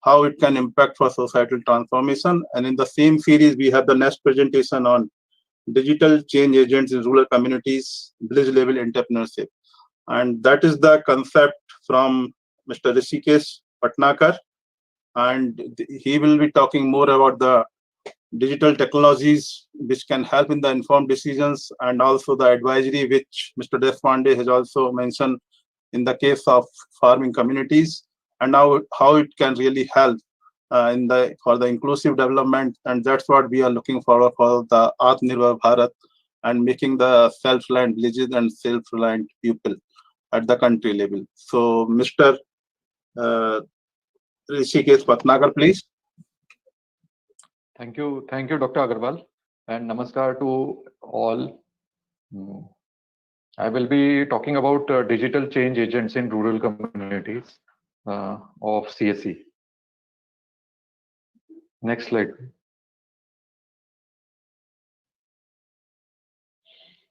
how it can impact for societal transformation. And in the same series, we have the next presentation on digital change agents in rural communities, village level entrepreneurship. And that is the concept from Mr. Rishikesh Patnakar. And he will be talking more about the digital technologies which can help in the informed decisions, and also the advisory which Mr. Deshpande has also mentioned in the case of farming communities, and now how it can really help for the inclusive development. And that's what we are looking for the Atmanirbhar Bharat and making the self-reliant villages and self-reliant people at the country level. So Mr. Rishikesh Patnakar, please. Thank you, Dr. Agarwal, and namaskar to all. I will be talking about digital change agents in rural communities of CSE. Next slide.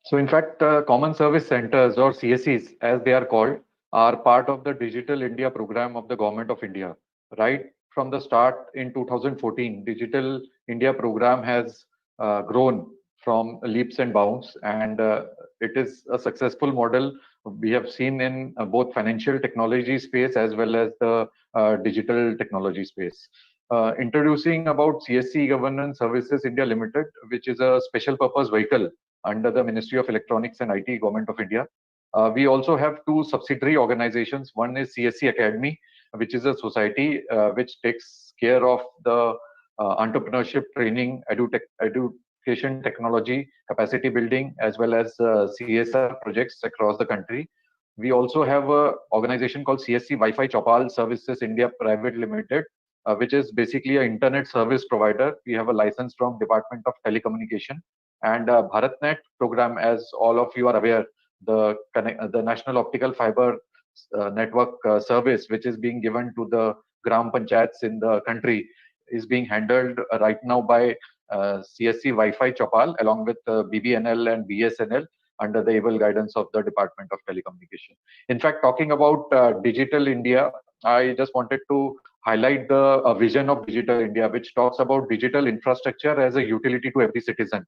So in fact, common service centers, or CSEs as they are called, are part of the Digital India program of the Government of India. Right from the start in 2014, Digital India program has grown from leaps and bounds, and it is a successful model we have seen in both financial technology space as well as the digital technology space. Introducing about CSC Governance Services India Limited, which is a special purpose vehicle under the Ministry of Electronics and IT, Government of India. We also have two subsidiary organizations. One is CSC Academy, which is a society which takes care of the entrepreneurship training, education technology, capacity building, as well as CSR projects across the country. We also have an organization called CSC Wi-Fi Chopal Services India Private Limited, which is basically an internet service provider. We have a license from Department of Telecommunication, and BharatNet program, as all of you are aware, the National Optical Fiber Network service, which is being given to the Gram Panchayats in the country, is being handled right now by CSC Wi-Fi Chopal along with BBNL and BSNL under the able guidance of the Department of Telecommunication. In fact, talking about Digital India, I just wanted to highlight the vision of Digital India, which talks about digital infrastructure as a utility to every citizen,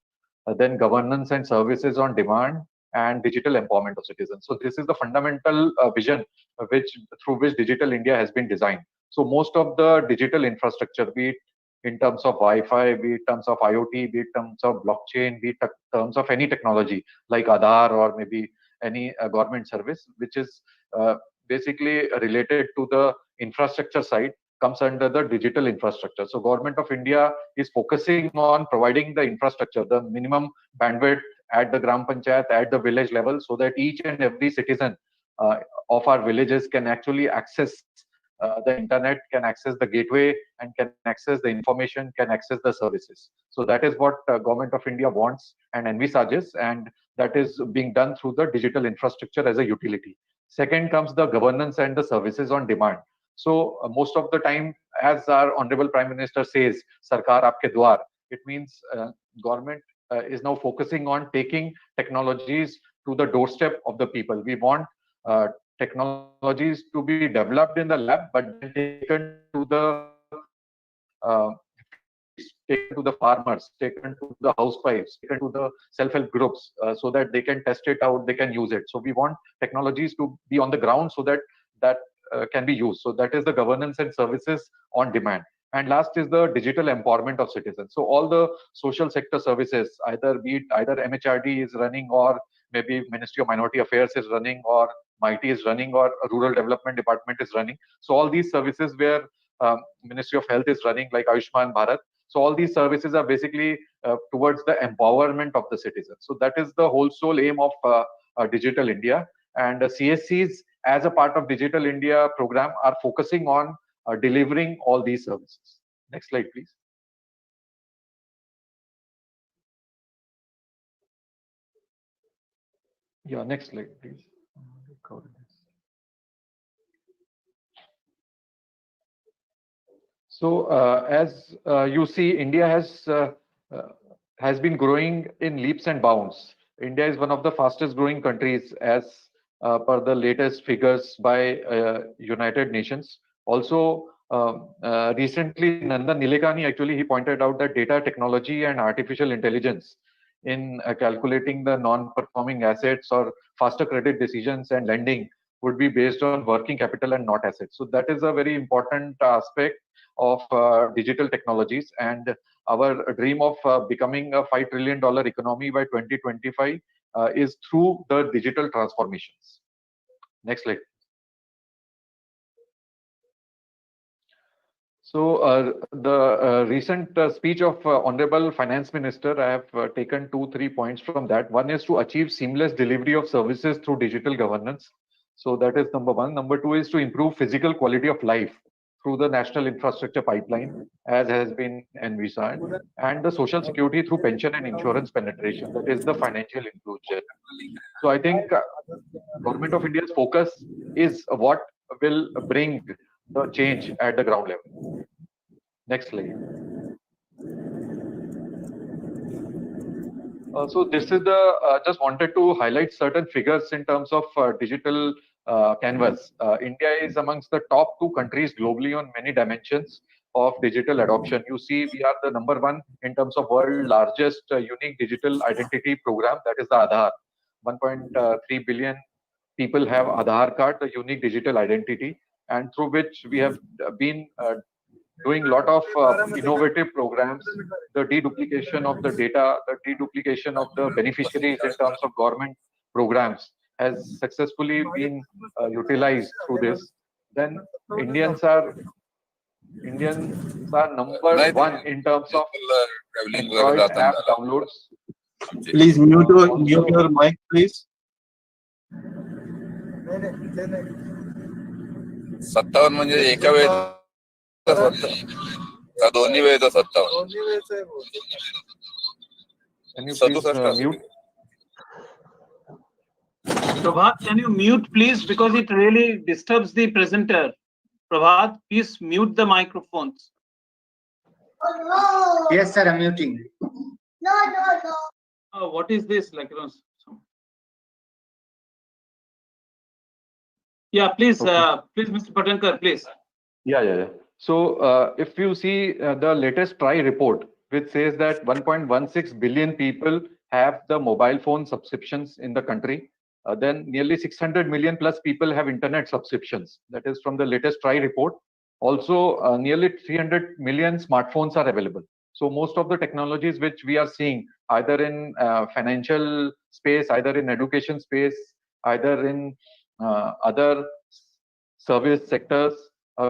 then governance and services on demand, and digital empowerment of citizens. So this is the fundamental vision through which Digital India has been designed. So most of the digital infrastructure, be it in terms of Wi-Fi, be it in terms of IoT, be it in terms of blockchain, be it in terms of any technology like Aadhaar or maybe any government service, which is basically related to the infrastructure side, comes under the digital infrastructure. So Government of India is focusing on providing the infrastructure, the minimum bandwidth at the Gram Panchayat, at the village level, so that each and every citizen of our villages can actually access the internet, can access the gateway, and can access the information, can access the services. So that is what Government of India wants and envisages, and that is being done through the digital infrastructure as a utility. Second comes the governance and the services on demand. So most of the time, as our Honorable Prime Minister says, Sarkar Aapke Dwar, it means government is now focusing on taking technologies to the doorstep of the people. We want technologies to be developed in the lab, but then taken to the taken to the farmers, taken to the housewives, taken to the self-help groups, so that they can test it out, they can use it. So we want technologies to be on the ground so that can be used. So that is the governance and services on demand. And last is the digital empowerment of citizens. So all the social sector services, either MHRD is running, or maybe Ministry of Minority Affairs is running, or MIT is running, or Rural Development Department is running. So all these services where Ministry of Health is running, like Ayushman Bharat. So all these services are basically towards the empowerment of the citizens. So that is the whole sole aim of Digital India. And CSCs, as a part of Digital India program, are focusing on delivering all these services. Next slide, please. Yeah, next slide, please. So as you see, India has been growing in leaps and bounds. India is one of the fastest growing countries as per the latest figures by United Nations. Also, recently, Nandan Nilekani, actually, he pointed out that data technology and artificial intelligence in calculating the non-performing assets or faster credit decisions and lending would be based on working capital and not assets. So that is a very important aspect of digital technologies, and our dream of becoming a $5 trillion economy by 2025 is through the digital transformations. Next slide. So the recent speech of Honorable Finance Minister, I have taken 2-3 points from that. One is to achieve seamless delivery of services through digital governance. So that is number one. Number two is to improve physical quality of life through the national infrastructure pipeline, as has been envisaged, and the social security through pension and insurance penetration, that is the financial inclusion. So I think Government of India's focus is what will bring the change at the ground level. Next slide. So this is the, just wanted to highlight certain figures in terms of digital canvas. India is amongst the top 2 countries globally on many dimensions of digital adoption. You see, we are the number 1 in terms of world largest unique digital identity program, that is the Aadhaar. 1.3 billion people have Aadhaar card, the unique digital identity, and through which we have been doing a lot of innovative programs, the deduplication of the data, the deduplication of the beneficiaries in terms of government programs has successfully been utilized through this. Then Indians are number 1 in terms of Android app downloads. Please mute your mic, please. 57 म्हणजे एका वेळेस दोन्ही वेळेचा 57. Can you please mute? Prabhat, can you mute, please, because it really disturbs the presenter. Prabhat, please mute the microphones. Yes, sir, I'm muting. Oh, what is this? Like, yeah, please, Okay. please, Mr. Patankar, please. Yeah. So if you see the latest TRI report, which says that 1.16 billion people have the mobile phone subscriptions in the country, then nearly 600 million plus people have internet subscriptions. That is from the latest TRI report. Also, nearly 300 million smartphones are available. So most of the technologies which we are seeing, either in financial space, either in education space, either in other service sectors,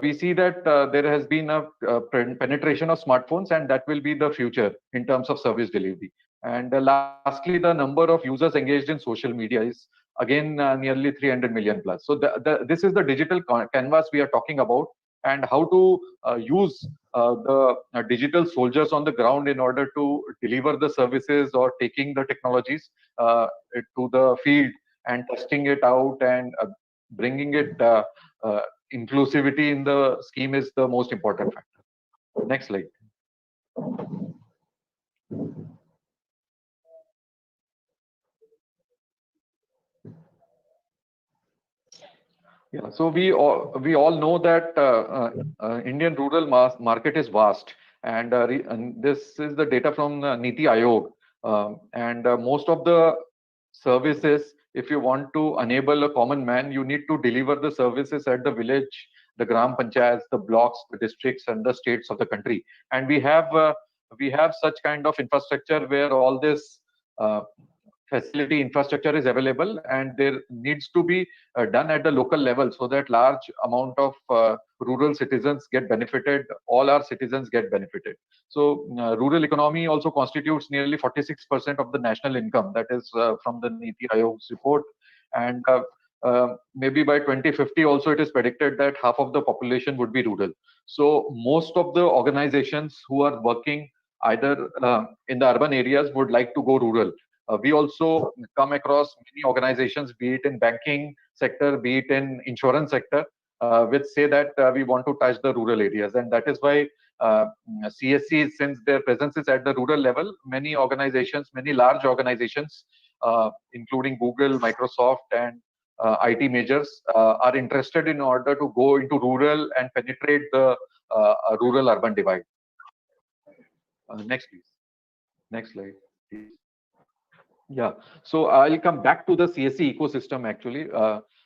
we see that there has been a penetration of smartphones, and that will be the future in terms of service delivery. And lastly, the number of users engaged in social media is again nearly 300 million plus. So this is the digital canvas we are talking about, and how to use the digital soldiers on the ground in order to deliver the services or taking the technologies to the field and testing it out and bringing it inclusivity in the scheme is the most important factor. Next slide. Yeah, so we all know that Indian rural market is vast, and this is the data from Niti Aayog, and most of the services, if you want to enable a common man, you need to deliver the services at the village, the gram panchayats, the blocks, the districts, and the states of the country. And we have such kind of infrastructure where all this facility infrastructure is available, and there needs to be done at the local level so that large amount of rural citizens get benefited, all our citizens get benefited. So rural economy also constitutes nearly 46% of the national income. That is from the Niti Aayog's report. And maybe by 2050 also it is predicted that half of the population would be rural. So most of the organizations who are working either in the urban areas would like to go rural. We also come across many organizations, be it in banking sector, be it in insurance sector, which say that we want to touch the rural areas. And that is why CSC, since their presence is at the rural level, many organizations, many large organizations, including Google, Microsoft, and IT majors, are interested in order to go into rural and penetrate the rural-urban divide. Next, please. Next slide, please. Yeah, so I'll come back to the Csc ecosystem. Actually,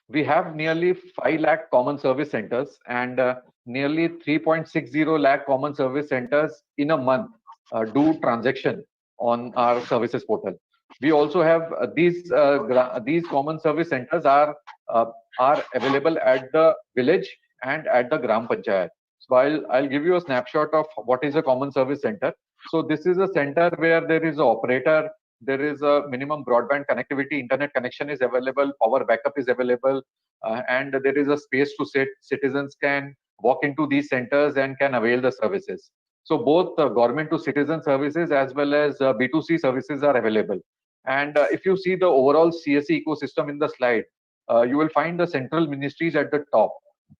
we have nearly 5 lakh common service centers, and nearly 3.60 lakh common service centers in a month do transaction on our services portal. We also have these common service centers are available at the village and at the gram panchayat. So I'll give you a snapshot of what is a common service center. So this is a center where there is an operator, there is a minimum broadband connectivity, internet connection is available, power backup is available, and there is a space to sit. Citizens can walk into these centers and can avail the services. So both government to citizen services as well as B2C services are available. And if you see the overall Csc ecosystem in the slide, you will find the central ministries at the top.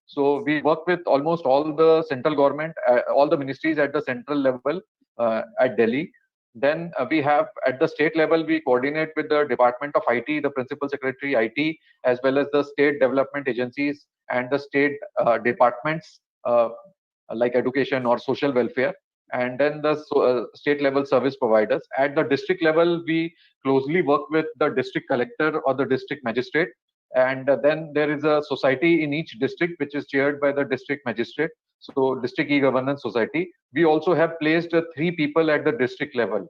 So we work with almost all the central government, all the ministries at the central level at Delhi. Then we have at the state level, we coordinate with the Department of IT, the Principal Secretary IT, as well as the state development agencies and the state departments like education or social welfare, and then the state level service providers. At the district level, we closely work with the district collector or the district magistrate. And then there is a society in each district which is chaired by the district magistrate. So district e-governance society. We also have placed 3 people at the district level,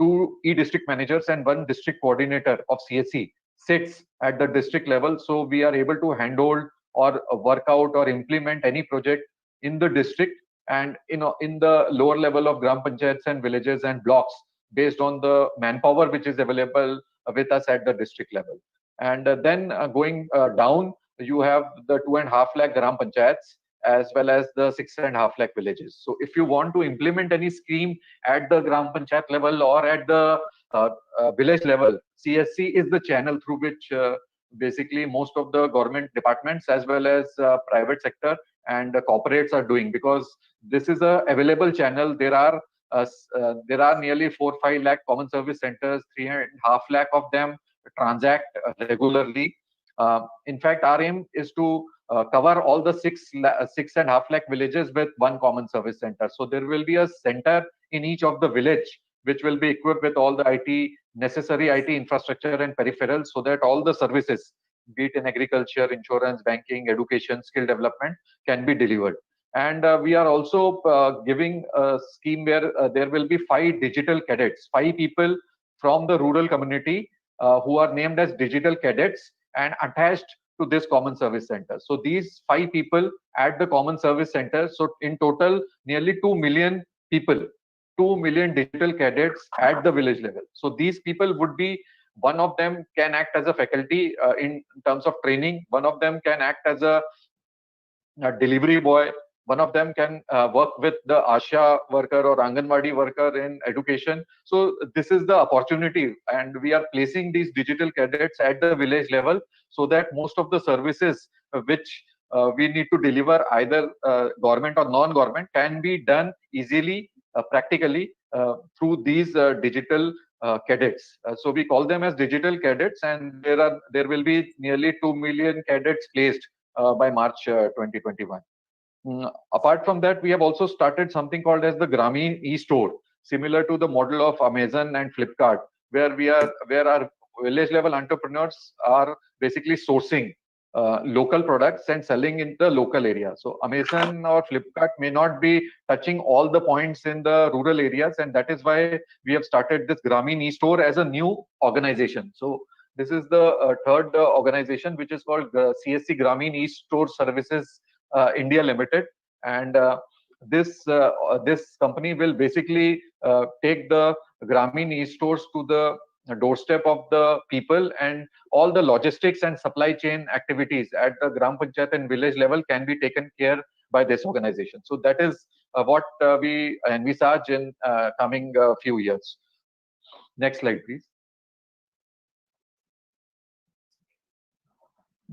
2 e-district managers and 1 district coordinator of CSC sits at the district level. So we are able to handhold or work out or implement any project in the district and in the lower level of gram panchayats and villages and blocks based on the manpower which is available with us at the district level. And then going down, you have the 2.5 lakh gram panchayats as well as the 6.5 lakh villages. So if you want to implement any scheme at the gram panchayat level or at the village level, CSC is the channel through which basically most of the government departments as well as private sector and corporates are doing, because this is a available channel. There are nearly 4-5 lakh common service centers, 3.5 lakh of them transact regularly. In fact, our aim is to cover all the 6.5 lakh villages with 1 common service center. So there will be a center in each of the village which will be equipped with all the necessary IT infrastructure and peripherals, so that all the services, be it in agriculture, insurance, banking, education, skill development, can be delivered. And we are also giving a scheme where there will be 5 digital cadets, 5 people from the rural community who are named as digital cadets and attached to this common service center. So these 5 people at the common service center, so in total nearly 2 million people, 2 million digital cadets at the village level. So these people would be, one of them can act as a faculty in terms of training, one of them can act as a delivery boy, one of them can work with the ASHA worker or Anganwadi worker in education. So this is the opportunity, and we are placing these digital cadets at the village level so that most of the services which we need to deliver, either government or non-government, can be done easily, practically through these digital cadets. So we call them as digital cadets, and there will be nearly 2 million cadets placed by March 2021. Apart from that, we have also started something called as the Grameen e-store, similar to the model of Amazon and Flipkart, where our village level entrepreneurs are basically sourcing local products and selling in the local area. So Amazon or Flipkart may not be touching all the points in the rural areas, and that is why we have started this Grameen e-store as a new organization. So this is the third organization, which is called Csc Grameen e-store Services India Limited, and this company will basically take the Grameen e-stores to the doorstep of the people, and all the logistics and supply chain activities at the Gram Panchayat and village level can be taken care by this organization. So that is what we envisage in coming few years. Next slide, please.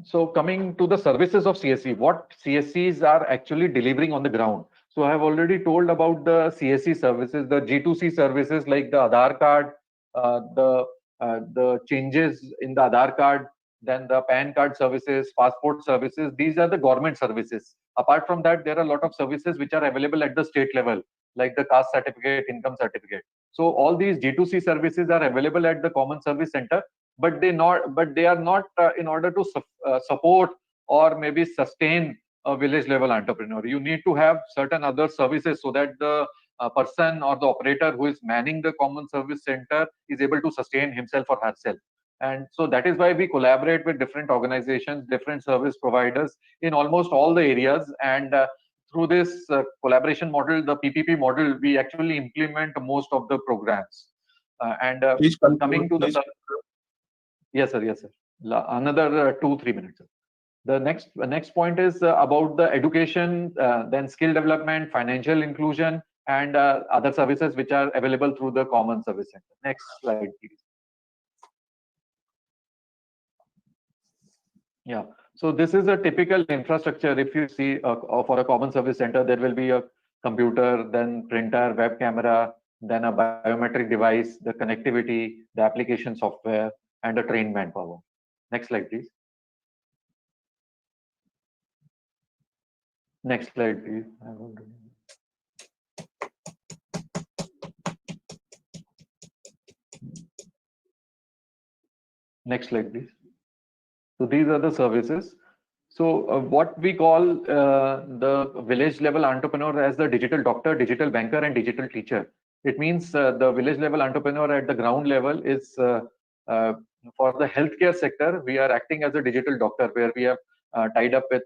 So coming to the services of CSC, what CSCs are actually delivering on the ground. So I have already told about the CSC services, the G2C services like the Aadhaar card, the changes in the Aadhaar card, then the PAN card services, passport services. These are the government services. Apart from that, there are a lot of services which are available at the state level, like the caste certificate, income certificate. So all these G2C services are available at the Common Service Center, but they are not in order to support or maybe sustain a village level entrepreneur. You need to have certain other services so that the person or the operator who is manning the Common Service Center is able to sustain himself or herself. And so that is why we collaborate with different organizations, different service providers in almost all the areas. And through this collaboration model, the PPP model, we actually implement most of the programs. Coming to the yes, sir. Yes, sir. Another 2-3 minutes. Sir. The next point is about the education, then skill development, financial inclusion, and other services which are available through the Common Service Center. Next slide, please. Yeah. So this is a typical infrastructure. If you see for a Common Service Center, there will be a computer, then printer, web camera, then a biometric device, the connectivity, the application software, and a trained manpower. Next slide, please. Next slide, please. Next slide, please. So these are the services. So what we call the village level entrepreneur as the digital doctor, digital banker, and digital teacher. It means the village level entrepreneur at the ground level is for the healthcare sector, we are acting as a digital doctor, where we have tied up with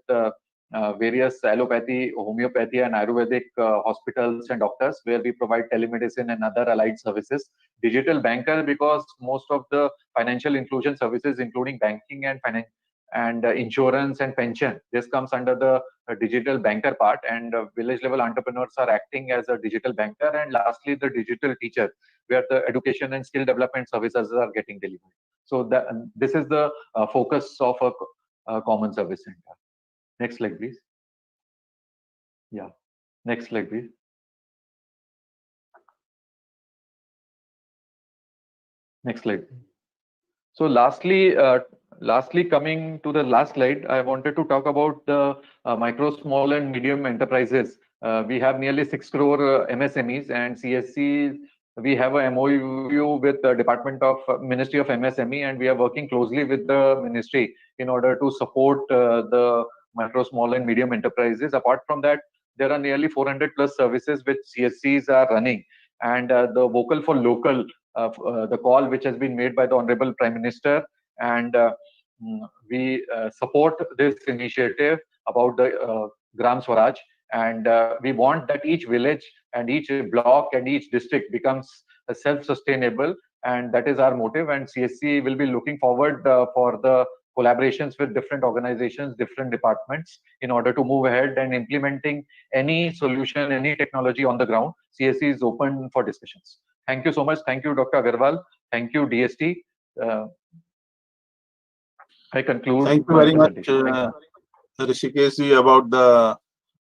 various allopathy, homeopathy, and Ayurvedic hospitals and doctors, where we provide telemedicine and other allied services. Digital banker, because most of the financial inclusion services, including banking and insurance and pension, this comes under the digital banker part, and village level entrepreneurs are acting as a digital banker. And lastly, the digital teacher, where the education and skill development services are getting delivered. So this is the focus of a Common Service Center. Next slide, please. Yeah. Next slide, please. Next slide. So lastly, coming to the last slide, I wanted to talk about the micro, small, and medium enterprises. We have nearly 6 crore MSMEs, and CSC, we have a MOU with the Ministry of MSME, and we are working closely with the ministry in order to support the micro, small, and medium enterprises. Apart from that, there are nearly 400 plus services which CSCs are running, and the vocal for local, the call which has been made by the Honorable Prime Minister, and we support this initiative about the Gram Swaraj, And we want that each village and each block and each district becomes self-sustainable, and that is our motive. And CSC will be looking forward for the collaborations with different organizations, different departments, in order to move ahead and implementing any solution, any technology on the ground. CSC is open for discussions. Thank you so much. Thank you, Dr. Agarwal. Thank you, DST. I conclude. Thank you very much, Rishikesh, about the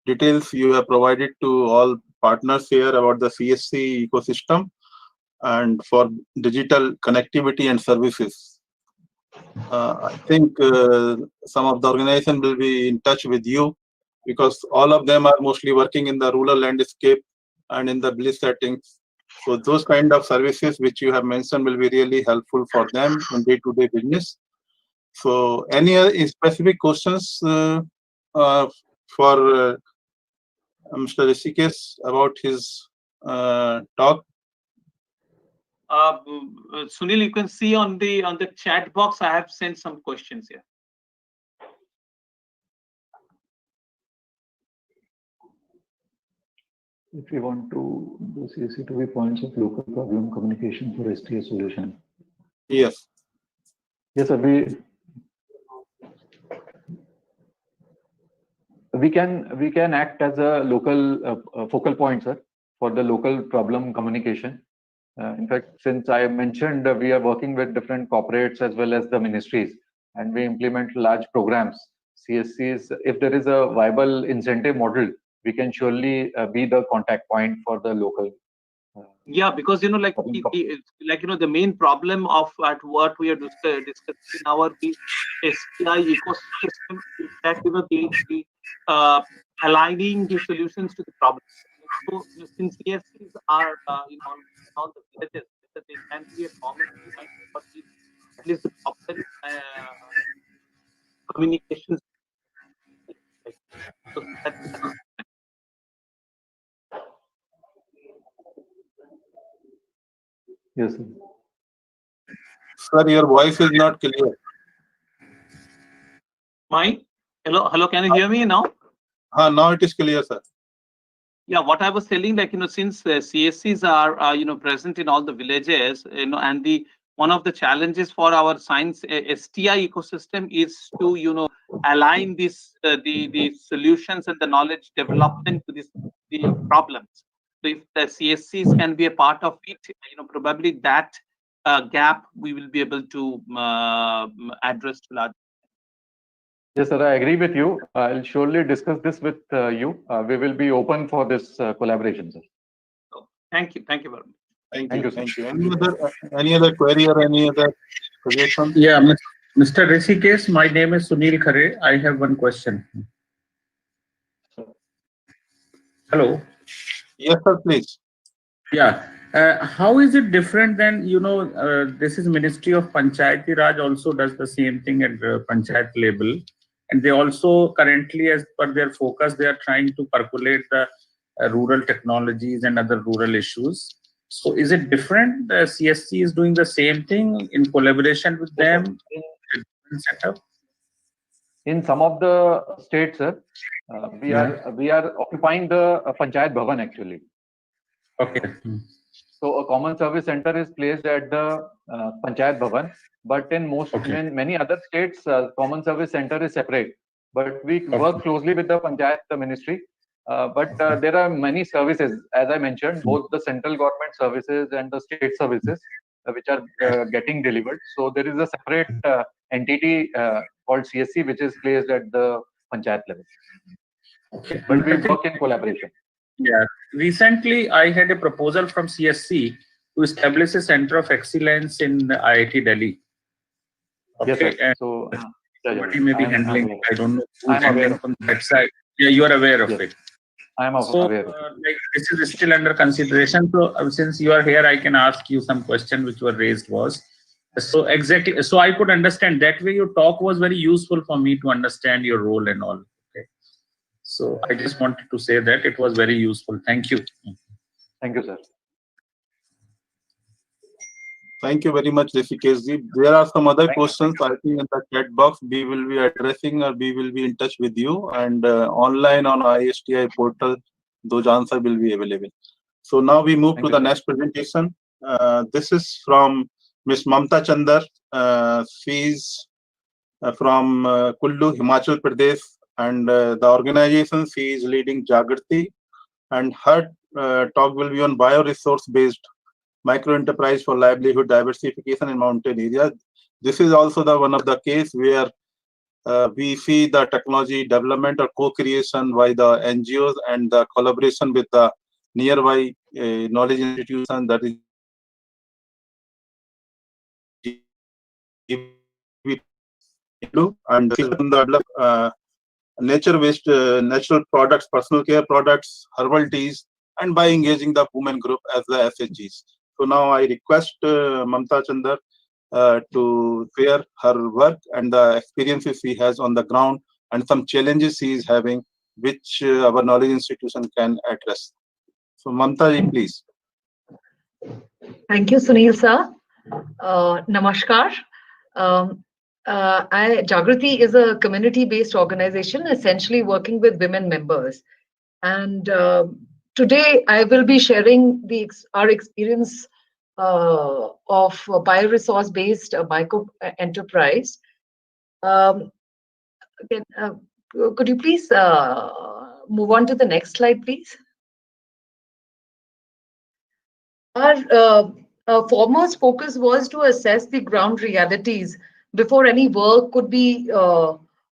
details you have provided to all partners here about the CSC ecosystem and for digital connectivity and services. I think some of the organizations will be in touch with you because all of them are mostly working in the rural landscape and in the village settings. So those kind of services which you have mentioned will be really helpful for them in day-to-day business. So any specific questions for Mr. Rishikesh about his talk? Sunil, you can see on the chat box, I have sent some questions here. If we want to do CSC to be points of local problem communication for STA solution. Yes. Yes, sir. We can act as a local focal point, sir, for the local problem communication. In fact, since I mentioned we are working with different corporates as well as the ministries, and we implement large programs. CSCs, if there is a viable incentive model, we can surely be the contact point for the local. Yeah, because the main problem of what we are discussing in our STI ecosystem is that the aligning the solutions to the problem. So since CSCs are in all the villages, they can be a common point for at least the problem communications. So Yes, sir. Sir, your voice is not clear. Mine? Hello, can you hear me now? Now it is clear, sir. Yeah, what I was telling, since CSCs are present in all the villages, and one of the challenges for our science STI ecosystem is to align this the solutions and the knowledge development to the problems. So if the CSCs can be a part of it, probably that gap we will be able to address to large. Yes, sir, I agree with you. I'll surely discuss this with you. We will be open for this collaboration, sir. Thank you very much. Thank you. Thank you. Any other query or any other suggestion? Yeah, Mr. Rishikesh, my name is Sunil Khare. I have one question. Hello. Yes, sir, please. Yeah. How is it different than, this is Ministry of Panchayati Raj also does the same thing at the Panchayat level. And they also currently, as per their focus, they are trying to percolate the rural technologies and other rural issues. So is it different? The CSC is doing the same thing in collaboration with them? Setup? In some of the states, sir, we are occupying the Panchayat Bhavan actually. Okay. So a common service center is placed at the Panchayat Bhavan, but in many other states, common service center is separate. But we work closely with the Panchayat Ministry. But there are many services, as I mentioned, both the central government services and the state services, which are getting delivered. So there is a separate entity called CSC, which is placed at the Panchayat level. Okay. But we work in collaboration. Yeah. Recently, I had a proposal from CSC to establish a center of excellence in IIT Delhi. Okay. Yes, so somebody may be handling. I don't know who's handling from that side. Yeah, you are aware of it. I am aware of it. This is still under consideration. So since you are here, I can ask you some questions which were raised. So exactly. So I could understand that way. Your talk was very useful for me to understand your role and all. So I just wanted to say that it was very useful. Thank you. Thank you, sir. Thank you very much, Rishikesh. There are some other questions I think in the chat box. We will be addressing, or we will be in touch with you, and online on ISTI portal, those answers will be available. So now we move to the next presentation. This is from Ms. Mamta Chandar. She is from Kullu, Himachal Pradesh, and the organization she is leading Jaggery, and her talk will be on bioresource-based micro enterprise for livelihood diversification in mountain areas. This is also the one of the case where we see the technology development or co-creation by the NGOs and the collaboration with the nearby knowledge institution, that is and develop nature-based natural products, personal care products, herbal teas, and by engaging the women group as the SHGs. So now I request Mamta Chandar to share her work and the experiences she has on the ground and some challenges she is having, which our knowledge institution can address. So Mamta ji, please. Thank you, Sunil sir. Namaskar. Jaggery is a community-based organization essentially working with women members. And today I will be sharing our experience of bioresource-based micro enterprise. Could you please move on to the next slide, please? Our foremost focus was to assess the ground realities before any work could be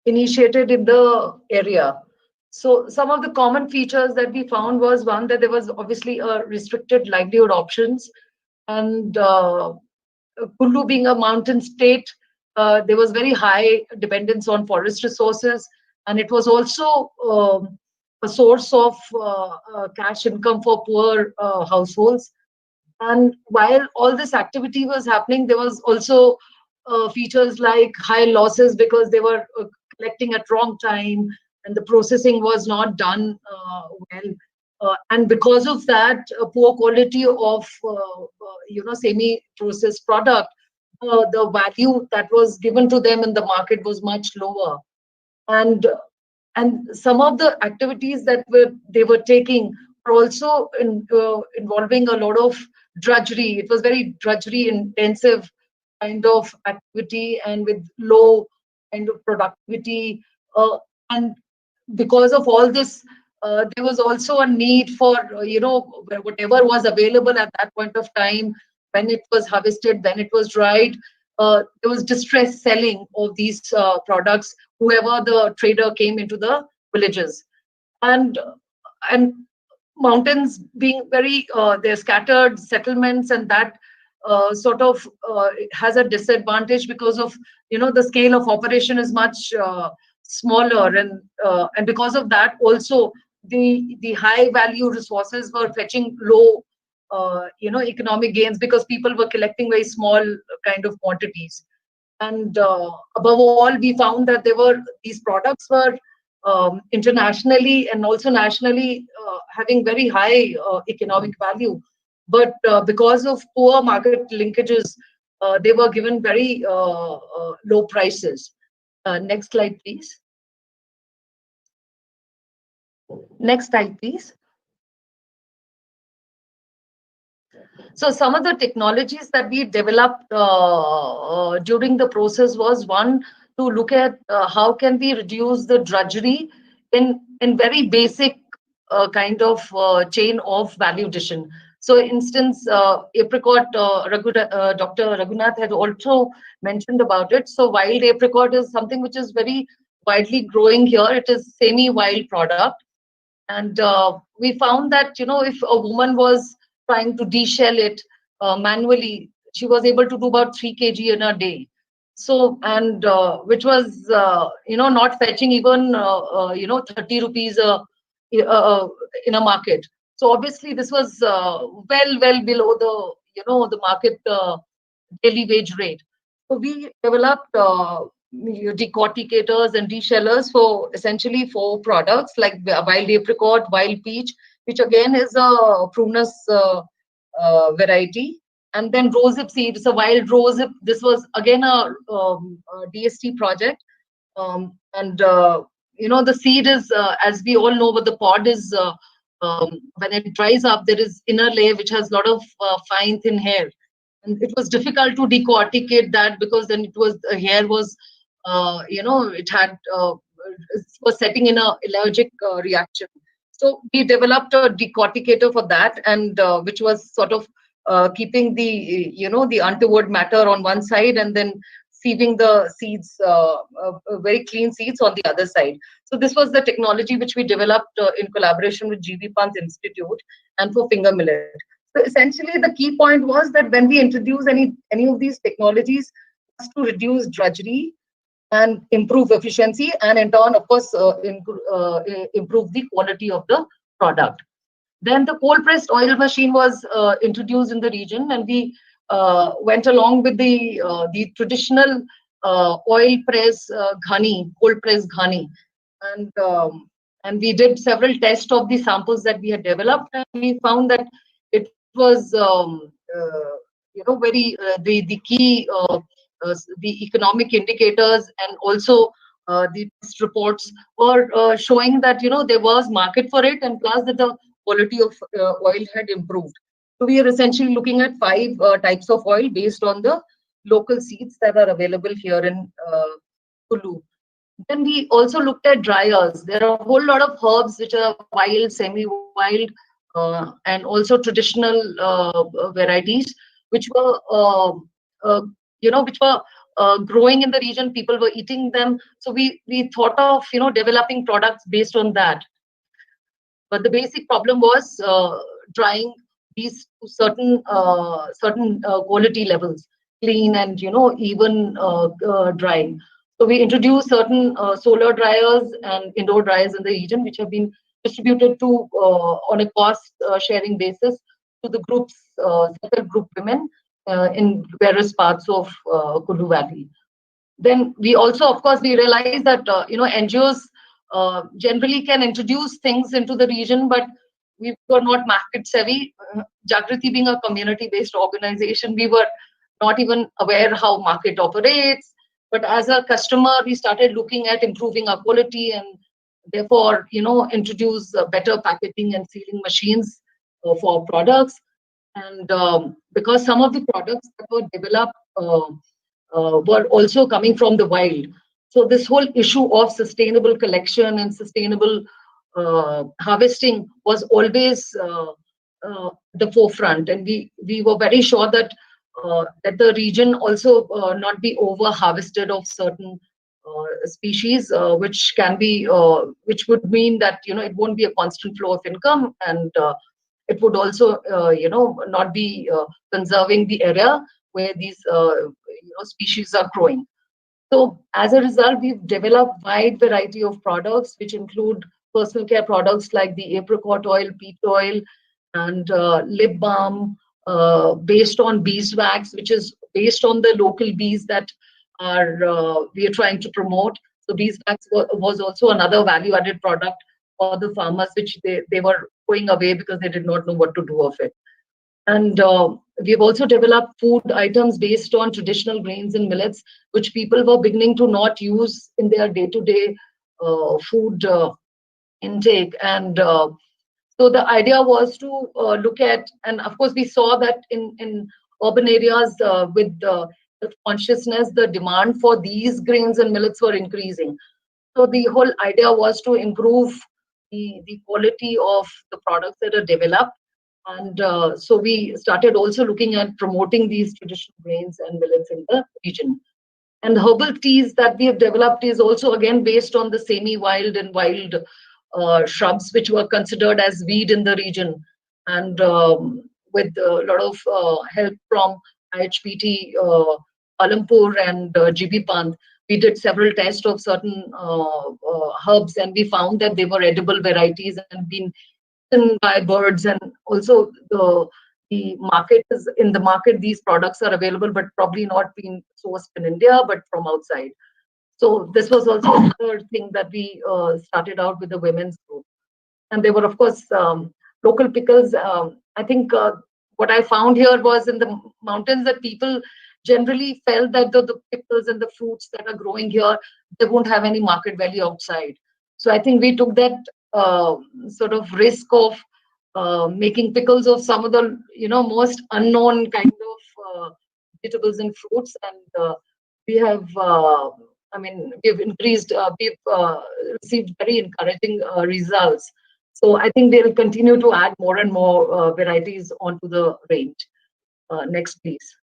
initiated in the area. So some of the common features that we found was, one, that there was obviously a restricted livelihood options, and Kullu being a mountain state, there was very high dependence on forest resources, and it was also a source of cash income for poor households. And while all this activity was happening, there was also features like high losses because they were collecting at wrong time and the processing was not done well. And because of that, poor quality of semi-processed product, the value that was given to them in the market was much lower. And some of the activities that they were taking were also involving a lot of drudgery. It was very drudgery intensive kind of activity and with low kind of productivity. And because of all this, there was also a need for, whatever was available at that point of time, when it was harvested, when it was dried, there was distress selling of these products, whoever the trader came into the villages. And mountains being very, they're scattered settlements, and that sort of has a disadvantage because of, the scale of operation is much smaller, and because of that also the high value resources were fetching low economic gains because people were collecting very small kind of quantities. And above all, we found that these products were internationally and also nationally having very high economic value, but because of poor market linkages, they were given very low prices. Next slide, please. Next slide, please. So some of the technologies that we developed during the process was, one, to look at how can we reduce the drudgery in very basic kind of chain of value addition. So, instance, apricot, Dr. Raghunath had also mentioned about it. So, wild apricot is something which is very widely growing here. It is semi-wild product, and we found that if a woman was trying to deshell it manually, she was able to do about 3 kg in a day. So, and which was not fetching even 30 rupees in a market. So obviously this was well below the market daily wage rate. So we developed decorticators and deshellers for essentially 4 products like wild apricot, wild peach, which again is a prunus variety, and then rosehip seeds, a wild rosehip. This was again a DST project, and the seed is, as we all know, but the pod is when it dries up, there is inner layer which has a lot of fine thin hair, and it was difficult to decorticate that, because then it was, the hair was it had it was setting in a allergic reaction. So we developed a decorticator for that, and which was sort of keeping the the untoward matter on one side, and then sieving the seeds, very clean seeds on the other side. So this was the technology which we developed in collaboration with GB Pant Institute and for finger millet. So essentially, the key point was that when we introduce any of these technologies, was to reduce drudgery and improve efficiency, and in turn, of course, improve the quality of the product. Then the cold pressed oil machine was introduced in the region, and we went along with the traditional oil press ghani, cold press ghani, and we did several tests of the samples that we had developed, and we found that it was very the key the economic indicators, and also the test reports were showing that there was market for it, and plus that the quality of oil had improved. So we are essentially looking at 5 types of oil based on the local seeds that are available here in Kulu. Then we also looked at dryers. There are a whole lot of herbs which are wild, semi-wild, and also traditional varieties which were growing in the region. People were eating them. So we thought of developing products based on that. But the basic problem was drying these to certain quality levels, clean and even drying. So we introduced certain solar dryers and indoor dryers in the region, which have been distributed to on a cost sharing basis to the groups, several group women in various parts of Kulu Valley. Then we also, of course, we realized that NGOs generally can introduce things into the region, but we were not market savvy. Jaggery being a community-based organization, we were not even aware how market operates. But as a customer, we started looking at improving our quality, and therefore, introduce better packaging and sealing machines for products. And because some of the products that were developed were also coming from the wild. So this whole issue of sustainable collection and sustainable harvesting was always the forefront, and we were very sure that that the region also not be over harvested of certain species, which can be which would mean that it won't be a constant flow of income, and it would also not be conserving the area where these species are growing. So as a result, we've developed wide variety of products, which include personal care products like the apricot oil, peat oil, and lip balm based on beeswax, which is based on the local bees that are we are trying to promote. So beeswax was also another value-added product for the farmers, which they were going away because they did not know what to do of it. And we've also developed food items based on traditional grains and millets, which people were beginning to not use in their day-to-day food intake. And so the idea was to look at, and of course we saw that in urban areas with the consciousness, the demand for these grains and millets were increasing. So the whole idea was to improve the quality of the products that are developed. And so we started also looking at promoting these traditional grains and millets in the region. And the herbal teas that we have developed is also again based on the semi-wild and wild shrubs, which were considered as weed in the region. And with a lot of help from IHPT, Alampur and GB Pant, we did several tests of certain herbs, and we found that they were edible varieties and been eaten by birds. And also the market is in the market, these products are available, but probably not being sourced in India, but from outside. So this was also another thing that we started out with the women's group. And there were, of course, local pickles. I think what what I found here was in the mountains that people generally felt that the pickles and the fruits that are growing here, they won't have any market value outside. So I think we took that sort of risk of making pickles of some of the most unknown kind of vegetables and fruits, and we have we've increased, we've received very encouraging results. So I think they'll continue to add more and more varieties onto the range. Next, please.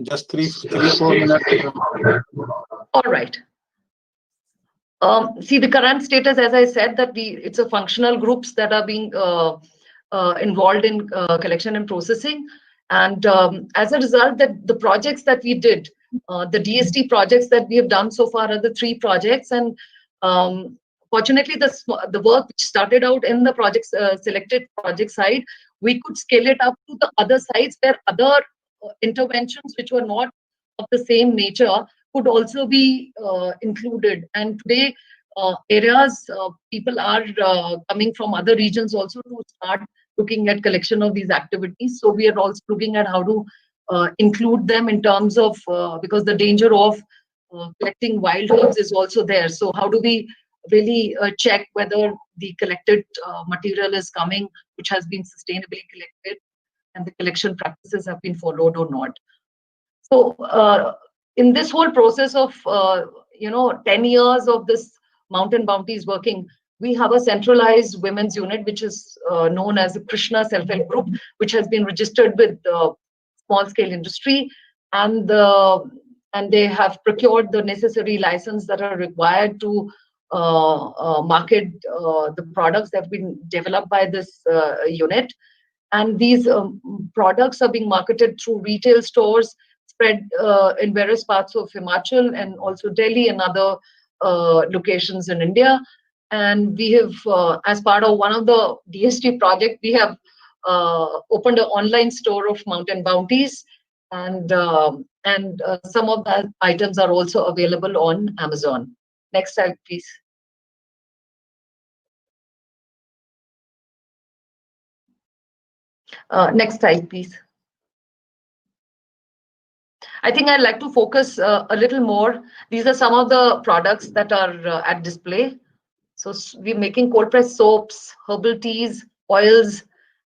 Just 4 minutes. All right. See, the current status, as I said, that it's a functional groups that are being involved in collection and processing. And as a result, that the projects that we did, the DST projects that we have done so far are the 3 projects. And fortunately, the work which started out in the projects, selected project side, we could scale it up to the other sites where other interventions which were not of the same nature could also be included. And today, areas, people are coming from other regions also to start looking at collection of these activities. So we are also looking at how to include them in terms of, because the danger of collecting wild herbs is also there. So how do we really check whether the collected material is coming, which has been sustainably collected, and the collection practices have been followed or not. So in this whole process of 10 years of this Mountain Bounties working, we have a centralized women's unit, which is known as the Krishna Self-Help Group, which has been registered with small scale industry, and they have procured the necessary license that are required to market the products that have been developed by this unit. And these products are being marketed through retail stores spread in various parts of Himachal and also Delhi and other locations in India. And we have, as part of one of the DST project, we have opened an online store of Mountain Bounties, and some of the items are also available on Amazon. Next slide, please. Next slide, please. I think I'd like to focus a little more. These are some of the products that are at display. So we're making cold pressed soaps, herbal teas, oils,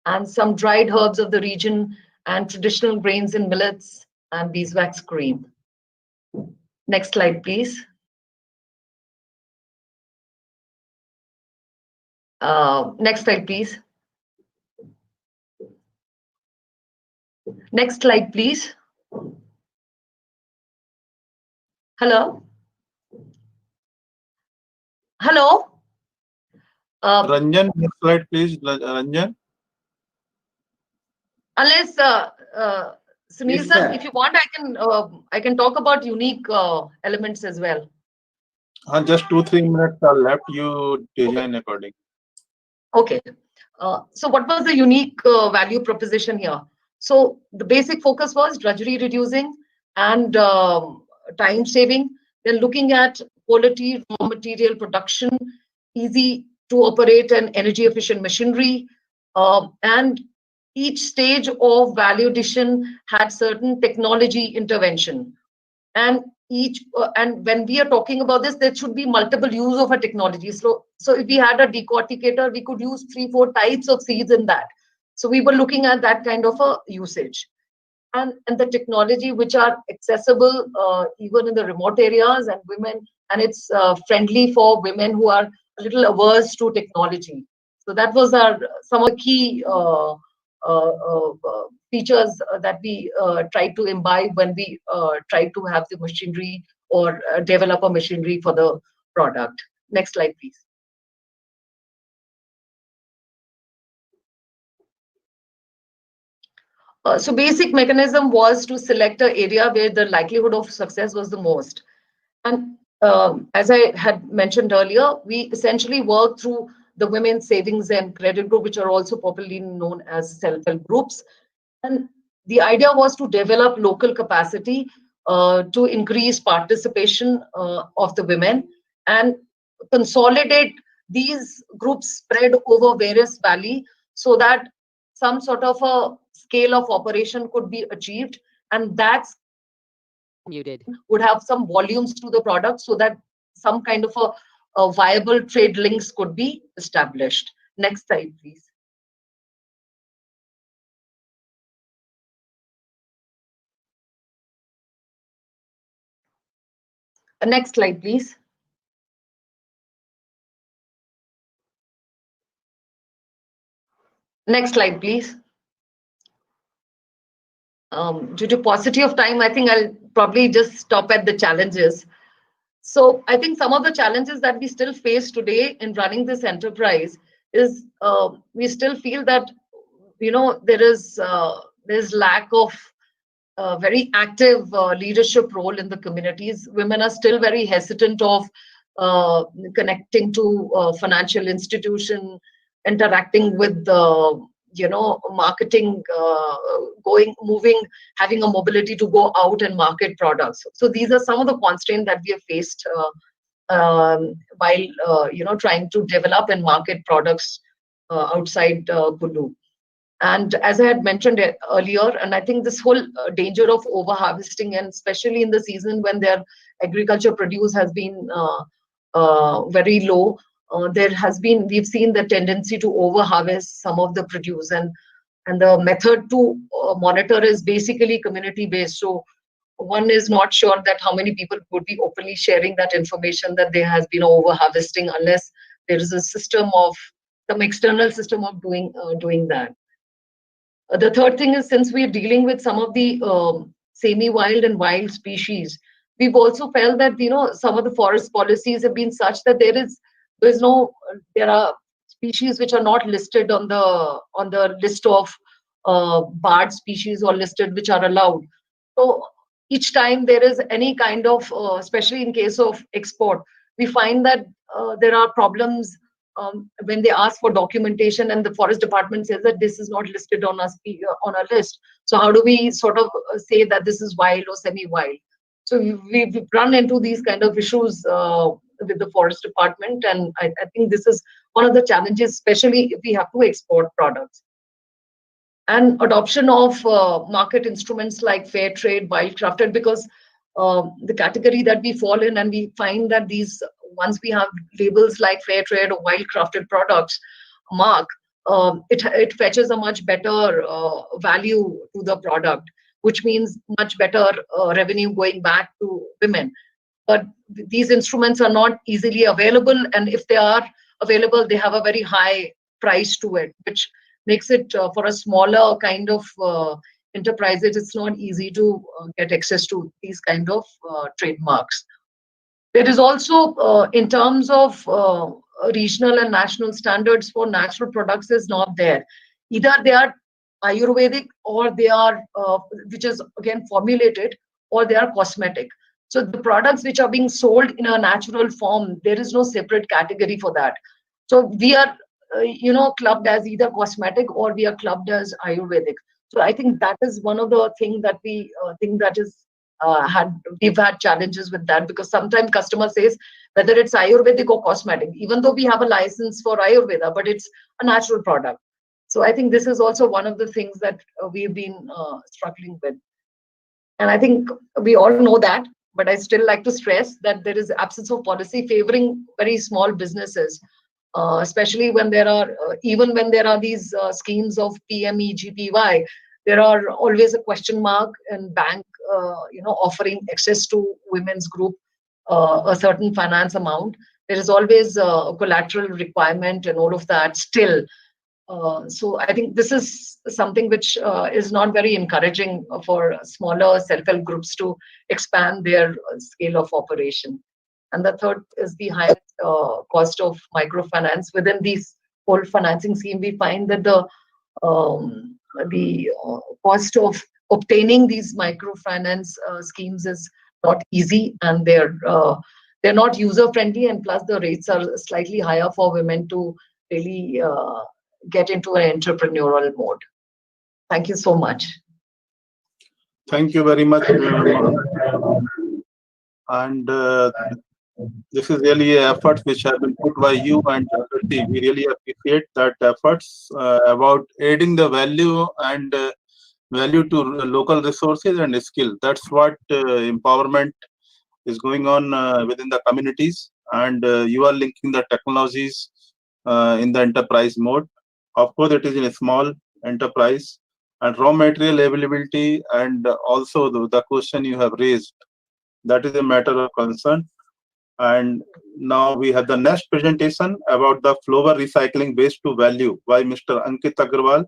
and some dried herbs of the region, and traditional grains and millets, and beeswax cream. Next slide, please. Next slide, please. Next slide, please. Hello? Hello? Ranjan, next slide, please. Ranjan. Unless Sunil Yes, sir, sir. if you want, I can talk about unique elements as well. Just 2-3 minutes are left. You design according. Okay. So what was the unique value proposition here? So the basic focus was drudgery reducing and time saving. Then looking at quality raw material production, easy to operate and energy efficient machinery, and each stage of value addition had certain technology intervention. And and when we are talking about this, there should be multiple use of a technology. So if we had a decorticator, we could use 3-4 types of seeds in that. So we were looking at that kind of a usage. And the technology which are accessible even in the remote areas, and women, and it's friendly for women who are a little averse to technology. So that was some of the key features that we tried to imbibe when we tried to have the machinery or develop a machinery for the product. Next slide, please. So basic mechanism was to select an area where the likelihood of success was the most. And as I had mentioned earlier, we essentially work through the women's savings and credit group, which are also popularly known as self-help groups. And the idea was to develop local capacity to increase participation of the women and consolidate these groups spread over various valley so that some sort of a scale of operation could be achieved, and that's would have some volumes to the product so that some kind of a viable trade links could be established. Next slide, please. Next slide, please. Next slide, please. Due to paucity of time, I think I'll probably just stop at the challenges. So I think some of the challenges that we still face today in running this enterprise is we still feel that, you know, there's lack of very active leadership role in the communities. Women are still very hesitant of connecting to financial institution, interacting with the, you know, marketing, moving, having a mobility to go out and market products. So these are some of the constraints that we have faced while, you know, trying to develop and market products outside Kulu. And as I had mentioned earlier, and I think this whole danger of over harvesting, and especially in the season when their agriculture produce has been very low, we've seen the tendency to over harvest some of the produce, and the method to monitor is basically community based. So one is not sure that how many people would be openly sharing that information that there has been over harvesting unless there is a system of some external system of doing that. The third thing is, since we're dealing with some of the semi-wild and wild species, we've also felt that, you know, some of the forest policies have been such that there are species which are not listed on the list of barred species or listed which are allowed. So each time there is any kind of, especially in case of export, we find that there are problems when they ask for documentation and the forest department says that this is not listed on a list. So how do we sort of say that this is wild or semi-wild? So we've run into these kind of issues with the forest department, and I think this is one of the challenges, especially if we have to export products. And adoption of market instruments like fair trade, wild crafted, because the category that we fall in, and we find that these, once we have labels like fair trade or wild crafted products mark, it fetches a much better value to the product, which means much better revenue going back to women. But these instruments are not easily available, and if they are available, they have a very high price to it, which makes it for a smaller kind of enterprises, it's not easy to get access to these kind of trademarks. There is also, in terms of regional and national standards for natural products, is not there. Either they are Ayurvedic, or they are, which is again formulated, or they are cosmetic. So the products which are being sold in a natural form, there is no separate category for that. So we are, you know, clubbed as either cosmetic or we are clubbed as Ayurvedic. So I think that is one of the things that we think that is we've had challenges with that, because sometimes customer says whether it's Ayurvedic or cosmetic, even though we have a license for Ayurveda, but it's a natural product. So I think this is also one of the things that we've been struggling with. And I think we all know that, but I still like to stress that there is absence of policy favoring very small businesses, especially when there are, even when there are these schemes of PME, GPY, there are always a question mark, and bank, you know, offering access to women's group a certain finance amount. There is always a collateral requirement and all of that still. So I think this is something which is not very encouraging for smaller self-help groups to expand their scale of operation. And the third is the high cost of microfinance. Within these whole financing scheme, we find that the cost of obtaining these microfinance schemes is not easy, and they're not user-friendly, and plus the rates are slightly higher for women to really get into an entrepreneurial mode. Thank you so much. Thank you very much. And This is really an effort which have been put by you and Jaggery. We really appreciate that efforts about adding the value and value to local resources and skill. That's what empowerment is going on within the communities, and you are linking the technologies in the enterprise mode. Of course, it is in a small enterprise, and raw material availability, and also the question you have raised, that is a matter of concern. And now we have the next presentation about the flower recycling waste to value by Mr. Ankit Agarwal.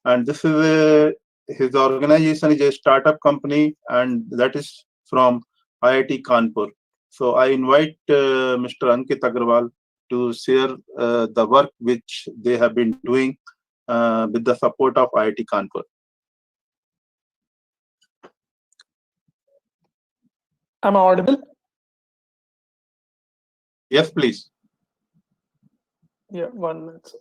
And this is his organization is a startup company, and that is from IIT Kanpur. So I invite Mr. Ankit Agarwal to share the work which they have been doing with the support of IIT Kanpur. Am I audible? Yes, please. Yeah, 1 minute.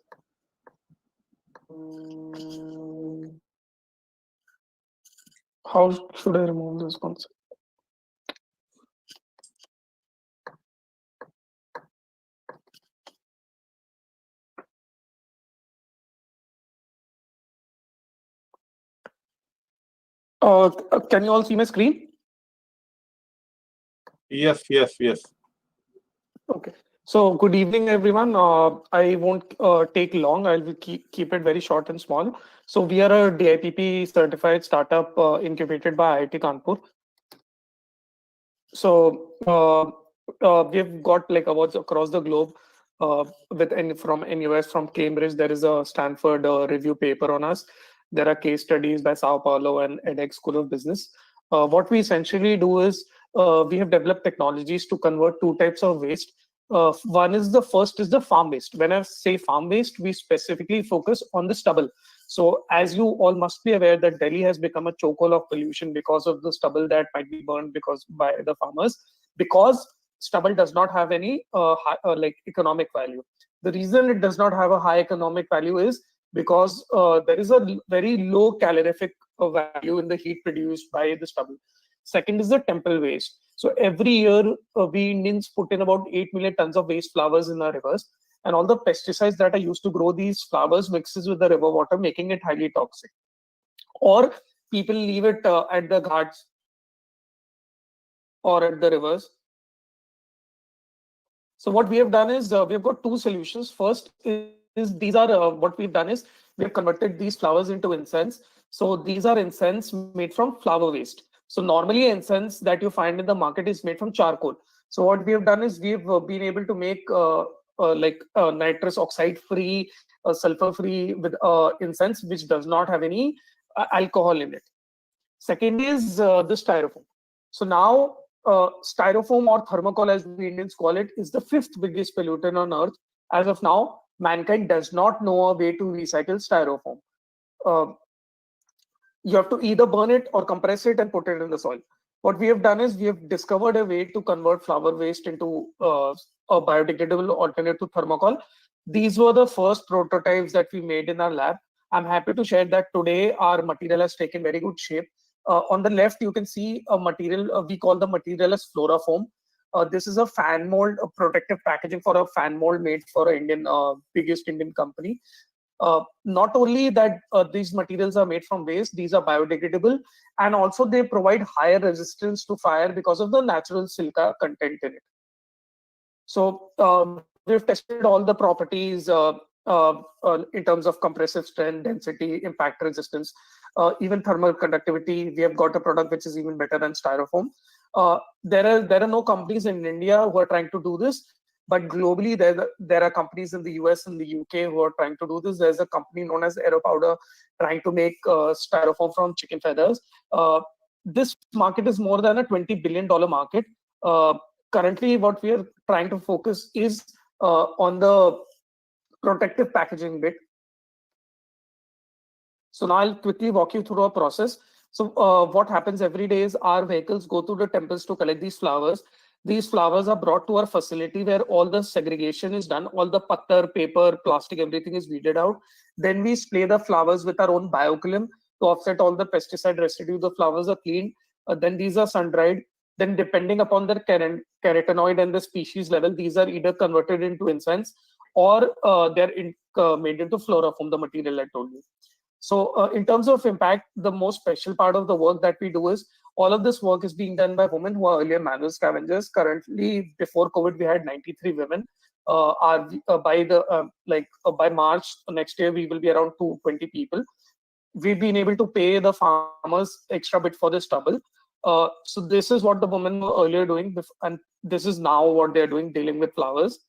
How should I remove this concept? Can you all see my screen? Yes, yes, yes. Okay. So good evening, everyone. I won't take long. I will keep it very short and small. So we are a DIPP certified startup incubated by IIT Kanpur. So we've got like awards across the globe from NUS, from Cambridge. There is a Stanford review paper on us. There are case studies by Sao Paulo and edX School of Business. What we essentially do is we have developed technologies to convert two types of waste. One is the farm waste. When I say farm waste, we specifically focus on the stubble. So as you all must be aware that Delhi has become a chokehold of pollution because of the stubble that might be burned by the farmers, because stubble does not have any like economic value. The reason it does not have a high economic value is because there is a very low calorific value in the heat produced by the stubble. Second is the temple waste. So every year we Indians put in about 8 million tons of waste flowers in our rivers, and all the pesticides that are used to grow these flowers mixes with the river water, making it highly toxic. Or people leave it at the ghats or at the rivers. So what we have done is we've got two solutions. First is what we've done is we have converted these flowers into incense. So these are incense made from flower waste. So normally incense that you find in the market is made from charcoal. So what we have done is we've been able to make nitrous oxide free, sulfur free with incense which does not have any alcohol in it. Second is the styrofoam. So now styrofoam, or thermocol as we Indians call it, is the 5th biggest pollutant on earth. As of now, mankind does not know a way to recycle styrofoam. You have to either burn it or compress it and put it in the soil. What we have done is we have discovered a way to convert flower waste into a biodegradable alternate to thermocol. These were the first prototypes that we made in our lab. I'm happy to share that today our material has taken very good shape. On the left, you can see a material we call the material as Florafoam. This is a fan mold, a protective packaging for a fan mold made for a biggest Indian company. Not only that these materials are made from waste, these are biodegradable, and also they provide higher resistance to fire because of the natural silica content in it. So we've tested all the properties in terms of compressive strength, density, impact resistance, even thermal conductivity. We have got a product which is even better than styrofoam. There are no companies in India who are trying to do this, but globally there are companies in the US and the UK who are trying to do this. There's a company known as Aero Powder trying to make styrofoam from chicken feathers. This market is more than a $20 billion market. Currently, what we are trying to focus is on the protective packaging bit. So now I'll quickly walk you through our process. So what happens every day is our vehicles go to the temples to collect these flowers. These flowers are brought to our facility where all the segregation is done. All the pattar, paper, plastic, everything is weeded out. Then we spray the flowers with our own bioclim to offset all the pesticide residue. The flowers are cleaned. Then these are sun-dried. Then depending upon their carotenoid and the species level, these are either converted into incense or they're made into fluoroform, the material I told you. So in terms of impact, the most special part of the work that we do is all of this work is being done by women who are earlier manual scavengers. Currently, before COVID, we had 93 women. By March next year, we will be around 220 people. We've been able to pay the farmers extra bit for this stubble. So this is what the women were earlier doing, and this is now what they're doing, dealing with flowers.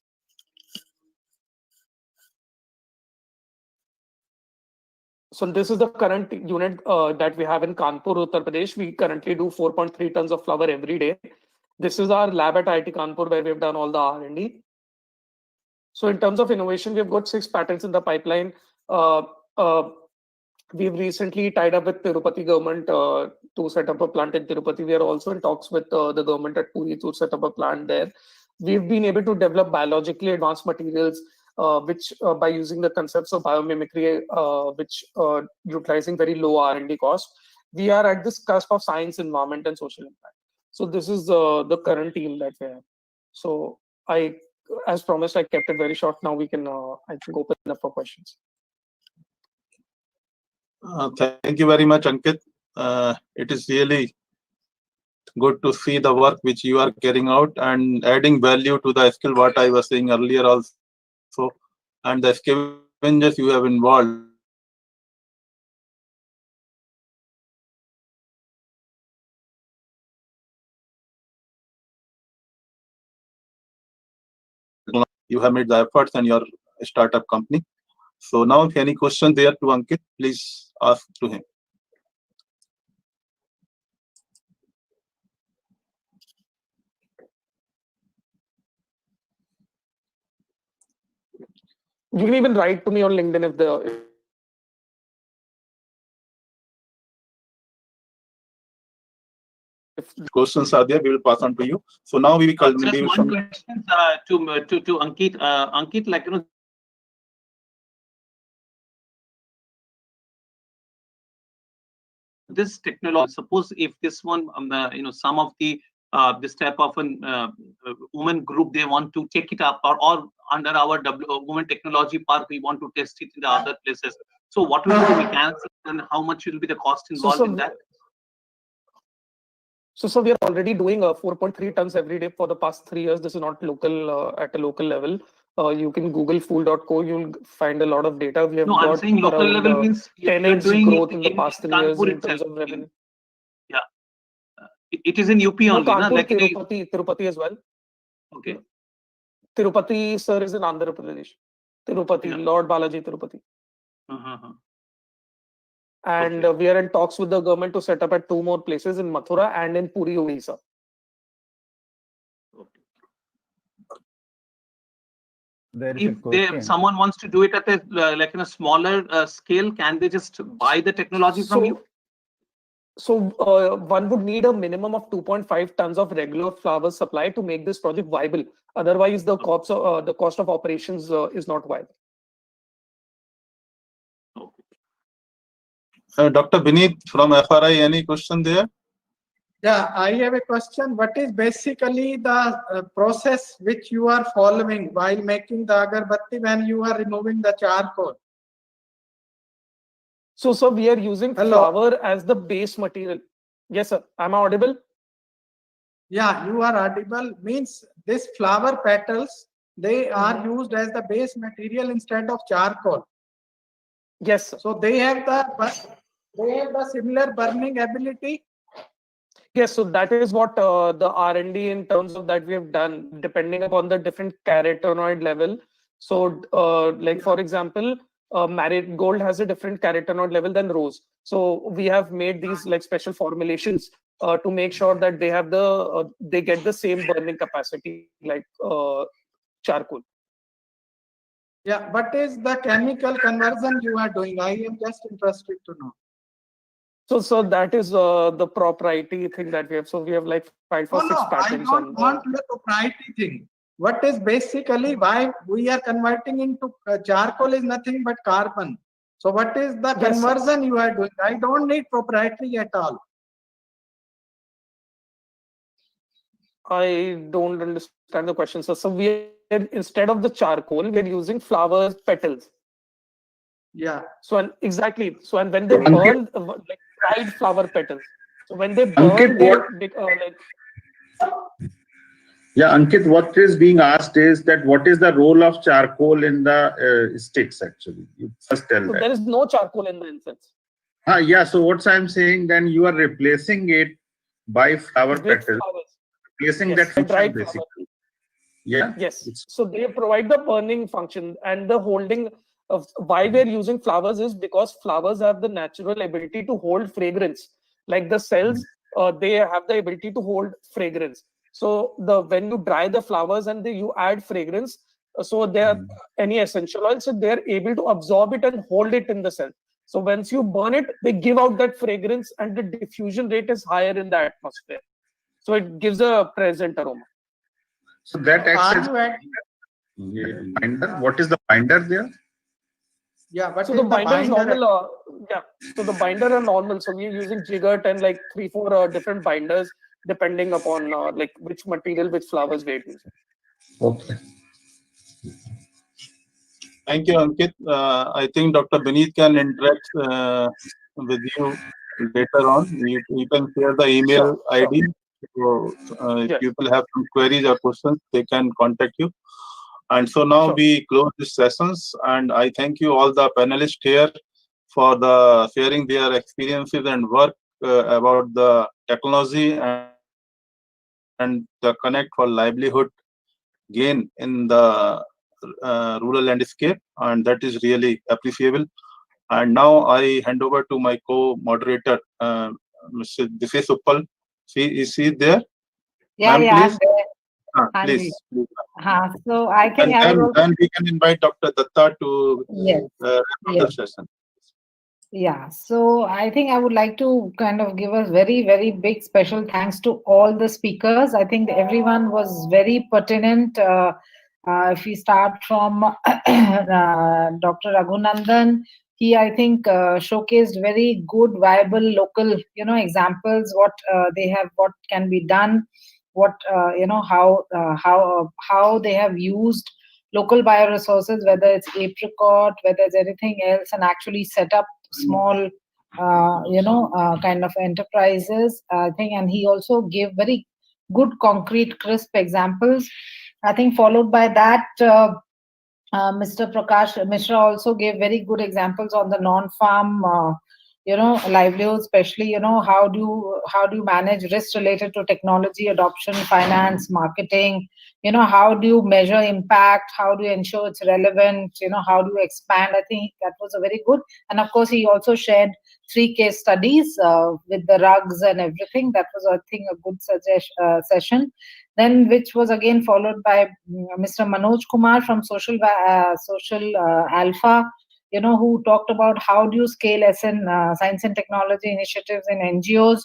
So this is the current unit that we have in Kanpur, Uttar Pradesh. We currently do 4.3 tons of flower every day. This is our lab at IIT Kanpur where we've done all the R&D. So in terms of innovation, we've got 6 patents in the pipeline. We've recently tied up with Tirupati government to set up a plant in Tirupati. We are also in talks with the government at Puri to set up a plant there. We've been able to develop biologically advanced materials, which by using the concepts of biomimicry, which utilizing very low R&D cost. We are at this cusp of science, environment, and social impact. So this is the current team that we have. So as promised, I kept it very short. Now we can, I think, open up for questions. Thank you very much, Ankit. It is really good to see the work which you are carrying out and adding value to the skill, what I was saying earlier also, and the scavengers you have involved. You have made the efforts and your startup company. So now if any question there to Ankit, please ask to him. You can even write to me on LinkedIn if the questions are there, we will pass on to you. So now we will call just one question to Ankit. Ankit, like, you know, this technology, suppose if this one, you know, some of the this type of an women group, they want to take it up, or under our women technology park, we want to test it in the other places. So what will be the mechanics and how much will be the cost involved in that? So we are already doing 4.3 tons every day for the past 3 years. This is not local at a local level. You can Google fool.co. You'll find a lot of data. We have got I'm saying local level means 10x growth in the past 3 years in terms of revenue. Yeah, it is in UP only, Kanpur, like Tirupati as well. Okay. Tirupati, sir, is in Andhra Pradesh. Tirupati, yeah. Lord Balaji Tirupati. And we are in talks with the government to set up at 2 more places in Mathura and in Puri, Odisha. If someone wants to do it at a like in a smaller scale, can they just buy the technology from you? So one would need a minimum of 2.5 tons of regular flower supply to make this project viable. Otherwise, the cost of operations is not viable. Dr. Vineet from FRI, any question there? Yeah, I have a question. What is basically the process which you are following while making the agarbatti when you are removing the charcoal? So we are using flower as the base material. Yes, sir. Am I audible? Yeah, you are audible. Means this flower petals, they are used as the base material instead of charcoal. Yes, sir. So they have the similar burning ability. Yes, so that is what the R&D in terms of that we have done, depending upon the different carotenoid level. So like for example, marigold has a different carotenoid level than rose. So we have made these like special formulations to make sure that they have they get the same burning capacity like charcoal. Yeah, what is the chemical conversion you are doing? I am just interested to know. So that is the proprietary thing that we have. So we have like filed for 6 patents. I don't want the proprietary thing. What is basically why we are converting into charcoal is nothing but carbon. So what is the conversion you are doing? I don't need proprietary at all. I don't understand the question, sir. So we are, instead of the charcoal, we're using flowers petals. Yeah. So exactly. So and when they burn, like dried flower petals. So when they burn, Ankit, they yeah, Ankit, what is being asked is that what is the role of charcoal in the sticks actually? You first tell so that. there is no charcoal in the incense. Yeah, so what I'm saying, then you are replacing it by flower With petals, flowers. replacing Yes, that function dried basically. flowers. Yeah. Yes. So they provide the burning function, and the holding of why we're using flowers is because flowers have the natural ability to hold fragrance. Like the cells, they have the ability to hold fragrance. So when you dry the flowers and you add fragrance, so they are any essential oil, so they're able to absorb it and hold it in the cell. So once you burn it, they give out that fragrance, and the diffusion rate is higher in the atmosphere. So it gives a pleasant aroma. So that acts as binder. What is the binder there? Yeah, but so the binder is normal. Yeah, so the binder are normal. So we're using jigger and like 3-4 different binders depending upon like which material, which flowers we're using. Okay. Thank you, Ankit. I think Dr. Beneath can interact with you later on. You can share the email ID. So if people have some queries or questions, they can contact you. And so now we close these sessions, and I thank you all the panelists here for the sharing their experiences and work about the technology and the connect for livelihood gain in the rural landscape, and that is really appreciable. And now I hand over to my co-moderator, Mr. Disseminating Uppal. Is she there? Yeah, please. I'm there. Please. So I think then we can invite Dr. Datta to wrap up the session. Yeah, so I think I would like to kind of give a very, very big special thanks to all the speakers. I think everyone was very pertinent. If we start from Dr. Raghunandan, he, I think, showcased very good, viable local, examples, what can be done, how they have used local bioresources, whether it's apricot, whether it's anything else, and actually set up small, kind of enterprises. I think, and he also gave very good, concrete, crisp examples. I think followed by that, Mr. Prakash Mishra also gave very good examples on the non-farm, livelihood, especially, how do you manage risks related to technology adoption, finance, marketing, how do you measure impact, how do you ensure it's relevant, how do you expand. I think that was a very good. And of course, he also shared 3 case studies with the rugs and everything. That was, I think, a good session. Then, which was again followed by Mr. Manoj Kumar from Social Alpha, who talked about how do you scale science and technology initiatives in NGOs,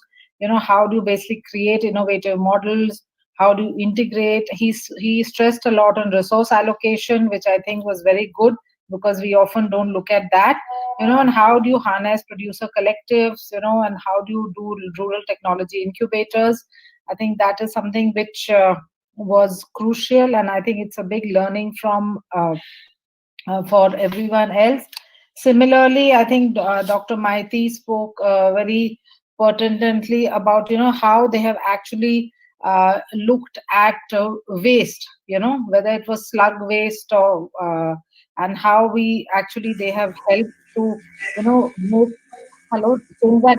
how do you basically create innovative models, how do you integrate. He stressed a lot on resource allocation, which I think was very good, because we often don't look at that, and how do you harness producer collectives, and how do you do rural technology incubators. I think that is something which was crucial, and I think it's a big learning from for everyone else. Similarly, I think Dr. Maiti spoke very pertinently about how they have actually looked at waste, whether it was slug waste or and how they have helped to change that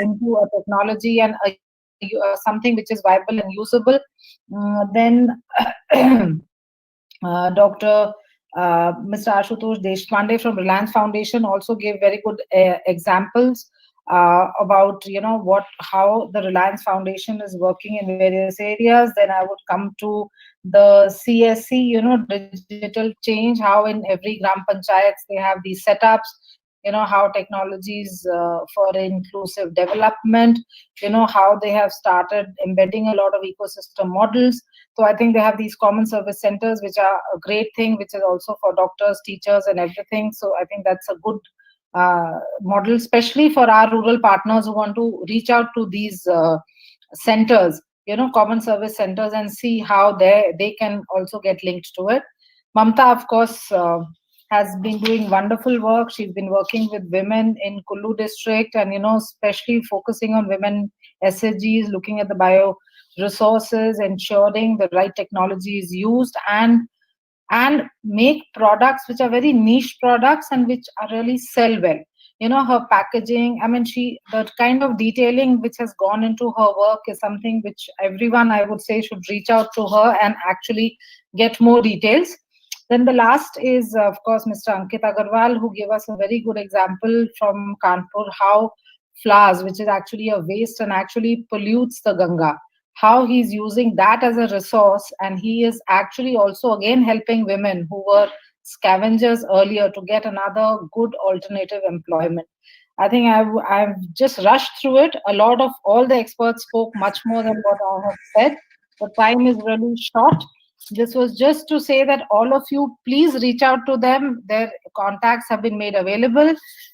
into a technology and something which is viable and usable. Then Dr. Mr. Ashutosh Deshpande from Reliance Foundation also gave very good examples about how the Reliance Foundation is working in various areas. Then I would come to the CSC, digital change, how in every Gram Panchayats they have these setups, how technologies for inclusive development, how they have started embedding a lot of ecosystem models. So I think they have these common service centers, which are a great thing, which is also for doctors, teachers, and everything. So I think that's a good model, especially for our rural partners who want to reach out to these centers, common service centers and see how they can also get linked to it. Mamta, of course, has been doing wonderful work. She's been working with women in Kullu district and, especially focusing on women SHGs, looking at the bioresources, ensuring the right technology is used and make products which are very niche products and which are really sell well. Her packaging, the kind of detailing which has gone into her work is something which everyone, I would say, should reach out to her and actually get more details. Then the last is, of course, Mr. Ankit Agarwal, who gave us a very good example from Kanpur, how flowers, which is actually a waste and actually pollutes the Ganga, how he's using that as a resource. And he is actually also, again, helping women who were scavengers earlier to get another good alternative employment. I think I've just rushed through it. A lot of all the experts spoke much more than what I have said. The time is really short. This was just to say that all of you, please reach out to them. Their contacts have been made available,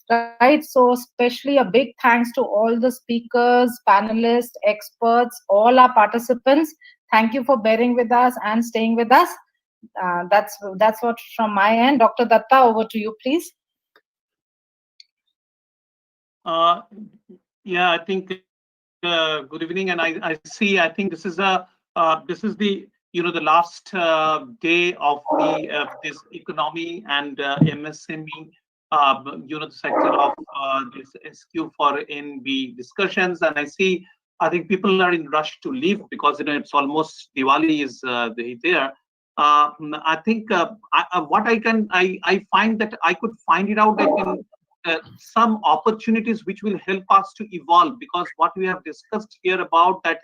right? So especially a big thanks to all the speakers, panelists, experts, all our participants. Thank you for bearing with us and staying with us. That's what from my end. Dr. Datta, over to you, please. Yeah, I think good evening, and I see. I think this is the the last day of the this economy and MSME the sector of this SQ for NB discussions, and I think people are in rush to leave because it's almost Diwali is there. I think what I find that I could find it out that in some opportunities which will help us to evolve, because what we have discussed here about that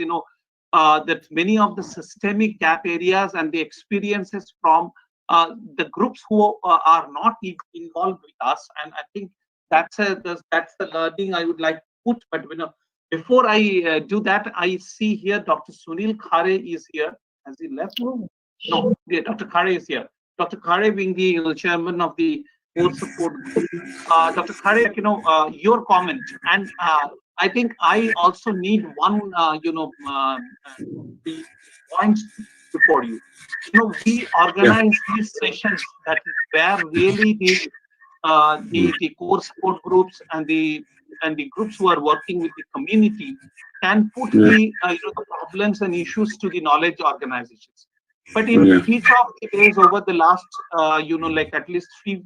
that many of the systemic gap areas and the experiences from the groups who are not involved with us, and I think that's the learning I would like to put. But before I do that, I see here Dr. Sunil Khare is here. Has he left? No, yeah, Dr. Khare is here. Dr. Khare being the chairman of the board support group. Dr. Khare, your comment, and I think I also need one, the points before you. We organize these sessions that where really the core support groups and the groups who are working with the community can put the problems and issues to the knowledge organizations. But in each of the days over the last, at least 3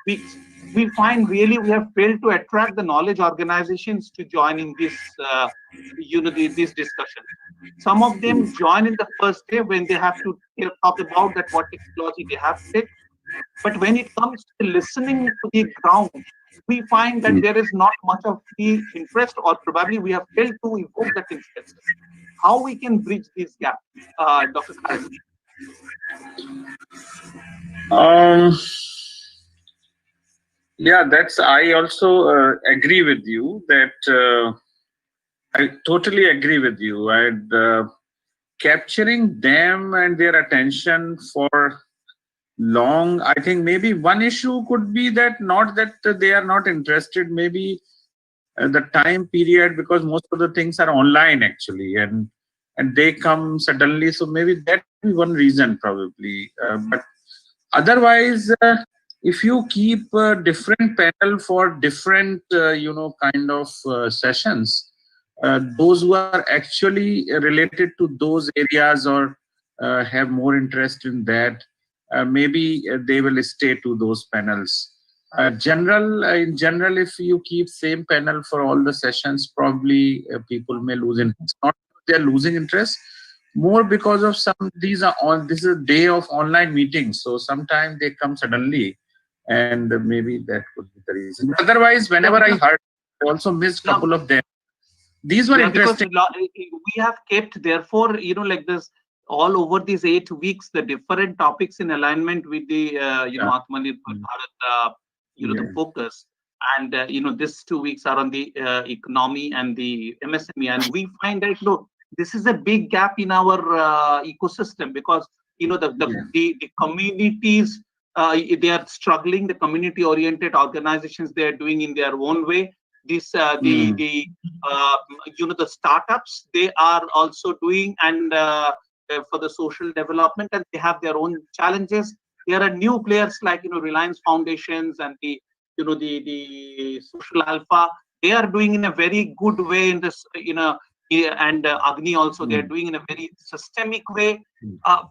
weeks, we find really we have failed to attract the knowledge organizations to join in this, this discussion. Some of them join in the first day when they have to talk about that what technology they have to take. But when it comes to listening to the ground, we find that there is not much of the interest, or probably we have failed to evoke that interest. How we can bridge this gap, Dr. Khare? Yeah, I also agree with you that I totally agree with you. And capturing them and their attention for long, I think maybe one issue could be that not that they are not interested, maybe the time period, because most of the things are online actually, and they come suddenly. So maybe that would be one reason probably. But otherwise, if you keep a different panel for different, kind of sessions, those who are actually related to those areas or have more interest in that, maybe they will stay to those panels. In general, if you keep same panel for all the sessions, probably people may lose interest. Not they're losing interest, more because of this is a day of online meetings, so sometimes they come suddenly, and maybe that could be the reason. Otherwise, whenever I heard, I also missed a couple of them. These were interesting. We have kept, therefore, like this, all over these 8 weeks, the different topics in alignment with the, Atmanirbhar Bharat, the focus. And, these 2 weeks are on the economy and the MSME. And we find that, this is a big gap in our ecosystem, because, the communities, they are struggling, the community-oriented organizations, they are doing in their own way. This the startups, they are also doing, and for the social development, and they have their own challenges. There are new players like Reliance Foundations and the Social Alpha. They are doing in a very good way in this, and Agni also, they are doing in a very systemic way.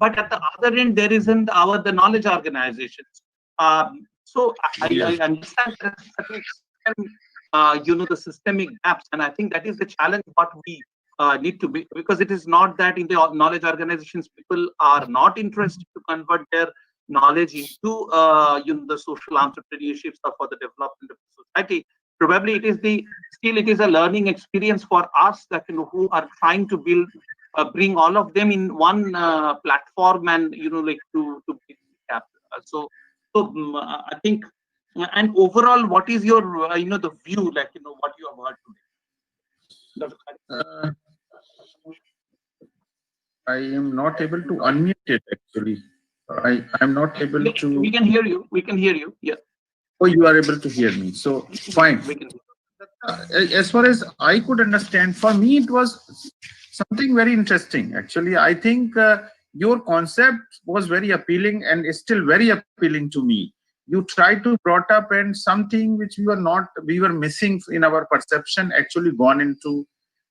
But at the other end, there isn't the knowledge organizations. So I understand that the systemic gaps, and I think that is the challenge what we need to be, because it is not that in the knowledge organizations people are not interested to convert their knowledge into the social entrepreneurships or for the development of the society. Probably it is still it is a learning experience for us that who are trying to build bring all of them in one platform, and like to cap. So I think, and overall, what is your the view, like what you have heard today? I am not able to unmute it actually. I am not able to. We can hear you. We can hear you. Yeah. Oh, you are able to hear me. So fine. As far as I could understand, for me it was something very interesting. Actually, I think your concept was very appealing and is still very appealing to me. You tried to brought up, and something which we were missing in our perception actually gone into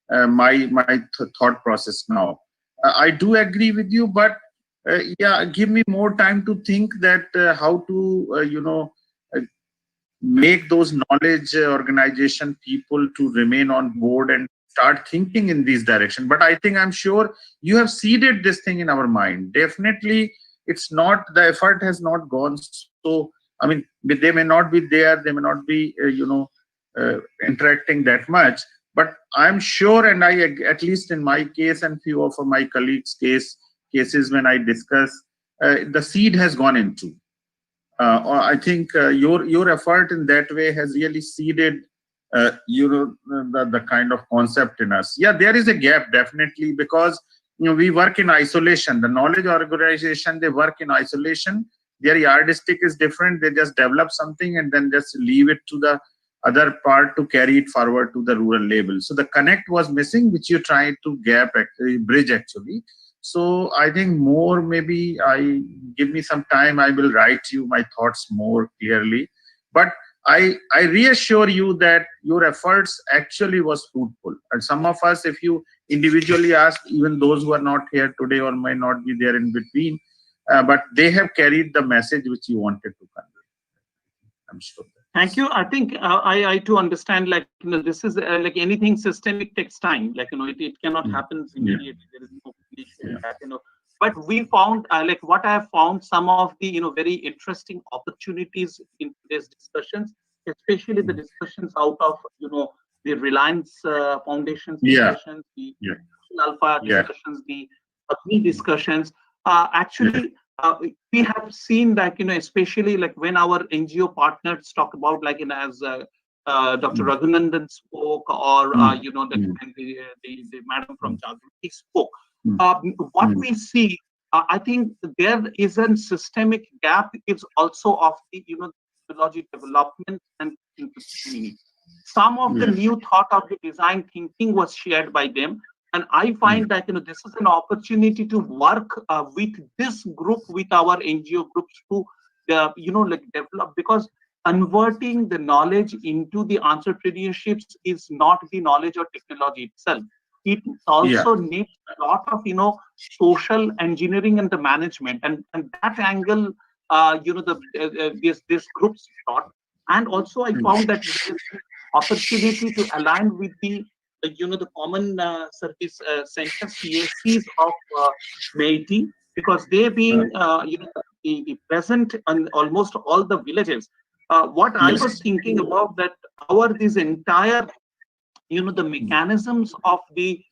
my thought process now. I do agree with you, but yeah, give me more time to think that how to make those knowledge organization people to remain on board and start thinking in this direction. But I think, I'm sure you have seeded this thing in our mind. Definitely, it's not, the effort has not gone. So I mean, they may not be there, they may not be interacting that much, but I'm sure, and I, at least in my case and few of my colleagues' cases when I discuss, the seed has gone into. I think your effort in that way has really seeded, the kind of concept in us. Yeah, there is a gap definitely, because we work in isolation. The knowledge organization, they work in isolation. Their yardstick is different. They just develop something and then just leave it to the other part to carry it forward to the rural level. So the connect was missing, which you tried to bridge actually. So I think more, maybe give me some time, I will write you my thoughts more clearly. But I reassure you that your efforts actually was fruitful. And some of us, if you individually ask, even those who are not here today or may not be there in between, but they have carried the message which you wanted to convey. I'm sure. Thank you. I think I too understand, like this is like anything systemic takes time. Like it cannot happen immediately. There is no condition that But we found like what I have found, some of the very interesting opportunities in today's discussions, especially the discussions out of the Reliance Foundation's discussions, the Alpha discussions, the Agni discussions. Actually, we have seen that especially like when our NGO partners talk about, like as Dr. Raghunandan spoke, or the madam from Jaggery spoke. What we see, I think there is a systemic gap. Is also of the technology development and community. Some of the new thought of the design thinking was shared by them. And I find that this is an opportunity to work with this group, with our NGO groups, to like develop, because converting the knowledge into the entrepreneurships is not the knowledge or technology itself. It also needs a lot of social engineering and the management, and that angle this group's thought. And also I found that there is an opportunity to align with the the common service center CSCs of MSME, because they being the present in almost all the villages. What I was thinking about, that this entire the mechanisms of the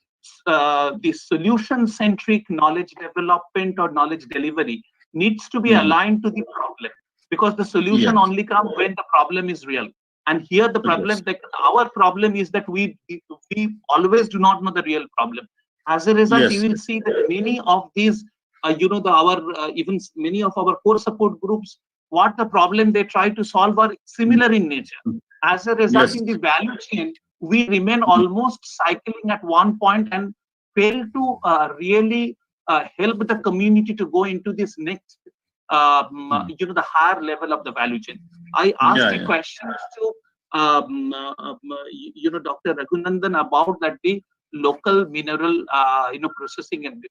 solution centric knowledge development or knowledge delivery needs to be aligned to the problem, because the solution only comes when the problem is real. And here the problem, our problem is that we always do not know the real problem. As a result, you will see that many of these, even many of our core support groups, what the problem they try to solve are similar in nature. as a result, Yes. in the value chain, we remain almost cycling at one point and fail to really help the community to go into this next, the higher level of the value chain. I asked a question to, Dr. Raghunandan about that the local mineral, processing and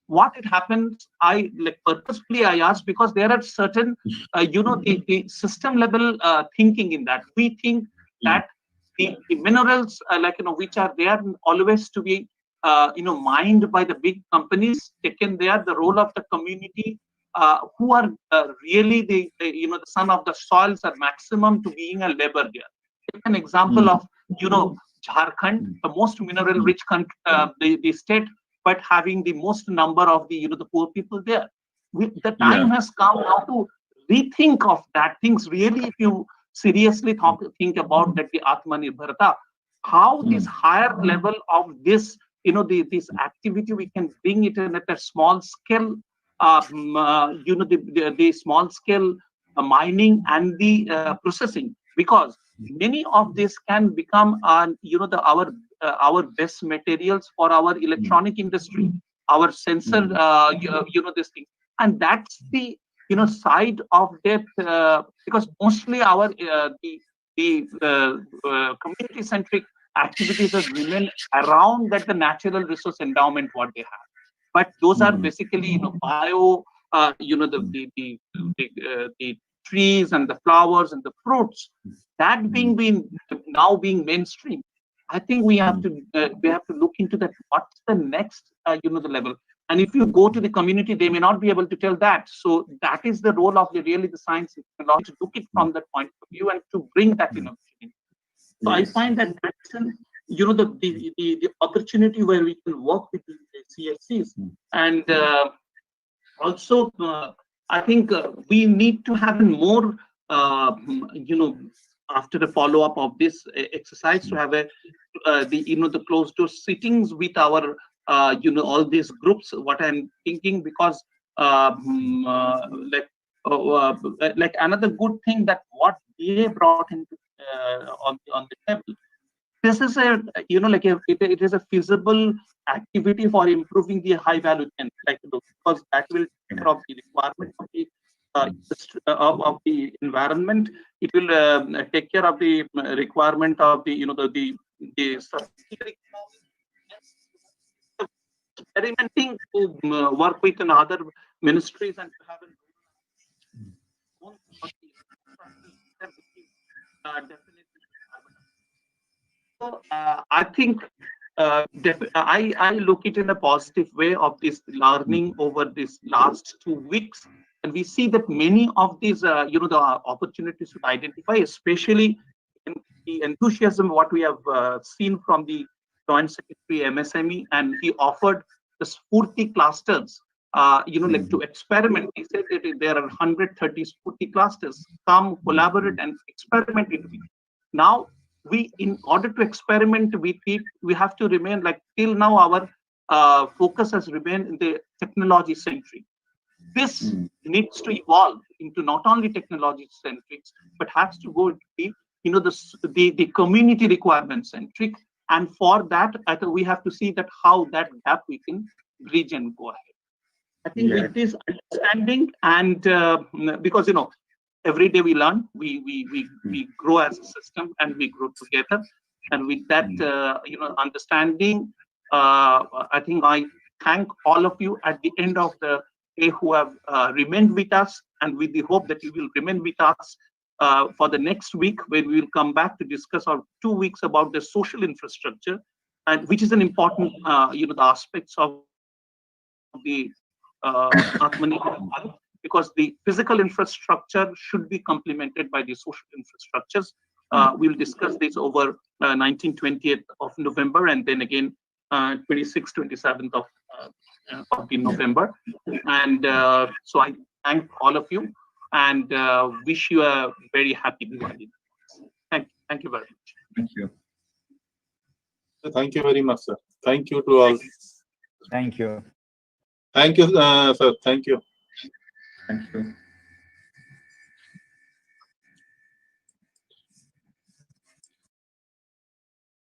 what it happens. I purposefully I asked because there are certain, the system level thinking in that. We think that the minerals, which are there always to be, mined by the big companies, taken there, the role of the community, who are really the son of the soils are maximum to being a labor there. Take an example of, Jharkhand, the most mineral rich country, the state, but having the most number of the, the poor people there. The time has come now to rethink of that things. Really, if you seriously think about that, the Atmanirbharta, how this higher level of this, this activity, we can bring it in at a small scale, the small scale mining and the processing, because many of this can become, our best materials for our electronic industry, our sensor, this thing, and that's the side of that, because mostly our community centric activities have remained around that the natural resource endowment what they have, but those are basically bio, the trees and the flowers and the fruits that now being mainstream. I think we have to look into that. What's the next, the level? And if you go to the community, they may not be able to tell that. So that is the role of the science and technology, to look it from that point of view and to bring that innovation. So I find that that's the opportunity where we can work with the CSCs, and also I think we need to have more, after the follow up of this exercise, to have the closed door sittings with our all these groups. What I'm thinking, because like another good thing that what they brought into on the table. This is a it is a feasible activity for improving the high value chain, because that will take care of the requirement of the of the environment. It will take care of the requirement of the the experimenting to work with other ministries and to have So I think I look it in a positive way of this learning over this last 2 weeks, and we see that many of these the opportunities to identify, especially in the enthusiasm what we have seen from the Joint Secretary MSME, and he offered the Spurti clusters. To experiment. He said that there are 130 Spurti clusters. Come collaborate and experiment with it. Now, in order to experiment with it, we have to remain till now our focus has remained in the technology centric. This needs to evolve into not only technology centric, but has to go into the community requirement centric. And for that, I think we have to see that how that gap we can bridge and go ahead. I think with this understanding, and because every day we learn, we grow as a system and we grow together. And with that understanding, I think I thank all of you at the end of the day who have remained with us, and with the hope that you will remain with us for the next week, when we will come back to discuss our 2 weeks about the social infrastructure, and which is an important the aspects of the Atmanirbharta, because the physical infrastructure should be complemented by the social infrastructures. We'll discuss this over 19th, 20th of November, and then again 26th, 27th of November. And so I thank all of you and wish you a very happy Diwali. Thank you very much. Thank you. Thank you very much, sir. Thank you to all. Thank you. Thank you, sir. Thank you. Thank you.